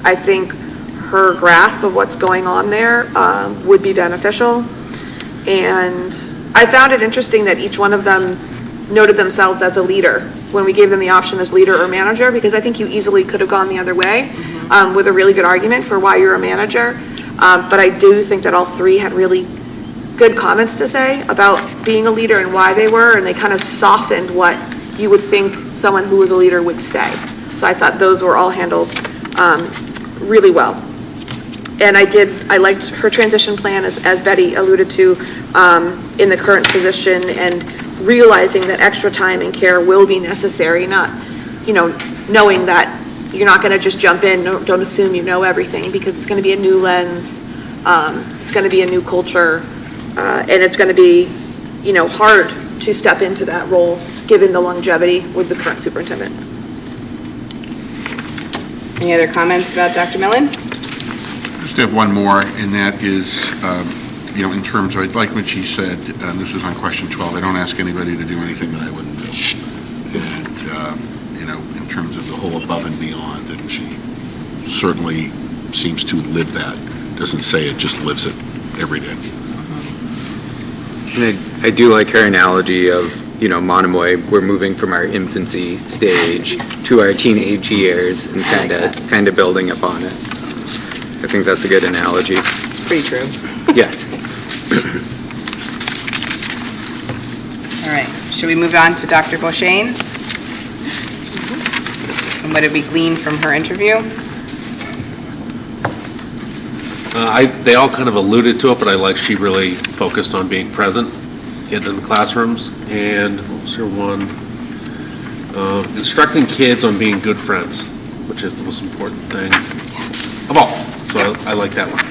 S2: I think her grasp of what's going on there would be beneficial. And I found it interesting that each one of them noted themselves as a leader when we gave them the option as leader or manager, because I think you easily could have gone the other way with a really good argument for why you're a manager. But I do think that all 3 had really good comments to say about being a leader and why they were, and they kind of softened what you would think someone who was a leader would say. So I thought those were all handled really well. And I liked her transition plan, as Betty alluded to, in the current position, and realizing that extra time and care will be necessary, not, you know, knowing that you're not going to just jump in, don't assume you know everything, because it's going to be a new lens, it's going to be a new culture, and it's going to be, you know, hard to step into that role given the longevity with the current superintendent.
S1: Any other comments about Dr. Millen?
S6: Just have one more, and that is, you know, in terms of, like what she said, this is on question 12, I don't ask anybody to do anything that I wouldn't do. And, you know, in terms of the whole above and beyond, and she certainly seems to live that. Doesn't say it, just lives it every day.
S4: And I do like her analogy of, Monomoy, we're moving from our infancy stage to our teenage years and kind of building upon it. I think that's a good analogy.
S1: It's pretty true.
S4: Yes.
S1: All right, should we move on to Dr. Beauchesne? And what did we glean from her interview?
S5: They all kind of alluded to it, but I like she really focused on being present in the classrooms. And what was her one? Instructing kids on being good friends, which is the most important thing of all. So I like that one.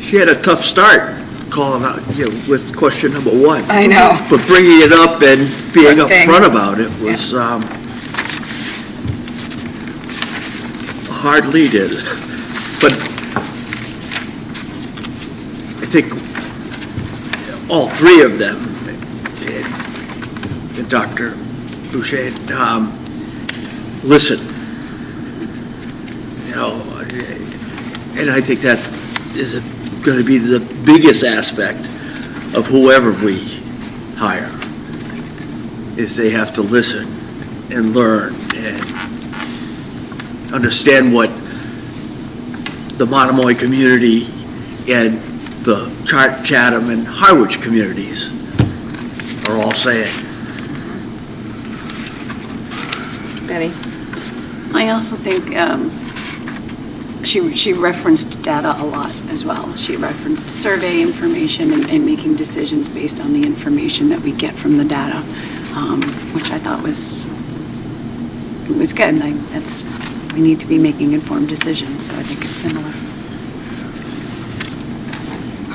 S8: She had a tough start calling out, with question number 1.
S1: I know.
S8: But bringing it up and being
S1: Good thing.
S8: upfront about it was hard lead in. But I think all three of them, and Dr. Boucher, listen. And I think that is going to be the biggest aspect of whoever we hire, is they have to listen and learn and understand what the Monomoy community and the Chatham and Harwich communities are all saying.
S1: Betty?
S7: I also think she referenced data a lot as well. She referenced survey information and making decisions based on the information that we get from the data, which I thought was good. We need to be making informed decisions, so I think it's similar.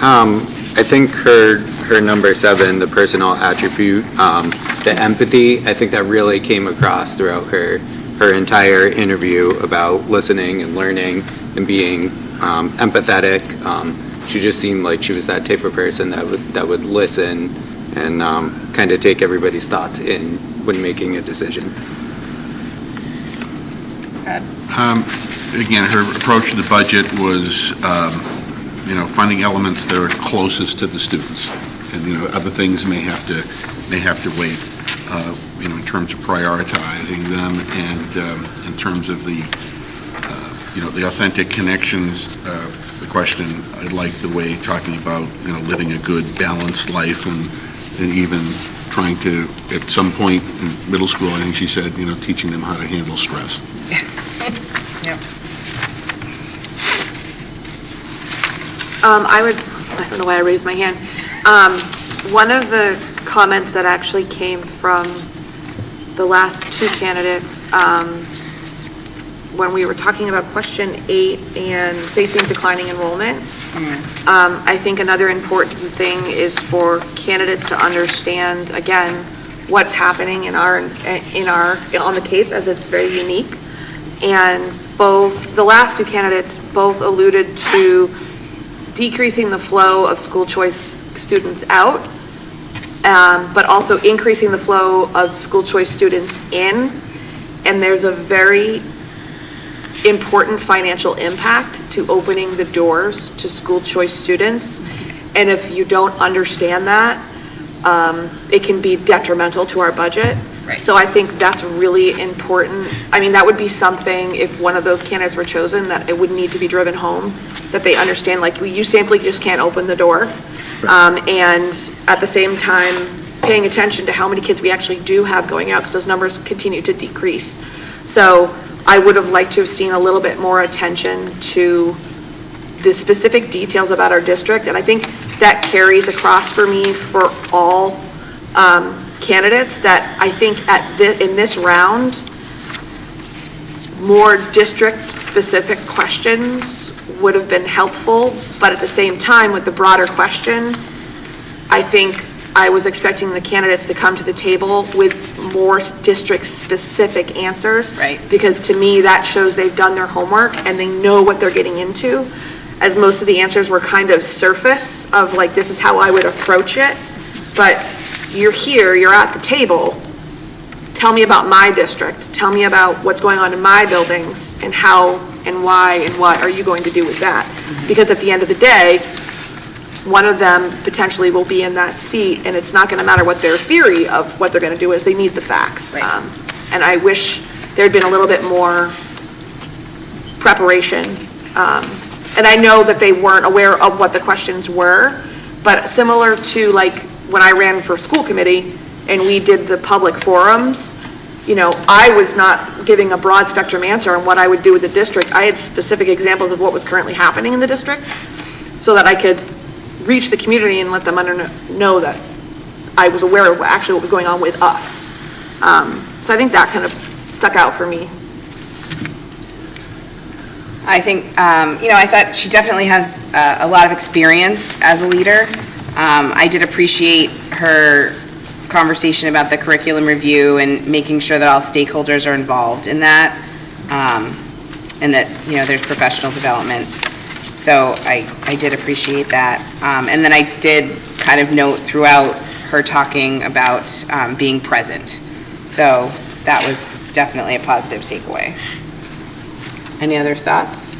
S4: I think her number 7, the personal attribute, the empathy, I think that really came across throughout her entire interview about listening and learning and being empathetic. She just seemed like she was that type of person that would listen and kind of take everybody's thoughts in when making a decision.
S6: Again, her approach to the budget was, finding elements that are closest to the students, and other things may have to wait. In terms of prioritizing them, and in terms of the authentic connections. The question, I like the way talking about living a good balanced life, and even trying to, at some point in middle school, I think she said, teaching them how to handle stress.
S1: Yep.
S2: I don't know why I raised my hand. One of the comments that actually came from the last 2 candidates, when we were talking about question 8 and facing declining enrollment, I think another important thing is for candidates to understand, again, what's happening on the Cape, as it's very unique. And the last 2 candidates both alluded to decreasing the flow of school choice students out, but also increasing the flow of school choice students in. And there's a very important financial impact to opening the doors to school choice students. And if you don't understand that, it can be detrimental to our budget.
S1: Right.
S2: So I think that's really important. I mean, that would be something, if one of those candidates were chosen, that it would need to be driven home, that they understand, like, you simply just can't open the door. And at the same time, paying attention to how many kids we actually do have going out, because those numbers continue to decrease. So I would have liked to have seen a little bit more attention to the specific details about our district, and I think that carries across for me for all candidates, that I think in this round, more district-specific questions would have been helpful, but at the same time, with the broader question, I think I was expecting the candidates to come to the table with more district-specific answers.
S1: Right.
S2: Because to me, that shows they've done their homework and they know what they're getting into, as most of the answers were kind of surface of, like, this is how I would approach it. But you're here, you're at the table, tell me about my district, tell me about what's going on in my buildings and how and why, and what are you going to do with that? Because at the end of the day, one of them potentially will be in that seat, and it's not going to matter what their theory of what they're going to do is. They need the facts.
S1: Right.
S2: And I wish there'd been a little bit more preparation. And I know that they weren't aware of what the questions were, but similar to like when I ran for school committee and we did the public forums, you know, I was not giving a broad spectrum answer on what I would do with the district. I had specific examples of what was currently happening in the district so that I could reach the community and let them know that I was aware of actually what was going on with us. So I think that kind of stuck out for me.
S1: I think, I thought she definitely has a lot of experience as a leader. I did appreciate her conversation about the curriculum review and making sure that all stakeholders are involved in that, and that, there's professional development. So I did appreciate that. And then I did kind of note throughout her talking about being present. So that was definitely a positive takeaway. Any other thoughts?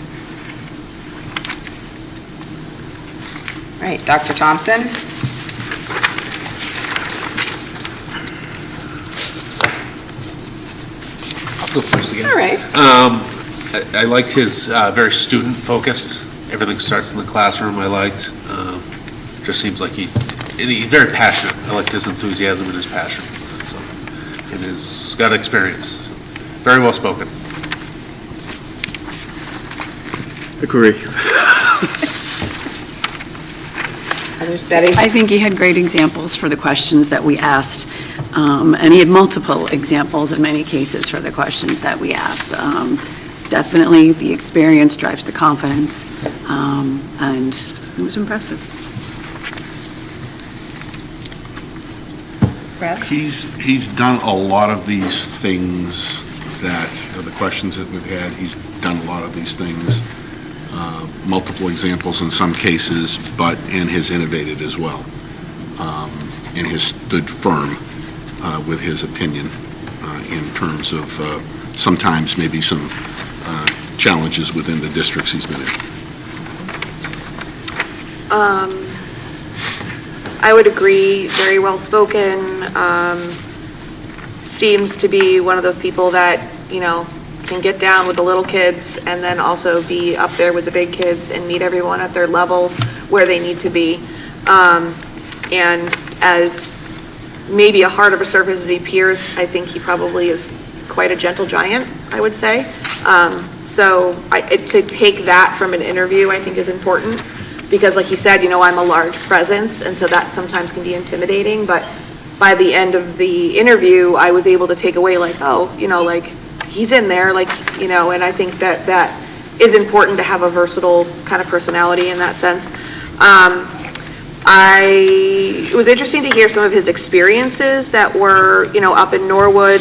S1: All right, Dr. Thompson?
S5: I'll go first again.
S1: All right.
S5: I liked his very student-focused. Everything starts in the classroom. I liked. Just seems like he's very passionate. I liked his enthusiasm and his passion. So, and he's got experience. Very well spoken.
S8: Agree.
S1: Others, Betty?
S7: I think he had great examples for the questions that we asked, and he had multiple examples in many cases for the questions that we asked. Definitely, the experience drives the confidence, and it was impressive.
S1: Brad?
S6: He's done a lot of these things that, the questions that we've had, he's done a lot of these things, multiple examples in some cases, and has innovated as well, and has stood firm with his opinion in terms of sometimes maybe some challenges within the districts he's been in.
S2: I would agree, very well spoken. Seems to be one of those people that, can get down with the little kids and then also be up there with the big kids and meet everyone at their level where they need to be. And as maybe a hard of a surface as he appears, I think he probably is quite a gentle giant, I would say. So to take that from an interview, I think is important because like he said, I'm a large presence and so that sometimes can be intimidating, but by the end of the interview, I was able to take away he's in there, and I think that is important to have a versatile kind of personality in that sense. It was interesting to hear some of his experiences that were, up in Norwood.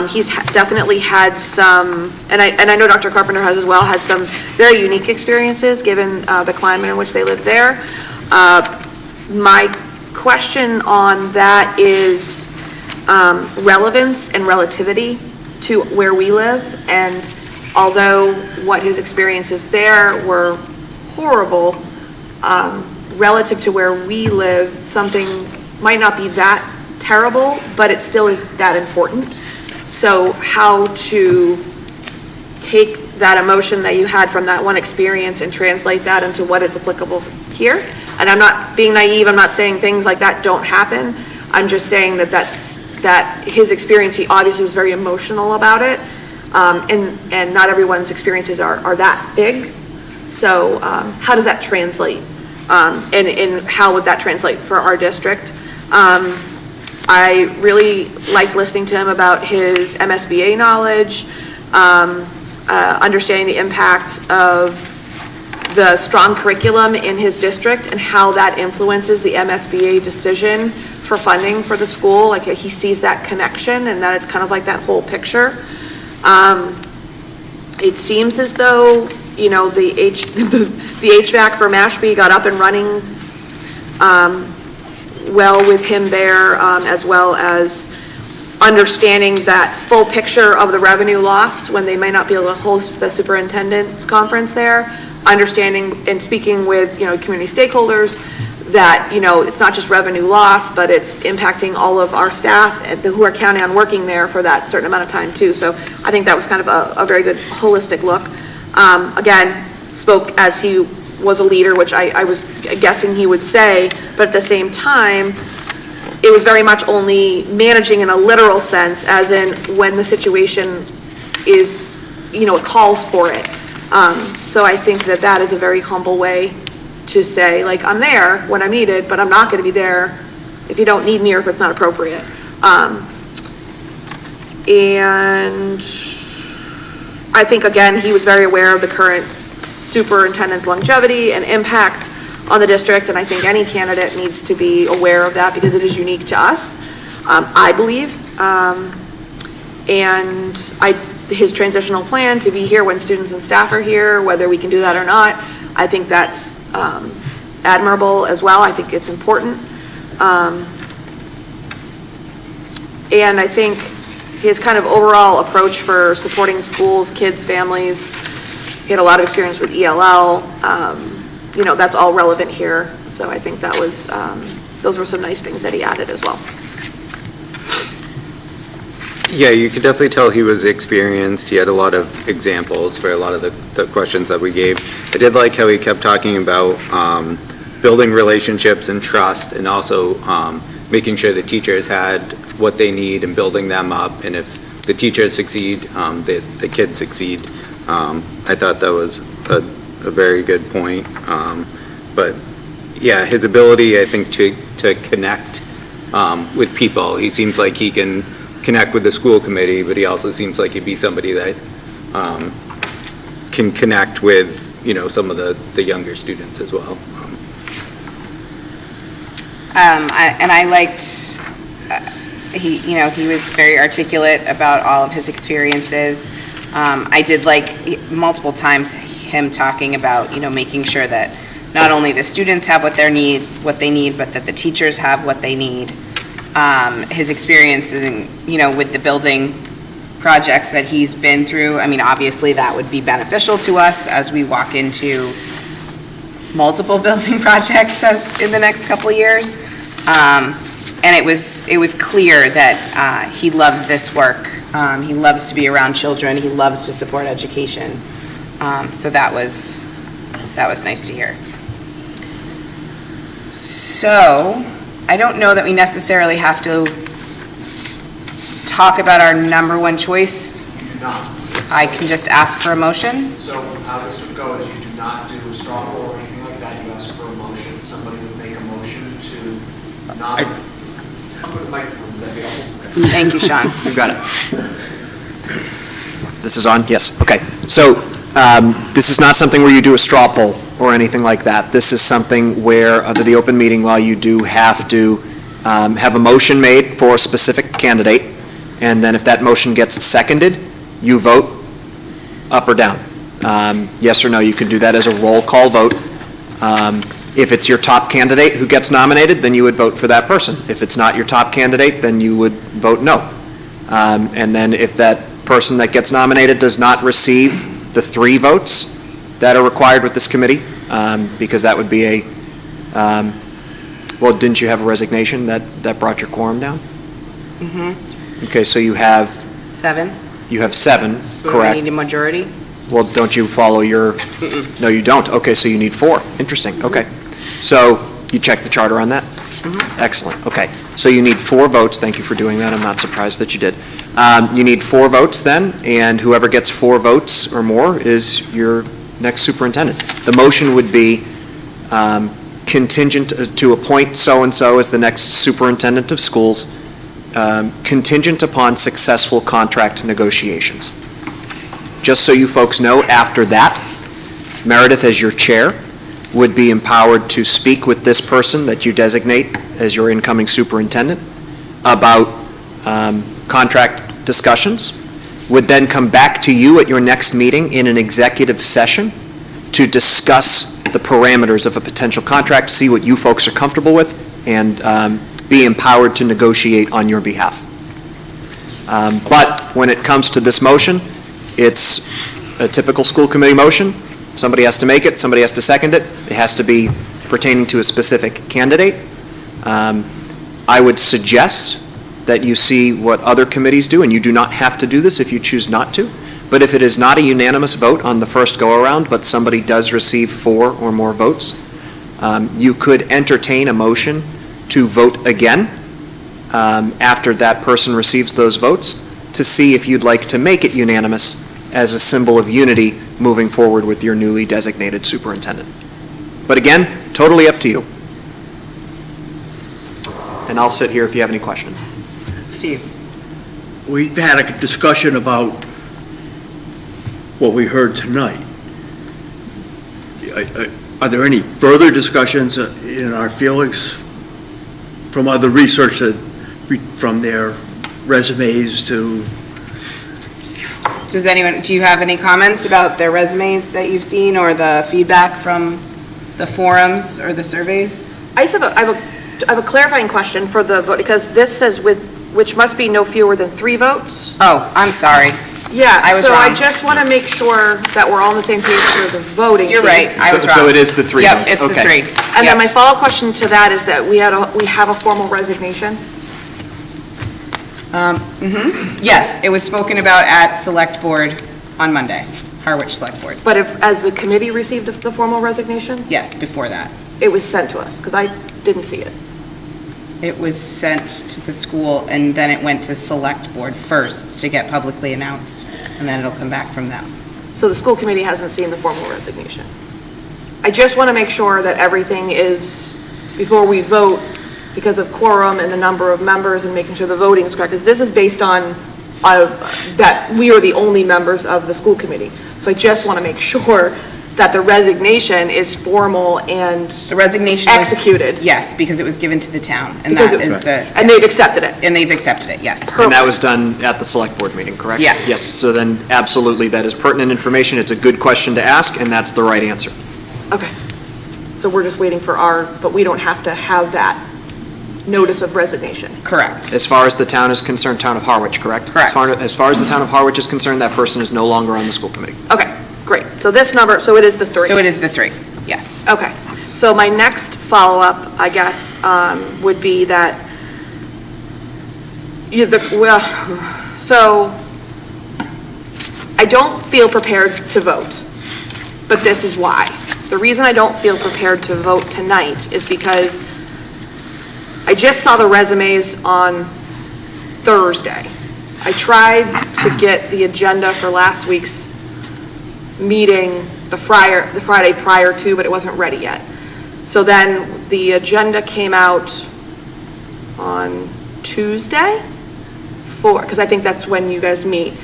S2: He's definitely had some, and I know Dr. Carpenter has as well, had some very unique experiences given the climate in which they live there. My question on that is relevance and relativity to where we live, and although what his experiences there were horrible, relative to where we live, something might not be that terrible, but it still is that important. So how to take that emotion that you had from that one experience and translate that into what is applicable here. And I'm not being naive, I'm not saying things like that don't happen. I'm just saying that his experience, he obviously was very emotional about it. And not everyone's experiences are that big. So how does that translate? And how would that translate for our district? I really liked listening to him about his MSBA knowledge, understanding the impact of the strong curriculum in his district and how that influences the MSBA decision for funding for the school. Like he sees that connection and that it's kind of like that whole picture. It seems as though, the HVAC for Mashpee got up and running well with him there, as well as understanding that full picture of the revenue lost when they might not be able to host the superintendent's conference there, understanding and speaking with, community stakeholders, that, it's not just revenue loss, but it's impacting all of our staff who are counting on working there for that certain amount of time too. So I think that was kind of a very good holistic look. Again, spoke as he was a leader, which I was guessing he would say, but at the same time, it was very much only managing in a literal sense, as in when the situation is, it calls for it. So I think that is a very humble way to say, like, I'm there when I'm needed, but I'm not going to be there if you don't need me or if it's not appropriate. And I think, again, he was very aware of the current superintendent's longevity and impact on the district, and I think any candidate needs to be aware of that because it is unique to us, I believe. And his transitional plan to be here when students and staff are here, whether we can do that or not, I think that's admirable as well. I think it's important. And I think his kind of overall approach for supporting schools, kids, families, he had a lot of experience with ELL. That's all relevant here. So I think that was, those were some nice things that he added as well.
S4: Yeah, you could definitely tell he was experienced. He had a lot of examples for a lot of the questions that we gave. I did like how he kept talking about building relationships and trust, and also making sure the teachers had what they need and building them up. And if the teachers succeed, the kids succeed. I thought that was a very good point. But yeah, his ability, I think, to connect with people. He seems like he can connect with the school committee, but he also seems like he'd be somebody that can connect with, some of the younger students as well.
S1: I liked, he was very articulate about all of his experiences. I did like multiple times him talking about, making sure that not only the students have what they need, but that the teachers have what they need. His experience in, with the building projects that he's been through, obviously that would be beneficial to us as we walk into multiple building projects in the next couple of years. And it was clear that he loves this work. He loves to be around children. He loves to support education. So that was nice to hear. So I don't know that we necessarily have to talk about our number one choice.
S9: You do not.
S1: I can just ask for a motion.
S9: So how this would go is you do not do a straw poll or anything like that. You ask for a motion. Somebody would make a motion to nominate. Come with the microphone. Would that be helpful? Okay.
S1: Thank you, Sean.
S12: You got it. This is on? Yes. Okay. So this is not something where you do a straw poll or anything like that. This is something where, under the open meeting law, you do have to have a motion made for a specific candidate, and then if that motion gets seconded, you vote up or down. Yes or no, you can do that as a roll call vote. If it's your top candidate who gets nominated, then you would vote for that person. If it's not your top candidate, then you would vote no. And then if that person that gets nominated does not receive the 3 votes that are required with this committee, because that would be well, didn't you have a resignation that brought your quorum down?
S1: Mm-hmm.
S12: Okay, so you have
S1: 7.
S12: You have 7,
S1: So
S12: correct?
S1: we need a majority.
S12: Well, don't you follow your, no, you don't. Okay, so you need 4. Interesting, okay. So you checked the charter on that? Excellent, okay. So you need 4 votes. Thank you for doing that. I'm not surprised that you did. You need 4 votes then, and whoever gets 4 votes or more is your next superintendent. The motion would be contingent to appoint so-and-so as the next superintendent of schools, contingent upon successful contract negotiations. Just so you folks know, after that, Meredith, as your chair, would be empowered to speak with this person that you designate as your incoming superintendent about contract discussions, would then come back to you at your next meeting in an executive session to discuss the parameters of a potential contract, see what you folks are comfortable with, and be empowered to negotiate on your behalf. But when it comes to this motion, it's a typical school committee motion. Somebody has to make it, somebody has to second it. It has to be pertaining to a specific candidate. I would suggest that you see what other committees do, and you do not have to do this if you choose not to. But if it is not a unanimous vote on the first go-around, but somebody does receive 4 or more votes, you could entertain a motion to vote again after that person receives those votes to see if you'd like to make it unanimous as a symbol of unity moving forward with your newly designated superintendent. But again, totally up to you. And I'll sit here if you have any questions.
S1: Steve?
S8: We've had a discussion about what we heard tonight. Are there any further discussions in our feelings from other research that, from their resumes to?
S1: Do you have any comments about their resumes that you've seen or the feedback from the forums or the surveys?
S2: I have a clarifying question for the vote, because this says which must be no fewer than 3 votes.
S1: Oh, I'm sorry.
S2: Yeah,
S1: I was
S2: so I
S1: wrong.
S2: just want to make sure that we're all on the same page for the voting.
S1: You're right,
S2: piece.
S1: I was wrong.
S12: So it is the 3
S1: Yep,
S12: votes?
S1: it's the
S12: Okay.
S1: 3.
S2: And
S1: Yep.
S2: then my follow-up question to that is that we have a formal resignation.
S1: Yes, it was spoken about at Select Board on Monday, Harwich Select Board.
S2: But as the committee received the formal resignation,
S1: Yes, before that.
S2: it was sent to us, because I didn't see it.
S1: It was sent to the school, and then it went to Select Board first to get publicly announced, and then it'll come back from them.
S2: So the school committee hasn't seen the formal resignation. I just want to make sure that everything is, before we vote, because of quorum and the number of members and making sure the voting is correct, because this is based on that we are the only members of the school committee. So I just want to make sure that the resignation is formal and
S1: The resignation was...
S2: executed.
S1: Yes, because it was given to the town, and
S2: Because
S1: that
S2: it was-
S1: is the...
S2: And they've accepted it.
S1: And they've accepted it, yes.
S12: And that was done at the select board meeting, correct?
S1: Yes.
S12: Yes, so then absolutely, that is pertinent information. It's a good question to ask, and that's the right answer.
S2: Okay. So we're just waiting for but we don't have to have that notice of resignation.
S1: Correct.
S12: As far as the town is concerned, town of Harwich, correct?
S1: Correct.
S12: As far as the town of Harwich is concerned, that person is no longer on the school committee.
S2: Okay, great. So this number, so it is the 3.
S1: So it is the 3, yes.
S2: Okay. So my next follow-up, I guess, would be that, so I don't feel prepared to vote, but this is why. The reason I don't feel prepared to vote tonight is because I just saw the resumes on Thursday. I tried to get the agenda for last week's meeting the Friday prior to, but it wasn't ready yet. So then the agenda came out on Tuesday because I think that's when you guys meet,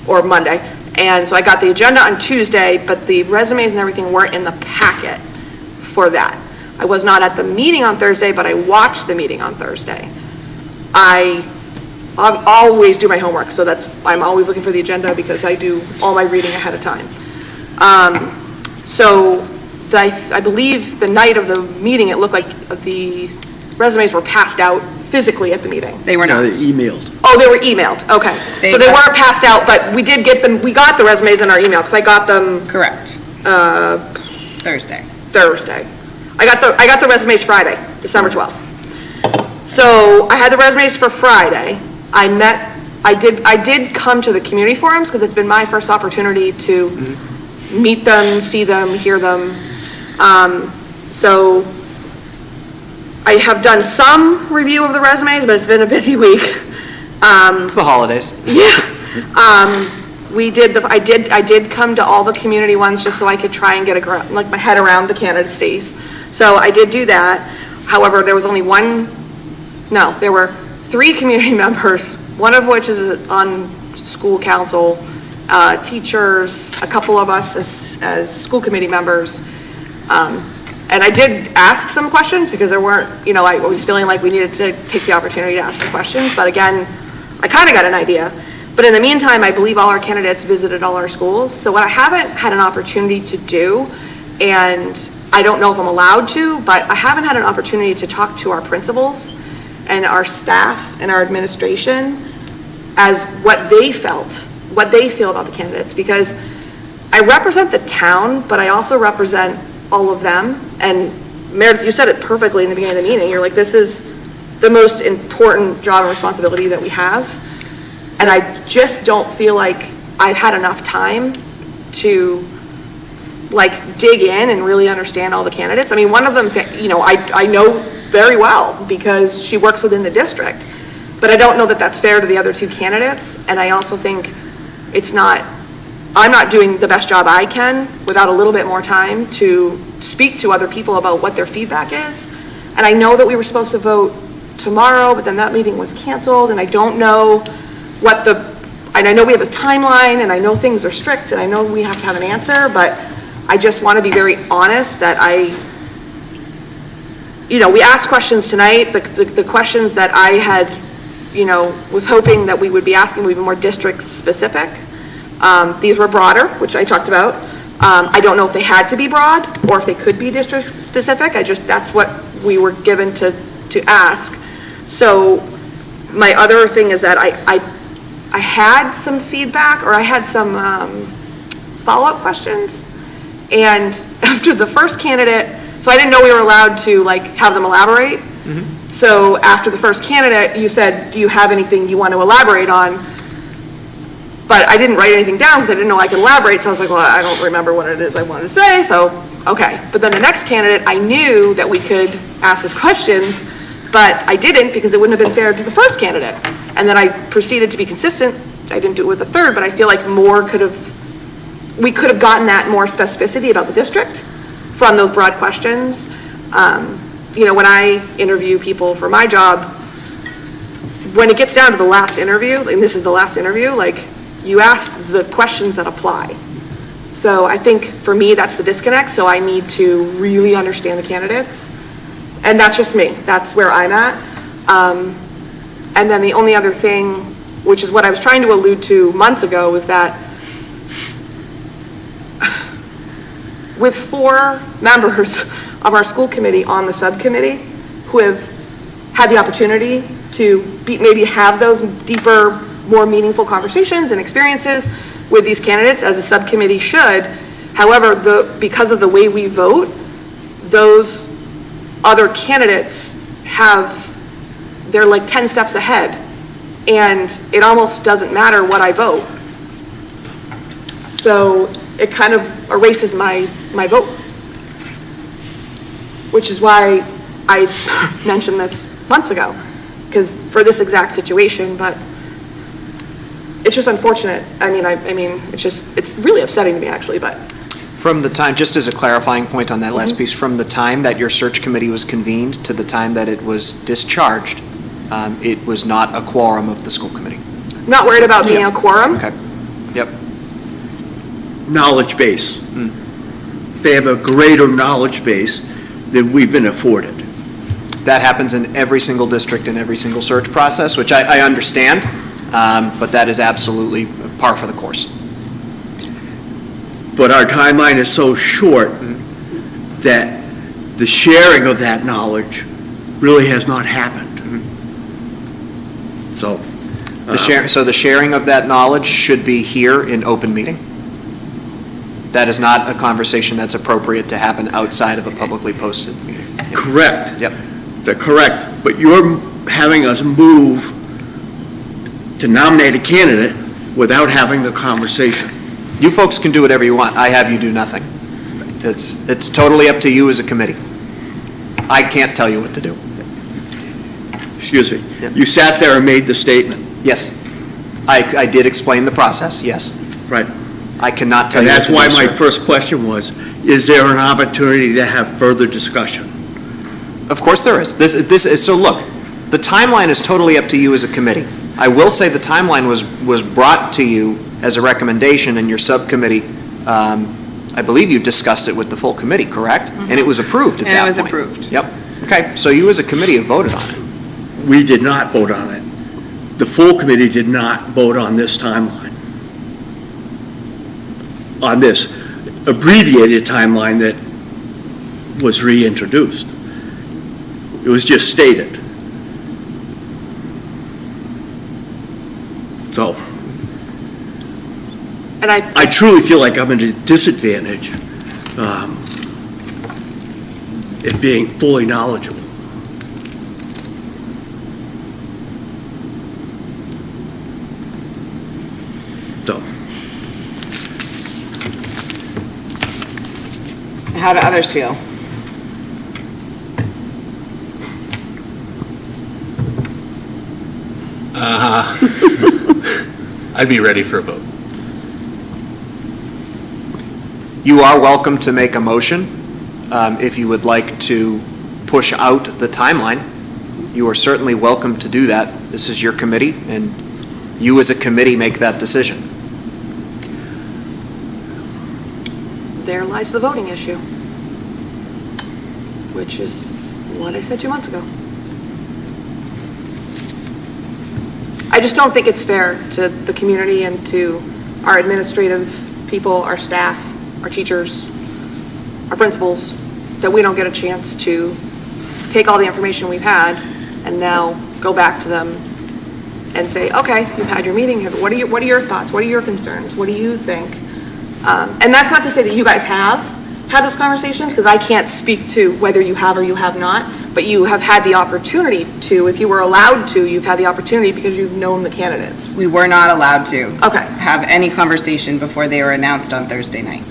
S2: or Monday. And so I got the agenda on Tuesday, but the resumes and everything weren't in the packet for that. I was not at the meeting on Thursday, but I watched the meeting on Thursday. I always do my homework, so I'm always looking for the agenda because I do all my reading ahead of time. So I believe the night of the meeting, it looked like the resumes were passed out physically at the meeting.
S1: They were not.
S8: They emailed.
S2: Oh, they were emailed, okay. So they weren't passed out, but we did get them, we got the resumes in our email, because I got them
S1: Correct. Thursday.
S2: I got the resumes Friday, December 12th. So I had the resumes for Friday. I did come to the community forums, because it's been my first opportunity to meet them, see them, hear them. So I have done some review of the resumes, but it's been a busy week.
S12: It's the holidays.
S2: Yeah. I did come to all the community ones just so I could try and get my head around the candidacies. So I did do that. However, there was only there were 3 community members, one of which is on school council, teachers, a couple of us as school committee members. And I did ask some questions because there weren't, I was feeling like we needed to take the opportunity to ask some questions. But again, I kind of got an idea. But in the meantime, I believe all our candidates visited all our schools. So what I haven't had an opportunity to do, and I don't know if I'm allowed to, but I haven't had an opportunity to talk to our principals and our staff and our administration as what they felt, what they feel about the candidates, because I represent the town, but I also represent all of them. And Meredith, you said it perfectly in the beginning of the meeting. You're like, this is the most important job and responsibility that we have. And I just don't feel like I've had enough time to like dig in and really understand all the candidates. I mean, one of them, you know, I know very well because she works within the district, but I don't know that that's fair to the other two candidates. And I also think I'm not doing the best job I can without a little bit more time to speak to other people about what their feedback is. And I know that we were supposed to vote tomorrow, but then that meeting was canceled, and I don't know and I know we have a timeline, and I know things are strict, and I know we have to have an answer, but I just want to be very honest that we asked questions tonight, but the questions that I had, was hoping that we would be asking would be more district specific. These were broader, which I talked about. I don't know if they had to be broad or if they could be district specific. That's what we were given to ask. So my other thing is that I had some feedback, or I had some follow-up questions. And after the first candidate, so I didn't know we were allowed to have them elaborate. Mm-hmm. So after the first candidate, you said, do you have anything you want to elaborate on? But I didn't write anything down because I didn't know I could elaborate. So I was like, well, I don't remember what it is I wanted to say. So, okay. But then the next candidate, I knew that we could ask his questions, but I didn't because it wouldn't have been fair to the first candidate. And then I proceeded to be consistent. I didn't do it with the third, but I feel like we could have gotten that more specificity about the district from those broad questions. When I interview people for my job, when it gets down to the last interview, and this is the last interview, you ask the questions that apply. So I think for me, that's the disconnect. So I need to really understand the candidates. And that's just me. That's where I'm at. And then the only other thing, which is what I was trying to allude to months ago, was that with 4 members of our school committee on the subcommittee who have had the opportunity to maybe have those deeper, more meaningful conversations and experiences with these candidates, as a subcommittee should. However, because of the way we vote, those other candidates they're like 10 steps ahead, and it almost doesn't matter what I vote. So it kind of erases my vote, which is why I mentioned this months ago, because for this exact situation. But it's just unfortunate. I mean, it's really upsetting to me, actually. But
S12: from the time, just as a clarifying point on that last piece, from the time that your search committee was convened to the time that it was discharged, it was not a quorum of the school committee.
S2: I'm not worried about being a quorum.
S12: Okay. Yep.
S8: Knowledge base. They have a greater knowledge base than we've been afforded.
S12: That happens in every single district in every single search process, which I understand, but that is absolutely par for the course.
S8: But our timeline is so short that the sharing of that knowledge really has not happened. So
S12: the sharing of that knowledge should be here in open meeting. That is not a conversation that's appropriate to happen outside of a publicly posted meeting. Yep.
S8: Correct.
S12: Yep.
S8: They're correct. But you're having us move to nominate a candidate without having the conversation.
S12: You folks can do whatever you want. I have you do nothing. It's totally up to you as a committee. I can't tell you what to do.
S8: Excuse me.
S12: Yep.
S8: You sat there and made the statement.
S12: Yes. I did explain the process, yes.
S8: Right.
S12: I cannot tell
S8: And
S12: you what
S8: that's
S12: to do,
S8: why my
S12: sir.
S8: first question was, is there an opportunity to have further discussion?
S12: Of course there is. So look, the timeline is totally up to you as a committee. I will say the timeline was brought to you as a recommendation in your subcommittee. I believe you discussed it with the full committee, correct? Mm-hmm. And it was approved at that point.
S1: And it was approved.
S12: Yep. Okay, so you as a committee have voted on it.
S8: We did not vote on it. The full committee did not vote on this timeline. On this abbreviated timeline that was reintroduced. It was just stated. So
S2: And
S8: I truly feel like I'm at a disadvantage in being fully knowledgeable. So,
S1: How do others feel?
S5: I'd be ready for a vote.
S12: You are welcome to make a motion if you would like to push out the timeline. You are certainly welcome to do that. This is your committee, and you as a committee make that decision.
S2: there lies the voting issue, which is what I said 2 months ago. I just don't think it's fair to the community and to our administrative people, our staff, our teachers, our principals, that we don't get a chance to take all the information we've had and now go back to them and say, okay, you've had your meeting here, but what are your thoughts? What are your concerns? What do you think? And that's not to say that you guys have had those conversations, because I can't speak to whether you have or you have not, but you have had the opportunity to. If you were allowed to, you've had the opportunity because you've known the candidates.
S1: We were not allowed to
S2: Okay.
S1: have any conversation before they were announced on Thursday night.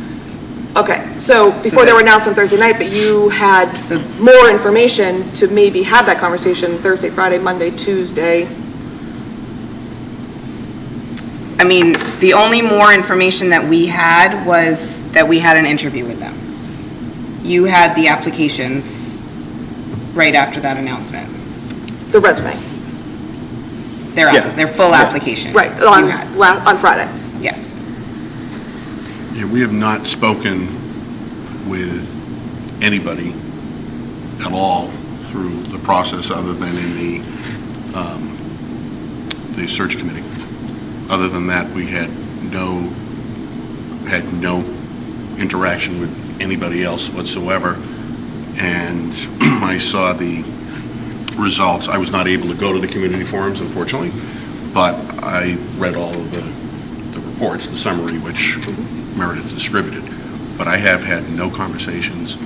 S2: Okay, so before they were announced on Thursday night, but you had more information to maybe have that conversation Thursday, Friday, Monday, Tuesday.
S1: I mean, the only more information that we had was that we had an interview with them. You had the applications right after that announcement.
S2: The resume.
S1: Their full application.
S2: Right,
S1: You had.
S2: on Friday.
S1: Yes.
S6: Yeah, we have not spoken with anybody at all through the process other than in the search committee. Other than that, we had no interaction with anybody else whatsoever. And I saw the results. I was not able to go to the community forums, unfortunately, but I read all of the reports, the summary, which Meredith distributed. But I have had no conversations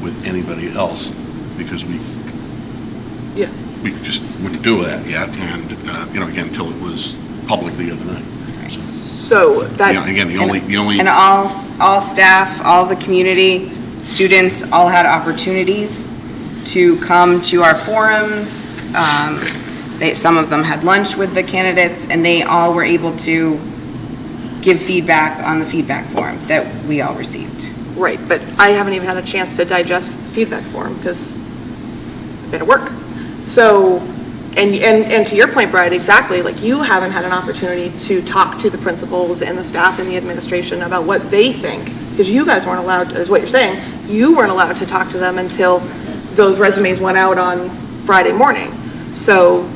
S6: with anybody else because we just wouldn't do that yet. And, again, until it was public the other night.
S2: So that.
S6: Again, the only.
S1: And all staff, all the community, students all had opportunities to come to our forums. Some of them had lunch with the candidates, and they all were able to give feedback on the feedback form that we all received.
S2: Right, but I haven't even had a chance to digest the feedback form because I've been at work. So, and to your point, Brad, exactly, like you haven't had an opportunity to talk to the principals and the staff and the administration about what they think, because you guys weren't allowed, is what you're saying, you weren't allowed to talk to them until those resumes went out on Friday morning. So,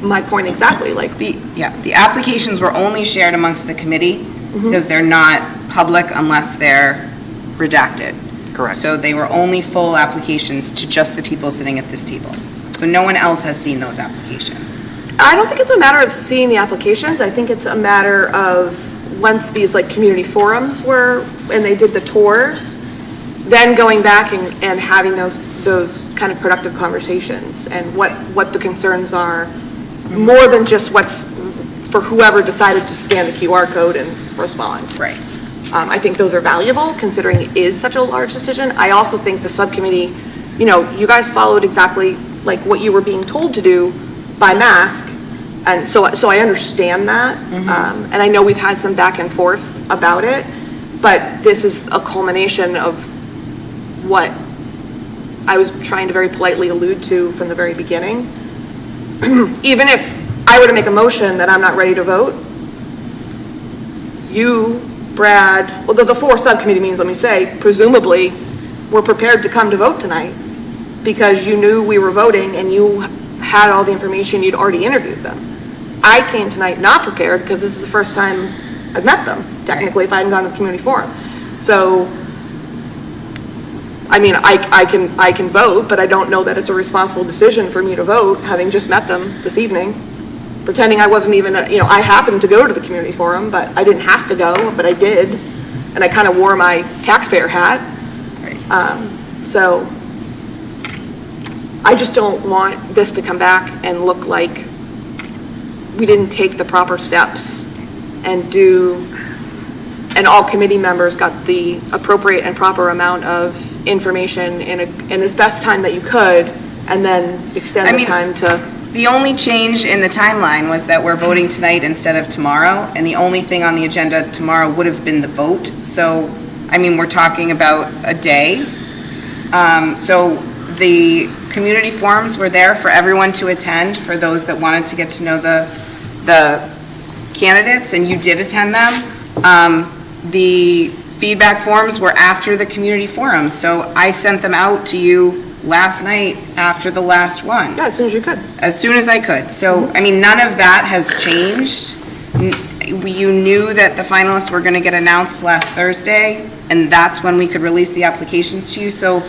S2: my point exactly, like.
S1: The applications were only shared amongst the committee because they're not public unless they're redacted.
S12: Correct.
S1: So they were only full applications to just the people sitting at this table. So no one else has seen those applications.
S2: I don't think it's a matter of seeing the applications. I think it's a matter of once these like community forums were, and they did the tours, then going back and having those kind of productive conversations and what the concerns are, more than just what's for whoever decided to scan the QR code and respond.
S1: Right.
S2: I think those are valuable considering it is such a large decision. I also think the subcommittee, you guys followed exactly like what you were being told to do by mask. And so I understand that. And I know we've had some back and forth about it, but this is a culmination of what I was trying to very politely allude to from the very beginning. Even if I were to make a motion that I'm not ready to vote, you, Brad, well, the four subcommittee meetings, let me say, presumably were prepared to come to vote tonight because you knew we were voting and you had all the information, you'd already interviewed them. I came tonight not prepared because this is the first time I've met them, technically, if I hadn't gone to the community forum. So, I mean, I can vote, but I don't know that it's a responsible decision for me to vote, having just met them this evening. pretending I wasn't even, I happened to go to the community forum, but I didn't have to go, but I did. And I kind of wore my taxpayer hat. So I just don't want this to come back and look like we didn't take the proper steps and all committee members got the appropriate and proper amount of information in as best time that you could, and then extend the time to...
S1: The only change in the timeline was that we're voting tonight instead of tomorrow, and the only thing on the agenda tomorrow would have been the vote. So, we're talking about a day. So the community forums were there for everyone to attend, for those that wanted to get to know the candidates, and you did attend them. The feedback forms were after the community forum, so I sent them out to you last night after the last one.
S2: Yeah, as soon as you could.
S1: As soon as I could. So, none of that has changed. You knew that the finalists were going to get announced last Thursday, and that's when we could release the applications to you. So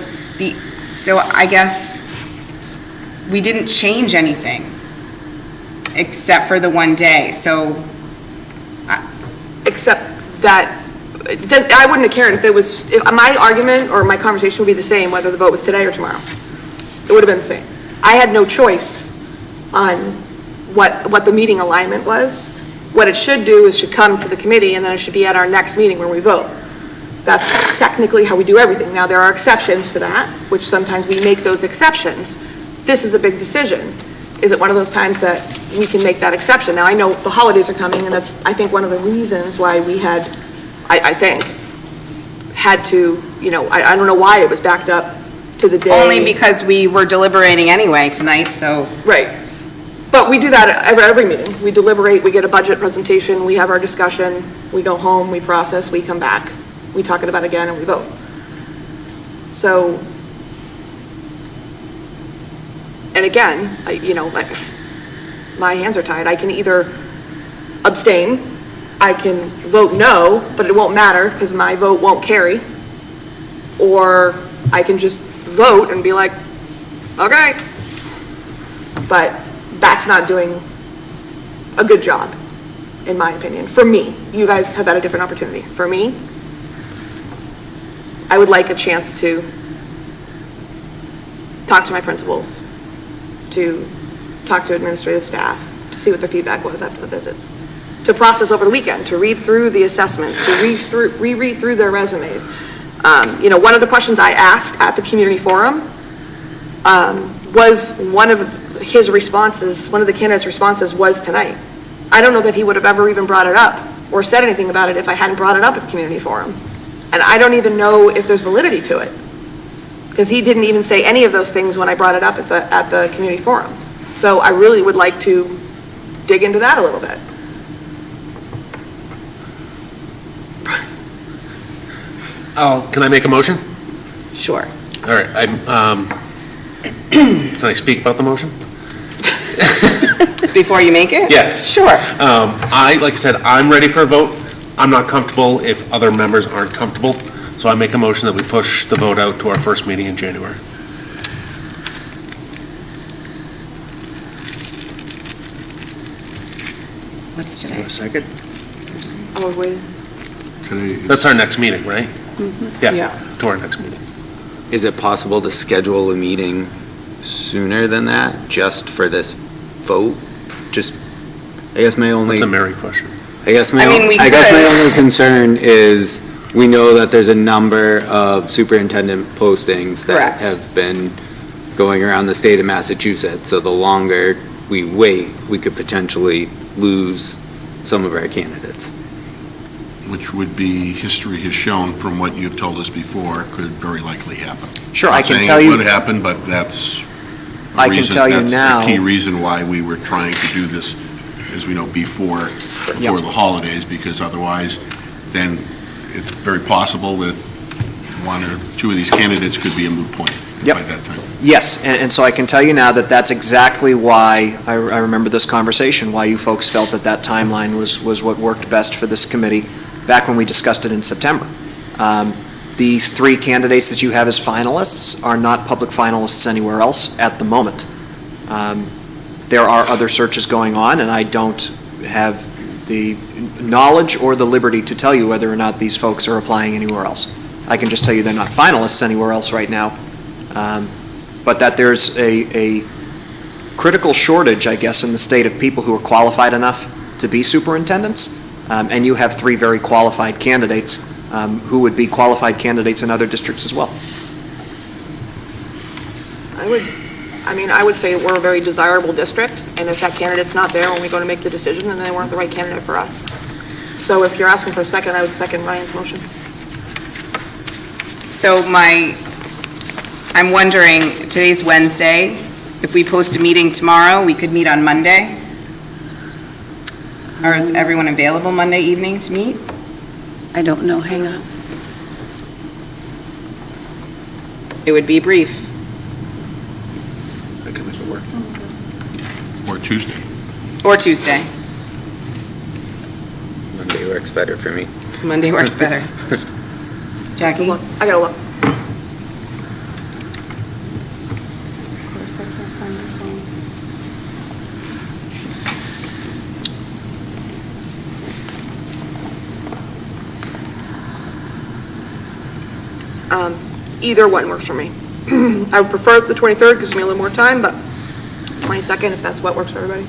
S1: I guess we didn't change anything except for the one day. So,
S2: except that I wouldn't have cared if my argument or my conversation would be the same whether the vote was today or tomorrow. It would have been the same. I had no choice on what the meeting alignment was. What it should do is should come to the committee, and then it should be at our next meeting when we vote. That's technically how we do everything. Now, there are exceptions to that, which sometimes we make those exceptions. This is a big decision. Is it one of those times that we can make that exception? Now, I know the holidays are coming, and that's, I think, one of the reasons why we had, I think, had to, I don't know why it was backed up to the day.
S1: only because we were deliberating anyway tonight, so.
S2: Right. But we do that at every meeting. We deliberate, we get a budget presentation, we have our discussion, we go home, we process, we come back. We talk it about again, and we vote. So, and again, my hands are tied. I can either abstain, I can vote no, but it won't matter because my vote won't carry, or I can just vote and be like, okay. But that's not doing a good job, in my opinion, for me. You guys have had a different opportunity. For me, I would like a chance to talk to my principals, to talk to administrative staff, to see what their feedback was after the visits, to process over the weekend, to read through the assessments, to reread through their resumes. One of the questions I asked at the community forum was one of his responses, one of the candidates' responses was tonight. I don't know that he would have ever even brought it up or said anything about it if I hadn't brought it up at the community forum. And I don't even know if there's validity to it, because he didn't even say any of those things when I brought it up at the community forum. So I really would like to dig into that a little bit.
S5: Can I make a motion?
S1: Sure.
S5: All right, can I speak about the motion?
S1: Before you make it?
S5: Yes.
S1: Sure.
S5: Like I said, I'm ready for a vote. I'm not comfortable if other members aren't comfortable, so I make a motion that we push the vote out to our first meeting in January.
S1: What's today?
S8: A second?
S2: Oh, wait.
S5: That's our next meeting, right?
S1: Yeah.
S5: Yeah, to our next meeting.
S4: Is it possible to schedule a meeting sooner than that, just for this vote? I guess my only...
S5: That's a Mary question.
S4: I guess my
S1: we
S4: only concern is, we know that there's a number of superintendent postings that
S1: Correct.
S4: have been going around the state of Massachusetts, so the longer we wait, we could potentially lose some of our candidates.
S6: Which would be, history has shown from what you've told us before, could very likely happen.
S12: Sure, I can
S6: Not
S12: tell
S6: saying
S12: you.
S6: it would happen, but that's
S12: I can tell you now.
S6: That's the key reason why we were trying to do this, as we know, before the holidays, because otherwise, then it's very possible that one or two of these candidates could be a moot point by that time.
S12: Yes, and so I can tell you now that that's exactly why, I remember this conversation, why you folks felt that timeline was what worked best for this committee back when we discussed it in September. These three candidates that you have as finalists are not public finalists anywhere else at the moment. there are other searches going on, and I don't have the knowledge or the liberty to tell you whether or not these folks are applying anywhere else. I can just tell you they're not finalists anywhere else right now, but that there's a critical shortage, I guess, in the state of people who are qualified enough to be superintendents, and you have 3 very qualified candidates who would be qualified candidates in other districts as well.
S2: I would say we're a very desirable district, and if that candidate's not there when we go to make the decision, then they weren't the right candidate for us. So if you're asking for a second, I would second Ryan's motion.
S1: So I'm wondering, today's Wednesday, if we post a meeting tomorrow, we could meet on Monday? Or is everyone available Monday evening to meet?
S7: I don't know, hang on.
S1: It would be brief.
S5: I can make it work.
S6: Or Tuesday.
S1: Or Tuesday.
S4: Monday works better for me.
S1: Monday works better. Jackie?
S2: Look, I gotta look. Either one works for me. I would prefer the 23rd, gives me a little more time, but 22nd, if that's what works for everybody.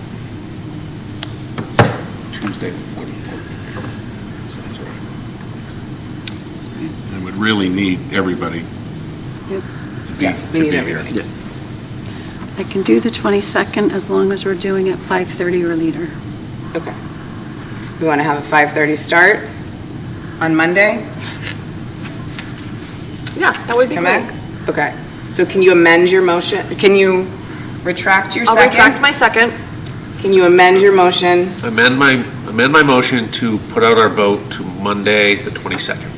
S6: Tuesday wouldn't work. Sounds right. And would really need everybody
S7: Yep.
S6: to
S1: we
S6: be
S1: need
S6: here.
S1: everybody.
S7: I can do the 22nd as long as we're doing it 5:30 or later.
S1: Okay. We want to have a 5:30 start on Monday?
S2: Yeah, that would be
S1: Come
S2: great.
S1: back? Okay. So can you amend your motion? Can you retract your
S2: I'll
S1: second?
S2: retract my second.
S1: Can you amend your motion?
S5: Amend my motion to put out our vote to Monday, the 22nd,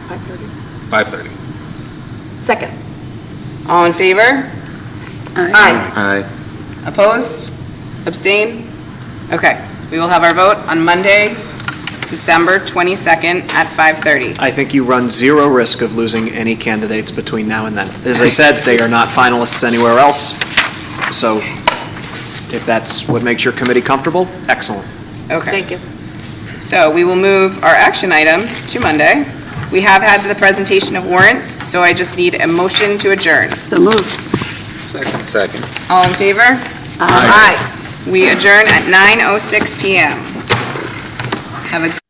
S2: 5:30.
S5: 5:30.
S2: Second.
S1: All in favor?
S2: Aye.
S4: Aye.
S1: Opposed? Abstain? Okay. We will have our vote on Monday, December 22nd at 5:30.
S12: I think you run zero risk of losing any candidates between now and then. As I said, they are not finalists anywhere else, so if that's what makes your committee comfortable, excellent.
S1: Okay.
S2: Thank you.
S1: So we will move our action item to Monday. We have had the presentation of warrants, so I just need a motion to adjourn.
S7: So moved.
S4: Second.
S1: All in favor?
S2: Aye.
S1: We adjourn at 9:06 PM. Have a